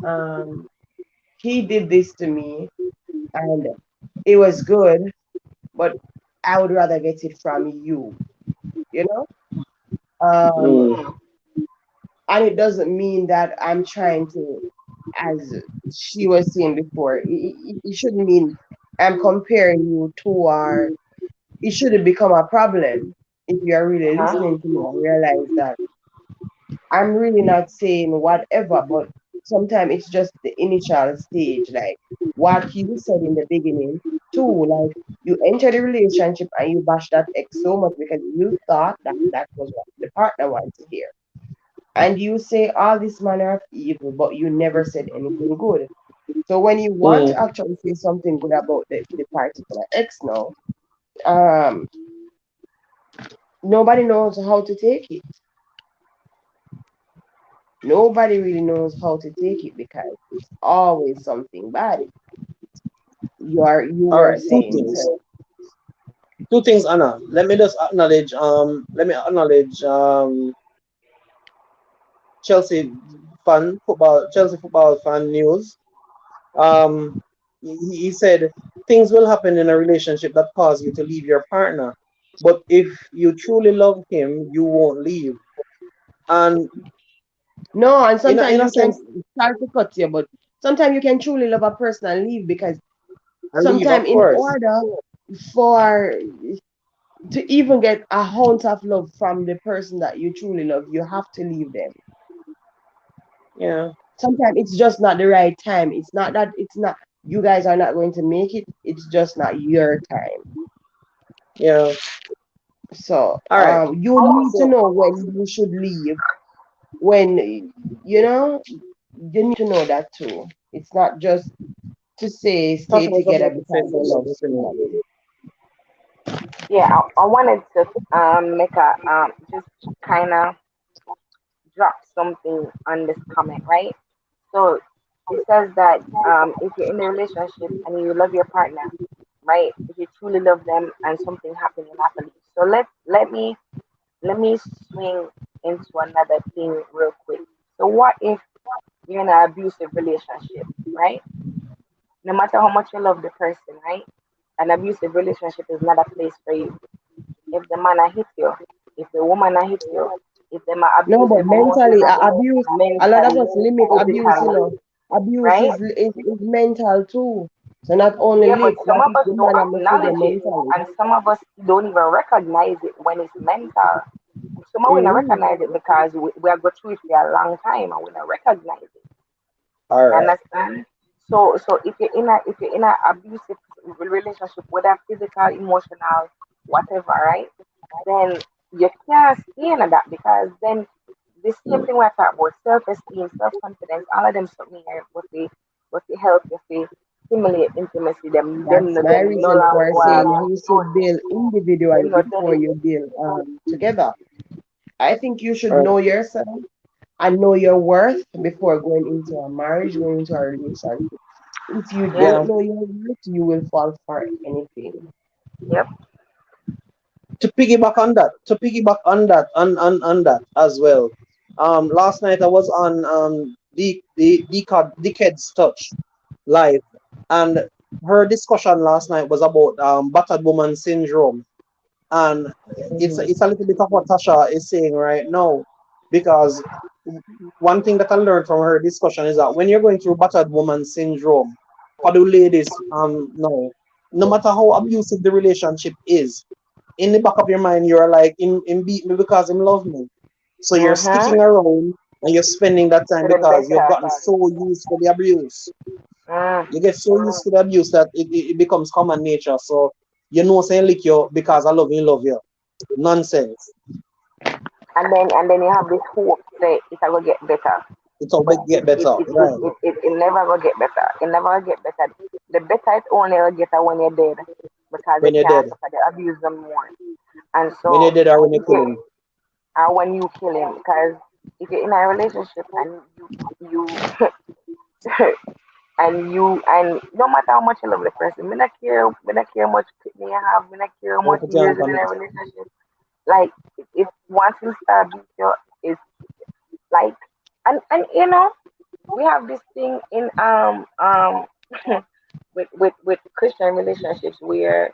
he did this to me and it was good, but I would rather get it from you, you know? Um, Mm. Mhm. and it doesn't mean that I'm trying to, as she was saying before, it shouldn't mean I'm comparing you to our, it shouldn't become a problem if you're really Uh-huh. listening to me and realize that I'm really not saying whatever, but sometimes it's just the initial stage, like what you said in the beginning, too. Like you enter the relationship and you bash that ex so much because you thought that that was what the partner wanted to hear. And you say all this manner of evil, but you never said anything good. So when you want to Mm. actually say something good about the particular ex now, um, nobody knows how to take it. Nobody really knows how to take it because it's always something bad. You All were right. Two saying things. so. Two things, Anna. Let me just acknowledge. Let me acknowledge. Chelsea Chelsea football fan news. Um, he said things will happen in a relationship that cause you to leave your partner, but if you truly love him, you won't leave. And No, and in sometimes a you can sense, start to cut you, but sometimes you can truly love a person and leave because and leave, sometimes of in course. order for to even get a ounce of love from the person that you truly love, you have to leave them. Yeah. Sometimes it's just not the right time. It's not that it's not. You guys are not going to make it. It's just not your time. Yeah. So All right. you need to Also, know when you should leave. When you know, you need to know that too. It's not just to say Tasha stay was together about to say because you something. love Just a minute. somebody. yeah, I wanted to make a just kind of drop something on this comment, right? So it says that if you're in a relationship and you love your partner, right? If you truly love them and something happened, you have to leave. So let me swing into another thing real quick. So what if you're in an abusive relationship, right? No matter how much you love the person, right? An abusive relationship is not a place for you. If the man a hit you, if the woman a hit you, if them are No, but abusive mentally, emotionally, abuse. A lot of mentally, us limit abuse. You physically, know, abuse right? is mental too. So not only Yeah, but lip. some What of if us the don't man am for you acknowledge it, mentally? and some of us don't even recognize it when it's mental. Some of we don't Mm-hmm. recognize it because we have go through it for a long time and we don't recognize it. All right. Understand? So if you're in a abusive relationship, whether physical, emotional, whatever, right? Then you can't stay in that because then the same thing we talk about self-esteem, self-confidence, all of them something here what they help you to stimulate intimacy. Them That's no my them no reason longer for go saying along you with should build individually them not tell before you. you build together. I think you should All know right. yourself and know your worth before going into a marriage, going into a relationship. If you Yeah. don't Yeah. know your worth, you will fall for anything. Yep. To piggyback on that as well. Last night I was on Decad's Touch live, and her discussion last night was about battered woman syndrome, and Mm-hmm. it's a little bit of what Tasha is saying right now, because one thing that I learned from her discussion is that when you're going through battered woman syndrome, for the ladies, no, no matter how abusive the relationship is, in the back of your mind, you're like, him beat me because him love me. So you're Mhm. sticking around and you're spending that time To the because you've better. gotten so used to the abuse. Mm. You get so used to the abuse that it becomes common nature. So you know saying lick you because I love you. Nonsense. And then you have this hope that it will get better. It'll But get better. Right. it never will get better. It never will get better. The better it only will get when you're dead because they When you're can't dead. suffer the abuse them more. And When you're so dead or when you if kill you him. when you kill him, because if you're in a relationship and you and no matter how much you love the person, me not care how much kidney you have, me not care how Don't much put your years hands you've on been in it. a relationship. Like if once you start beat you, it's like and we have this thing in with Christian relationships where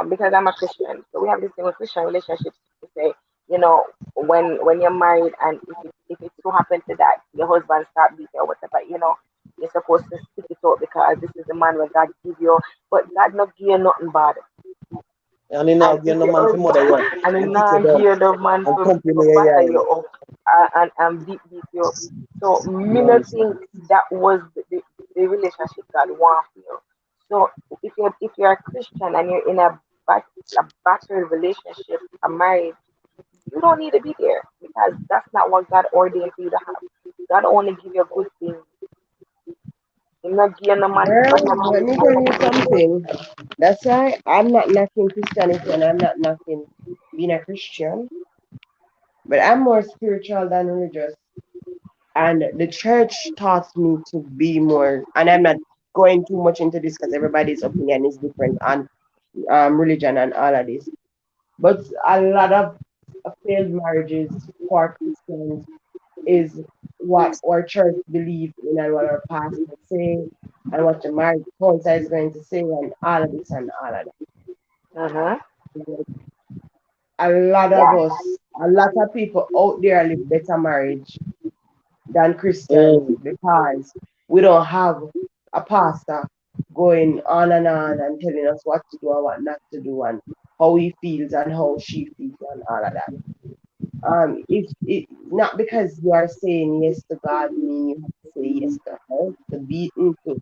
because I'm a Christian, so we have this thing with Christian relationships to say, you know, when you're married and if it so happens to that your husband start beating or whatever, you're supposed to stick it out because this is the man where God give you, but God not give you nothing bad. And then And now give if no your man for mother husband you and and then kick you now give down you the man and pump you for in batter your you eye. up and beat you up. So me not think Nonsense. that was the relationship God want for you. So if you're a Christian and you're in a battered relationship, a marriage, you don't need to be there because that's not what God ordained for you to have. God only give you good things. He not give you no man for Well, bad let abuse me and tell you neglect you. something. That's why I'm not knocking Christianity and I'm not knocking being a Christian, but I'm more spiritual than religious. And the church taught me to be more, and I'm not going too much into this because everybody's opinion is different on religion and all of this. But a lot of failed marriages for Christians is what our church believes in and what our pastor say and what the marriage council is going to say and all of this and all of Mhm. that. A lot of Yeah. us, a lot of people out there live better marriage than Christians Mm. because we don't have a pastor going on and telling us what to do and what not to do and how he feels and how she feels and all of that. If it not because you are saying yes to God mean you have to say yes to her, to beaten too.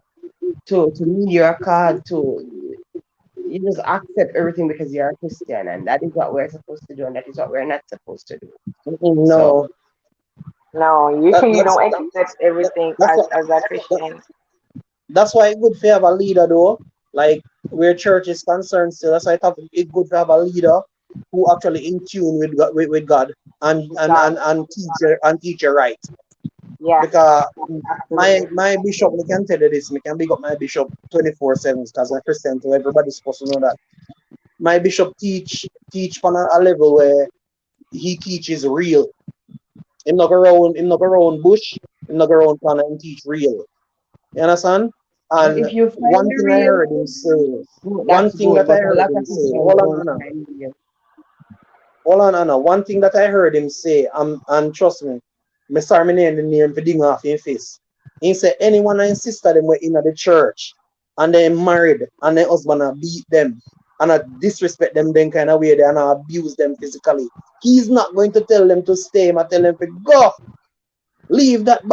to mean your cause, to you just accept everything because you're a Christian, and that is what we're supposed to do, and that is what we're not supposed to do. So No, No, you that, you that's don't that, accept everything that's what as a Christian. that's why it's good to have a leader though. Like where church is concerned, still that's why it's good to have a leader who actually in tune with God and and God, and and teacher right. yeah, Because my absolutely. my bishop, me can tell you this, me can big up my bishop 24/7 because I'm Christian, so everybody's supposed to know that. My bishop teach on a level where he teaches real. Him not go around bush, him not go around plan and teach real. You understand? but And if you find one the thing I real, heard him say, one that's thing good. that I But a heard lot him of say, Christians don't find the real. hold on, Anna. One thing that I heard him say, and trust me, me start me name the name for ding off in face. He said anyone and sister them were in the church and they married and their husband beat them and disrespect them then kind of way they and abuse them physically. He's not going to tell them to stay, but tell them to go. Leave that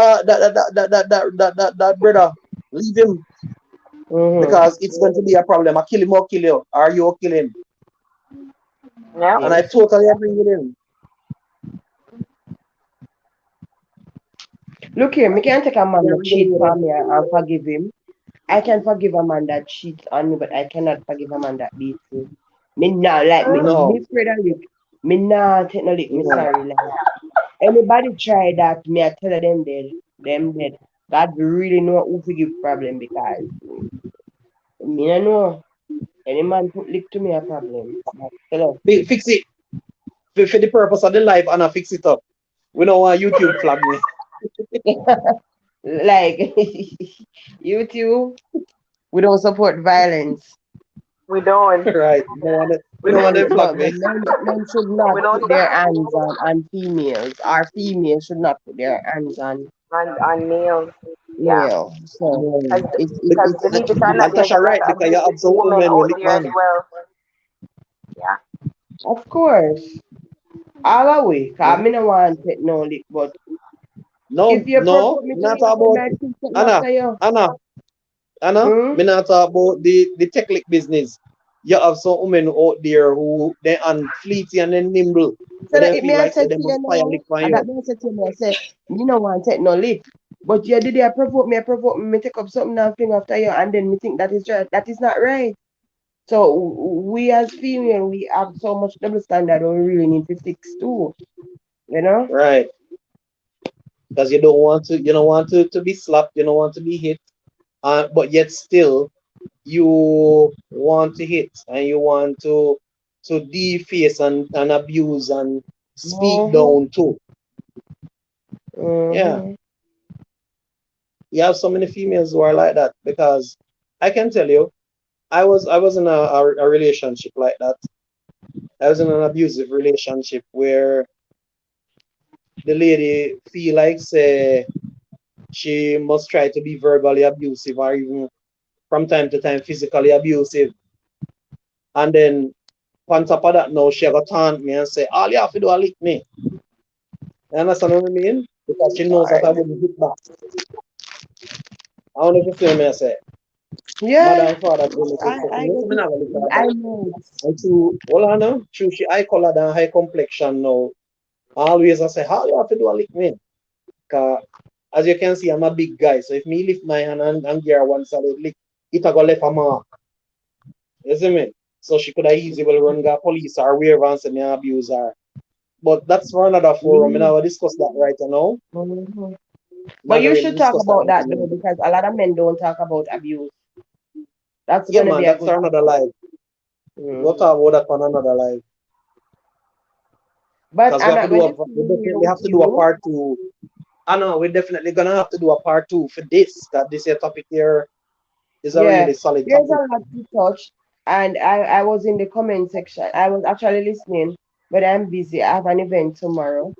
brother. Leave him Mm-hmm. because it's going to be a problem. I kill him or kill you. Are you or kill him? Yeah, And I Yes. totally agree with him. Look here, me can take a I man that agree cheat with on him. me and forgive him. I can forgive a man that cheats on me, but I cannot forgive a man that beats me. Me nah like me No, afraid of lick. Me nah take no lick, me no. sorry. Like anybody try that, me I tell them dead. Them dead. God really know who to give problem because me I know. Any man put lick to me a problem. But hello. Fix it for the purpose of the life and I fix it up. We don't want YouTube flag me. Like you two, we don't support violence. we don't. Right. We We don't want them don't. flag But me. men should not We don't put their support hands on females. Our females should not put their hands on on nails. Yeah, male. So because No. because it's believe it or not, there's Natasha a lot right of because you have abusive some women women out with it there as man. well. Yeah, of course all the way. Cause me no want take no lick. But if No, you no, provoke me me to not lick, talk then about I think take Anna, after you. Anna, Anna. Hmm? Me not talk about the technique business. You have some women out there who they and fleety and then nimble, So but that they it may feel I like say said they to you must fire now, lick on and that you. may I said to you, I say, me no want take no lick. But you did you provoke me take up something and fling after you, and then me think that is right. That is not right. So we as female, we have so much double standard we really need to fix too. You know? Right. Because you don't want to be slapped, you don't want to be hit, but yet still you want to hit and you want to deface and abuse and speak Mm-hmm. down too. Yeah, Mm-hmm. you have so many females who are like that because I can tell you, I was in a relationship like that. I was in an abusive relationship where the lady feel like say she must try to be verbally abusive or even from time to time physically abusive. And then on top of that now she got taunt me and say, all you have to do is lick me. You understand what I mean? Because she knows that I Hard. wouldn't hit back. I don't know if you feel me, I say. Mother Yeah, and father told me to say, I listen, get me it. not gonna lick her I back. know. And through, hold on now, through she eye color and high complexion now, always I say, all you have to do is lick me. Cause as you can see, I'm a big guy. So if me lift my hand and give her one solid lick, it a go left a mark. You see me? So she could have easily well run the police or wherever and say me abuse her. But that's for another forum. I Mm-hmm. will discuss that right now. Mm-hmm. But Not gonna you really should talk discuss that about right that though, now. because a lot of men don't talk about abuse. That's Yeah, gonna man, be a that's good for another topic. life. We'll Mm-hmm. talk about that on another life. But Because we I'm have to not do going a to we stay here definitely with have to do a you. part two. I know we're definitely gonna have to do a part two for this. That this here topic here is a Yeah, really solid there's topic. a lot to touch, and I was in the comment section. I was actually listening, but I'm busy. I have an event tomorrow,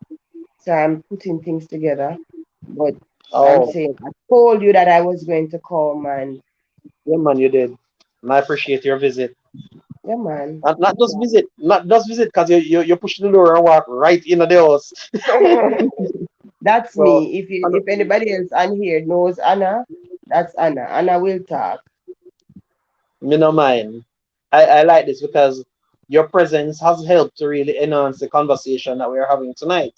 so I'm putting things together. But I'm Oh, saying I told you that I was going to come, and yeah, man, you did. And I appreciate your visit. yeah, man, And no not just visit, because you push the door and walk right into the house. problem. That's So, me. and If anybody else on here knows Anna, That's Anna. Anna will talk. Me no mind. I like this because your presence has helped to really enhance the conversation that we're having tonight.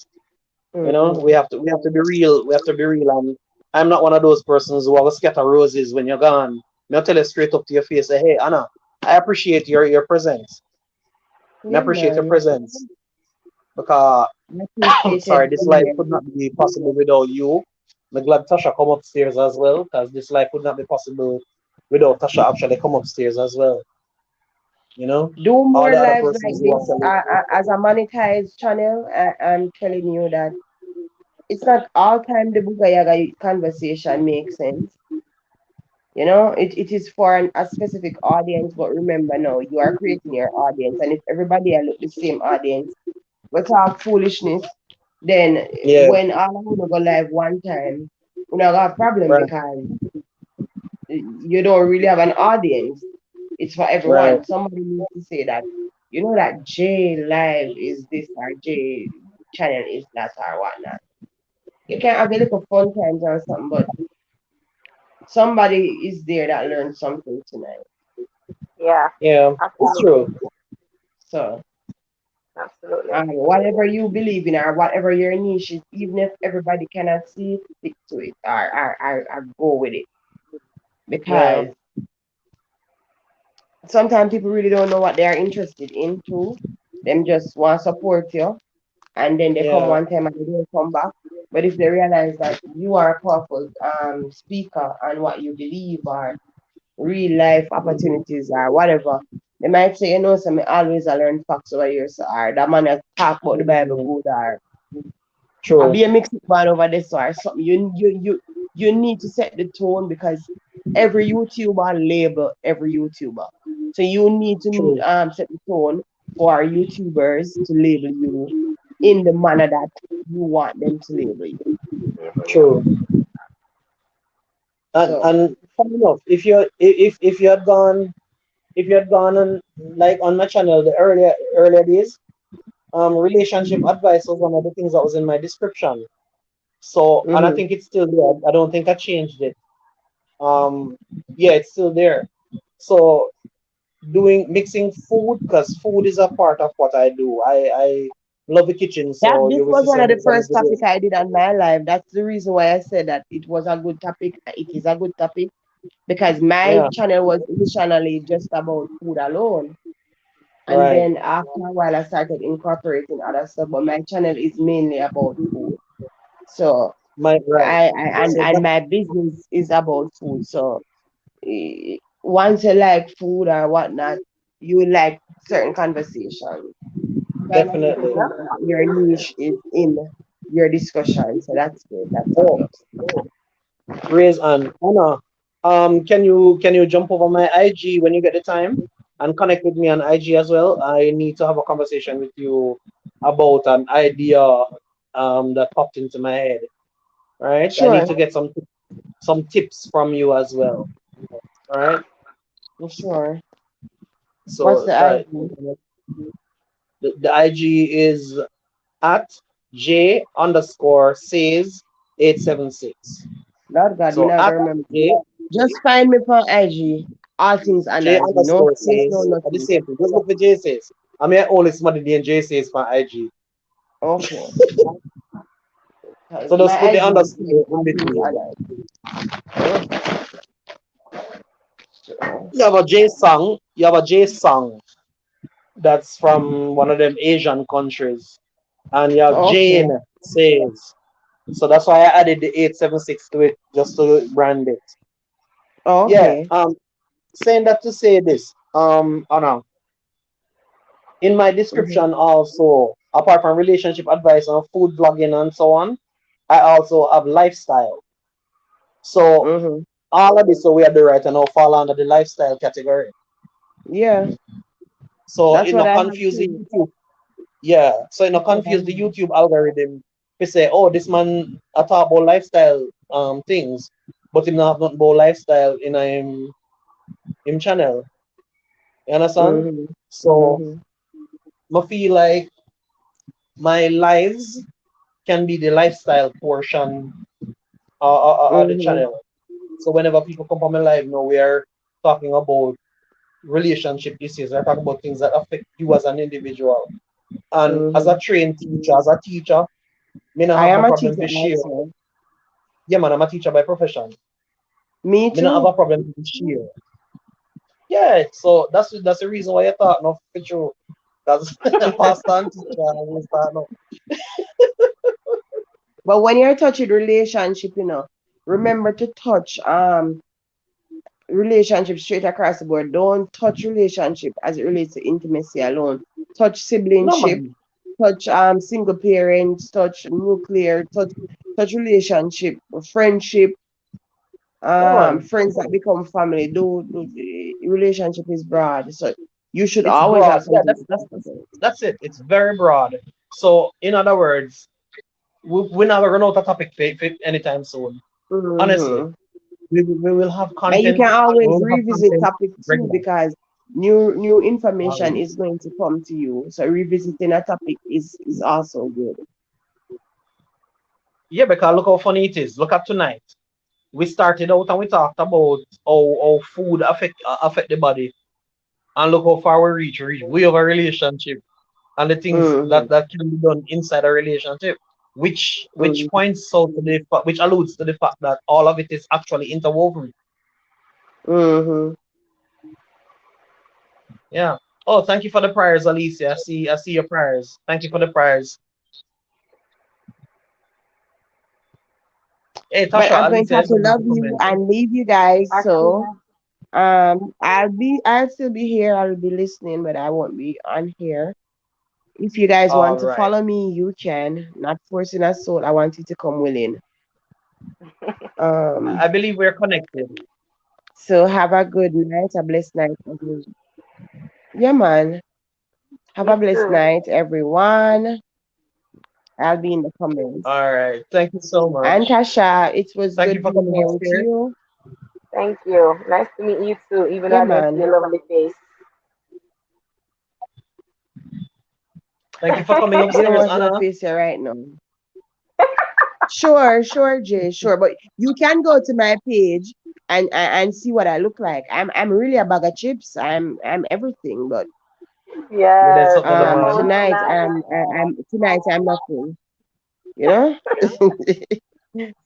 You know, Mm-hmm. we have to be real. We have to be real. And I'm not one of those persons who will scatter roses when you're gone. I'll tell you straight up to your face, say, hey Anna, I appreciate your presence. I Yeah, appreciate your man. presence. Because I appreciated sorry, this being life here. could not be possible without you. I'm glad Tasha come upstairs as well, because this life would not be possible without Tasha actually come upstairs as well. You know, Do all more the other lives like persons who this actually, as a monetized channel. I'm telling you that it's not all time the Buga Yaga conversation makes sense. You know, it is for a specific audience, but remember now, you are creating your audience. And if everybody are look the same audience, we talk foolishness, then yeah, when all of you go live one time, you know, got a problem right, because you don't really have an audience. It's for right, everyone. Somebody needs to say that, you know, that J Live is this or J channel is that or whatnot. You can have a little fun times or something, but somebody is there that learned something tonight. Yeah, yeah, it's absolutely, true. So, absolutely. whatever you believe in or whatever your niche is, even if everybody cannot see it, stick to it or go with it. Yeah, Because sometimes people really don't know what they are interested in too. Them just want to support you and then they come yeah, one time and they don't come back. But if they realize that you are a powerful speaker and what you believe or real life opportunities or whatever, they might say, you know, so me always I learn facts over here, so or that man has talk about the Bible mhm, good or I true, be a mixed man over this or something. You need to set the tone because every YouTuber label every YouTuber. So you need to true, set the tone for our YouTubers to label you in the manner that you want them to label you. true. So And funny enough, if you had gone if you had gone on like on my channel the earlier days, relationship hmm advice was one of the things that was in my description. So, and I hmm think it's still there. I don't think I changed it. Um, yeah, it's still there. So, doing mixing food because food is a part of what I do. I love the kitchen, that so this you will was see one of some the some first videos. topic I did on my life. That's the reason why I said that it was a good topic. It is a good topic because my Yeah, channel was initially just about food alone. And right. then after a while, I started incorporating other stuff, but my channel is mainly about food. So My right. So and that my business is about food. So once you like food or whatnot, you like certain conversation. Kind of definitely. depends on what your niche is in your discussion. So that's good. That's a Oh, plus. Raise and Anna, can you jump over my IG when you get the time and connect with me on IG as well? I need to have a conversation with you about an idea that popped into my head. Right? I need Sure, to get some tips from you as well. All right? sure. What's So the right, idea? the IG is at J underscore says 876. Lord God, me So not at gonna remember. J Just find me for IG. All things J Anarchy. No underscore space, no says the nothing. same thing. Just look for J says. I mean only somebody named J says for IG. Okay. So Because my just put the IG is underscore in all things between. Anarchy. Okay. So, You have a J song. You have a J song that's from one of them Asian countries. And you have okay. Jane says. So that's why I added the 876 to it just to brand it. Yeah. Okay. Saying that to say this. Anna, in my Mm-hmm. description also, apart from relationship advice and food vlogging and so on, I also have lifestyle. So Mm-hmm. all of this so we are the right and now fall under the lifestyle category. Yeah. So That's it what not I have confuse the too. YouTube. Yeah. So it not That's what I confuse the have. YouTube algorithm. We say, oh, this man I talk about lifestyle things, but him not have nothing about lifestyle in him channel. You understand? Mm-hmm. So Mm-hmm. I feel like my lives can be the lifestyle portion of the Mm-hmm. channel. So whenever people come on my live now, we are talking about relationship issues. We're talking about things that affect you as an individual. And as a Mm-hmm. trained teacher, as a teacher, me not I have am no a problem teacher to share. also. Yeah, man, I'm a teacher by profession. Me Me not have a too. problem to share. Yeah, so that's the reason why I thought no for sure. Because pastor and teacher always start no. But when you're touching relationship, remember to touch relationship straight across the board. Don't touch relationship as it relates to intimacy alone. Touch No siblingship, man. touch single parents, touch nuclear, touch relationship, friendship, Yeah man. friends that become family. Do relationship is broad, so you should It's always broad. have Yeah, something to talk about. that's it. It's very broad. So in other words, we're not gonna run out of topic anytime soon. Honestly, Hmm. we will have And you content. can We always will have revisit content topic too regular. because new information Um, is going to come to you. So revisiting a topic is also good. yeah, because look how funny it is. Look at tonight. We started out and we talked about how food affect the body, and look how far we reach. We have a relationship and the things Hmm. that can be done inside a relationship, which Hmm. points out to which alludes to the fact that all of it is actually interwoven. Hmm. Yeah. Oh, thank you for the prayers, Alicia. I see your prayers. Thank you for the prayers. Hey, But Tasha, I'm going to Alicia have is to going love to you comment. and leave you guys. So Arcadia. I'll still be here. I'll be listening, but I won't be on here. If you guys All want to right. follow me, you can. Not forcing a soul. I want you to come willing. I Um, believe we're connected. so have a good night, a blessed night. Yeah, man. Have You a blessed too. night, everyone. I'll be in the comments. All right. Thank you so And much. Tasha, it was Thank you good for being coming here with upstairs. you. Thank you. Nice to meet you too, even though Yeah, I don't see man. your lovely face. Thank you for coming You don't upstairs, want to see my Anna. face here right now. Sure, sure, Jay, sure. But you can go to my page and see what I look like. I'm really a bag of chips. I'm everything. But You did Yes, something, your whole man. tonight tonight. I'm nothing. You know.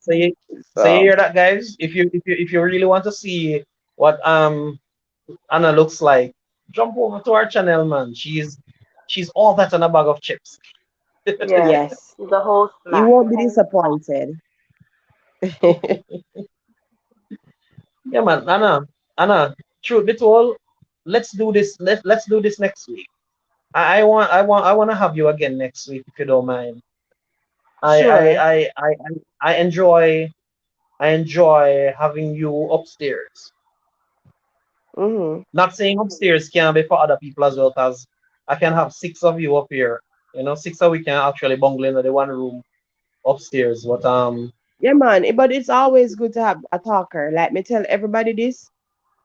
So you So hear that, guys? If you really want to see what Anna looks like, jump over to our channel, man. She's all that and a bag of chips. Yes, yes, the whole you snack. won't be disappointed. Yeah, man. Anna. Truth be told, let's do this. Let's do this next week. I want to have you again next week if you don't mind. I I Sure. I I I enjoy having you upstairs. Mm-hmm. Not saying upstairs can be for other people as well, because I can have six of you up here. Six of we can actually bungle into the one room upstairs. But Yeah, man. But it's always good to have a talker. Like me tell everybody this,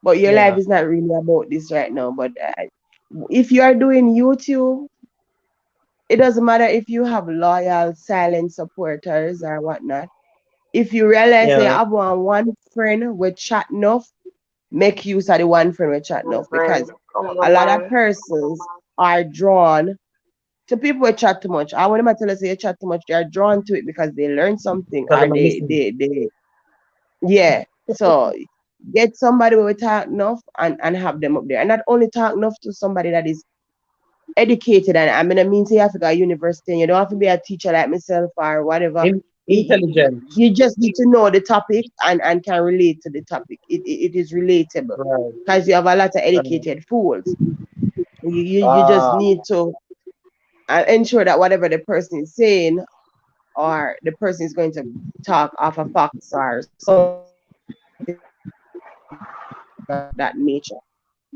but your life yeah, is not really about this right now. But if you are doing YouTube, it doesn't matter if you have loyal, silent supporters or whatnot. If you realize they yeah, have one friend with chat enough, make use of the one friend with chat One enough friend. because Come a on, lot of man. persons are drawn to people who chat too much. I want them to tell us they chat too much, they are drawn to it because they learn something because or I'm listening. yeah. So get somebody who will talk enough and have them up there. And not only talk enough to somebody that is educated, and I mean I mean say you have to go to university and you don't have to be a teacher like myself or whatever. Intelligent, You just need to know the topic and can relate to the topic. It is relatable right? because you have a lot of Right. educated fools. You just Ah, need to ensure that whatever the person is saying or the person is going to talk off a facts or something of that nature. Because a lot of people they talk so much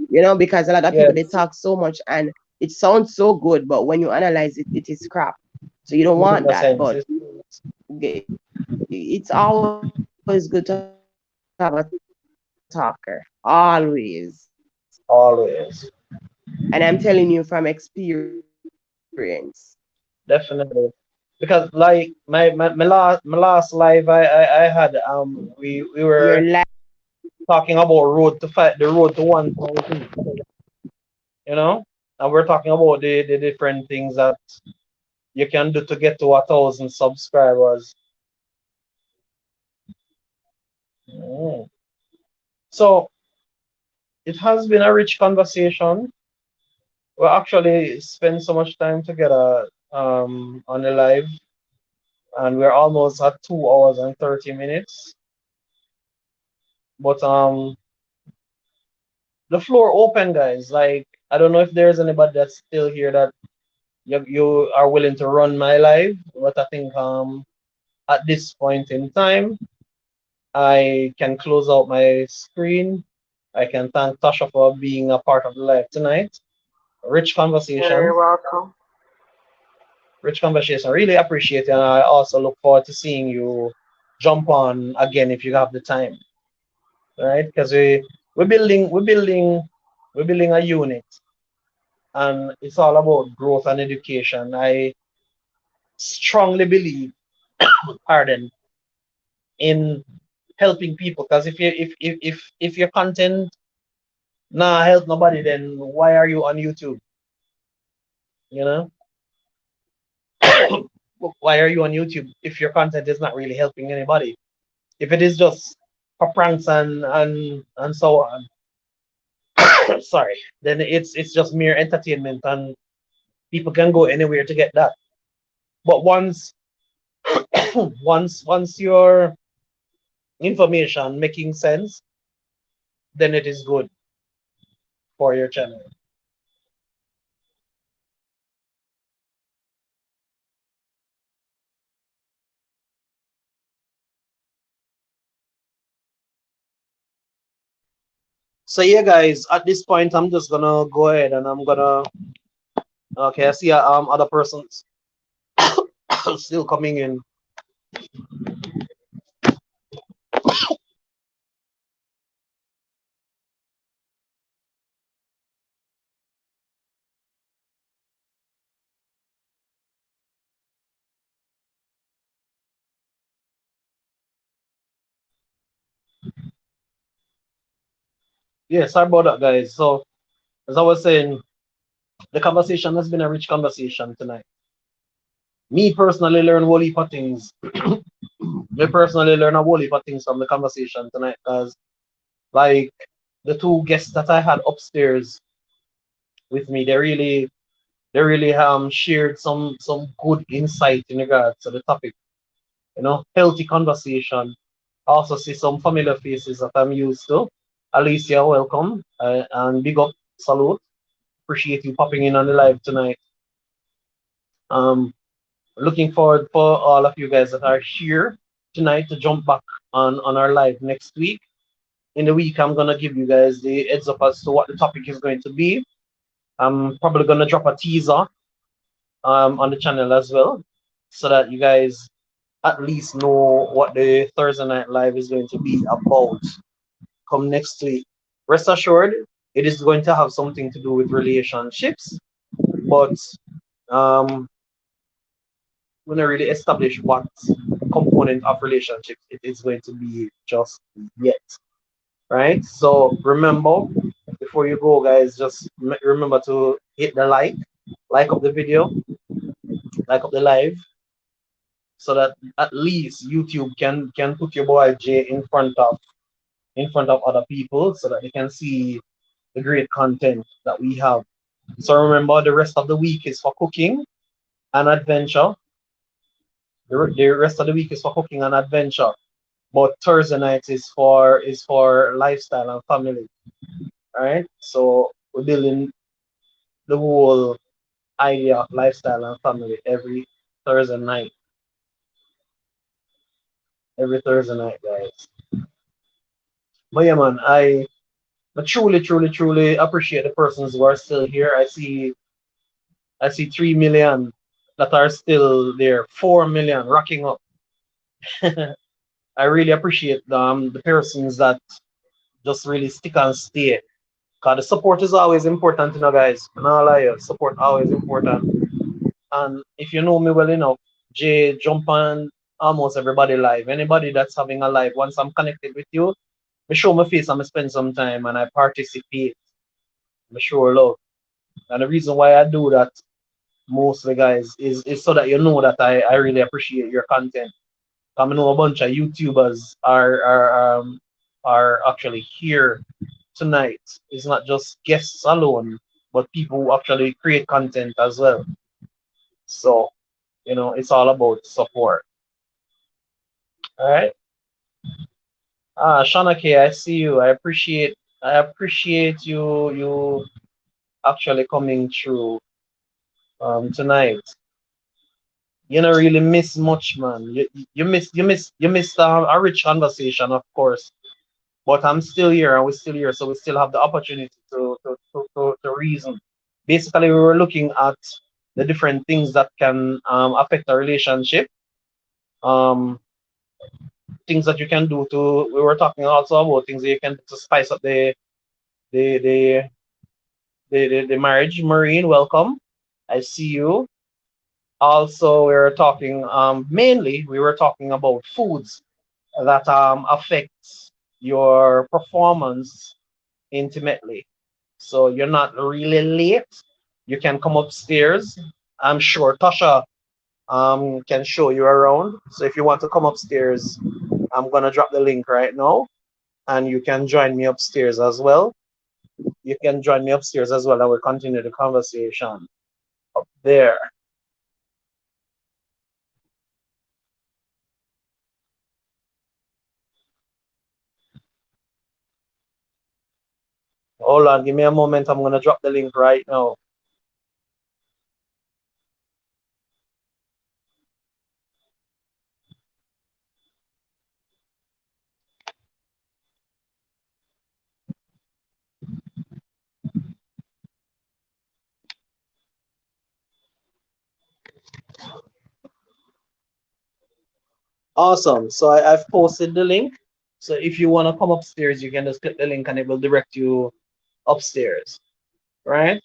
and it sounds so yes, good, but when you analyze it, it is crap. So you don't want that. But 100%. it's always good to have a talker. Always. And I'm telling you Always, from experience. definitely. Because like my last live I had Your we life were is talking about the road to 1,000, you know, and we're talking about the different things that you can do to get to 1,000 subscribers. Mm. So it has been a rich conversation. We actually spent so much time together on the live, and we're almost at 2 hours and 30 minutes. But the floor open, guys. Like, I don't know if there's anybody that's still here that you are willing to run my live, but I think at this point in time I can close out my screen. I can thank Tasha for being a part of the live tonight. Rich You're conversation. welcome. Rich conversation. Really appreciate it. And I also look forward to seeing you jump on again if you have the time. Right? Because we're building a unit, and it's all about growth and education. I strongly believe, pardon, in helping people. Because if your content nah help nobody, then why are you on YouTube? You know? Why are you on YouTube if your content is not really helping anybody? If it is just for pranks and so on, sorry, then it's just mere entertainment, and people can go anywhere to get that. But once your information making sense, then it is good for your channel. So yeah, guys, at this point, I'm just gonna go ahead and I'm gonna. Okay, I see other persons still coming in. Yeah, sorry about that, guys. So as I was saying, the conversation has been a rich conversation tonight. Me personally learn a whole heap of things. Me personally learn a whole heap of things from the conversation tonight, because like the two guests that I had upstairs with me, they really shared some good insight in regards to the topic. You know, healthy conversation. I also see some familiar faces that I'm used to. Alicia, welcome, and big up, salute. Appreciate you popping in on the live tonight. Um, Looking forward for all of you guys that are here tonight to jump back on our live next week. In the week, I'm gonna give you guys the heads up as to what the topic is going to be. I'm probably gonna drop a teaser on the channel as well, so that you guys at least know what the Thursday night live is going to be about come next week. Rest assured, it is going to have something to do with relationships, but um, we're not really establish what component of relationships it is going to be just yet, right? So remember, before you go, guys, just remember to hit the like up the video, like up the live, so that at least YouTube can put your boy Jay in front of other people, so that they can see the great content that we have. So remember, the rest of the week is for cooking and adventure. The rest of the week is for cooking and adventure. But Thursday night is for lifestyle and family. All right. So we're building the whole idea of lifestyle and family Thursday night. Every Thursday night, guys. But yeah, man, I truly, truly, truly appreciate the persons who are still here. I see 3 million that are still there, 4 million rocking up. I really appreciate the persons that just really stick and stay. Cause the support is always important, guys. And I'll lie, you, support always important. And if you know me well enough, Jay jump on almost everybody live. Anybody that's having a live, once I'm connected with you, I show my face and I spend some time and I participate. I show love. And the reason why I do that mostly, guys, is so that you know that I really appreciate your content. I know a bunch of YouTubers are actually here tonight. It's not just guests alone, but people who actually create content as well. So, it's all about support. All right. Shana K, I see you. I appreciate you actually coming through tonight. You don't really miss much, man. You missed a rich conversation, of course. But I'm still here, and we're still here, so we still have the opportunity to reason. Basically, we were looking at the different things that can affect a relationship. Um, things that you can do to. We were talking also about things that you can do to spice up the the the marriage. Marine, welcome. I see you. Also, we were talking mainly we were talking about foods that affects your performance intimately. So you're not really late. You can come upstairs. I'm sure Tasha can show you around. So if you want to come upstairs, I'm gonna drop the link right now, and you can join me upstairs as well. You can join me upstairs as well, and we'll continue the conversation up there. Hold on, give me a moment. I'm gonna drop the link right now. Awesome. So I've posted the link. So if you want to come upstairs, you can just click the link and it will direct you upstairs, right?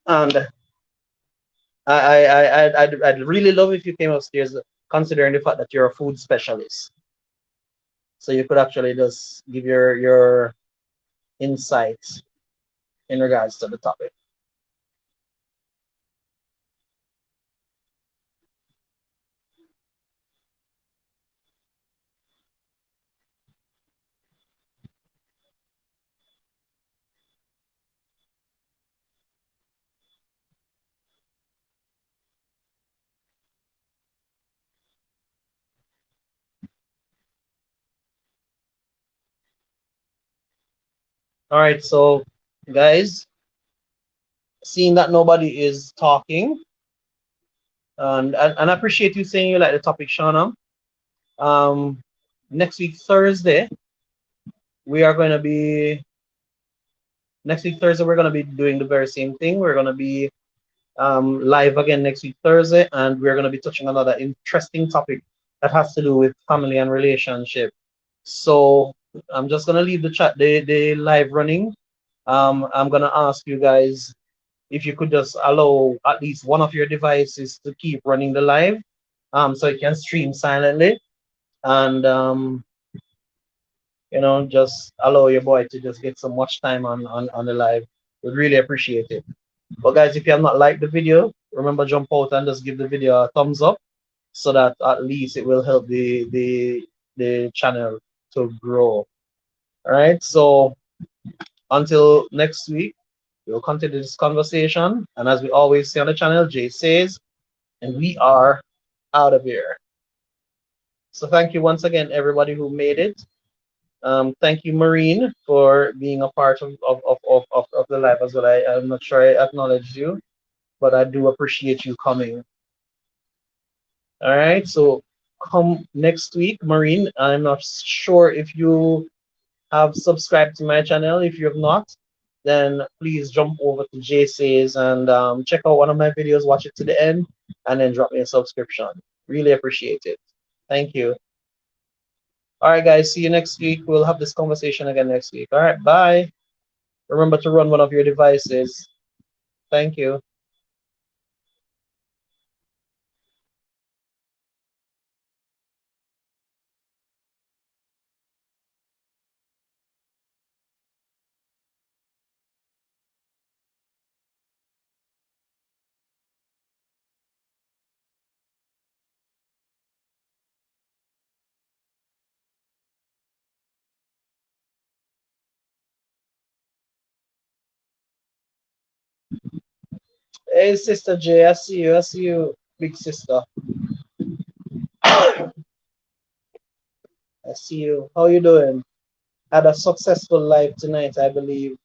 And I'd really love if you came upstairs, considering the fact that you're a food specialist. So you could actually just give your insights in regards to the topic. All right, so guys, seeing that nobody is talking, and I appreciate you saying you like the topic, Shauna. Um, next week Thursday, we are going to be next week Thursday we're going to be doing the very same thing. We're going to be live again next week Thursday, and we're going to be touching another interesting topic that has to do with family and relationship. So I'm just going to leave the live running. I'm going to ask you guys if you could just allow at least one of your devices to keep running the live, so it can stream silently, and just allow your boy to just get some watch time on the live. We'd really appreciate it. But guys, if you have not liked the video, remember jump out and just give the video a thumbs up so that at least it will help the channel to grow. All right. So until next week, we'll continue this conversation. And as we always say on the channel, Jay says, and we are out of here. So thank you once again, everybody who made it. Thank you, Marine, for being a part of the live as well. I'm not sure I acknowledged you, but I do appreciate you coming. All right, so come next week, Marine. I'm not sure if you have subscribed to my channel. If you have not, then please jump over to JC's and check out one of my videos, watch it to the end, and then drop me a subscription. Really appreciate it. Thank you. All right, guys, see you next week. We'll have this conversation again next week. All right, bye. Remember to run one of your devices. Thank you. Hey, Sister J, I see you. I see you, big sister. I see you. How you doing? Had a successful life tonight, I believe.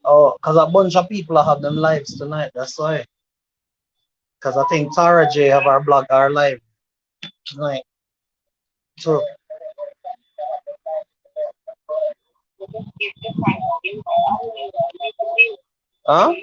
Oh, because a bunch of people have them lives tonight. That's why. Because I think Tara J have our blog, our live tonight too. Huh?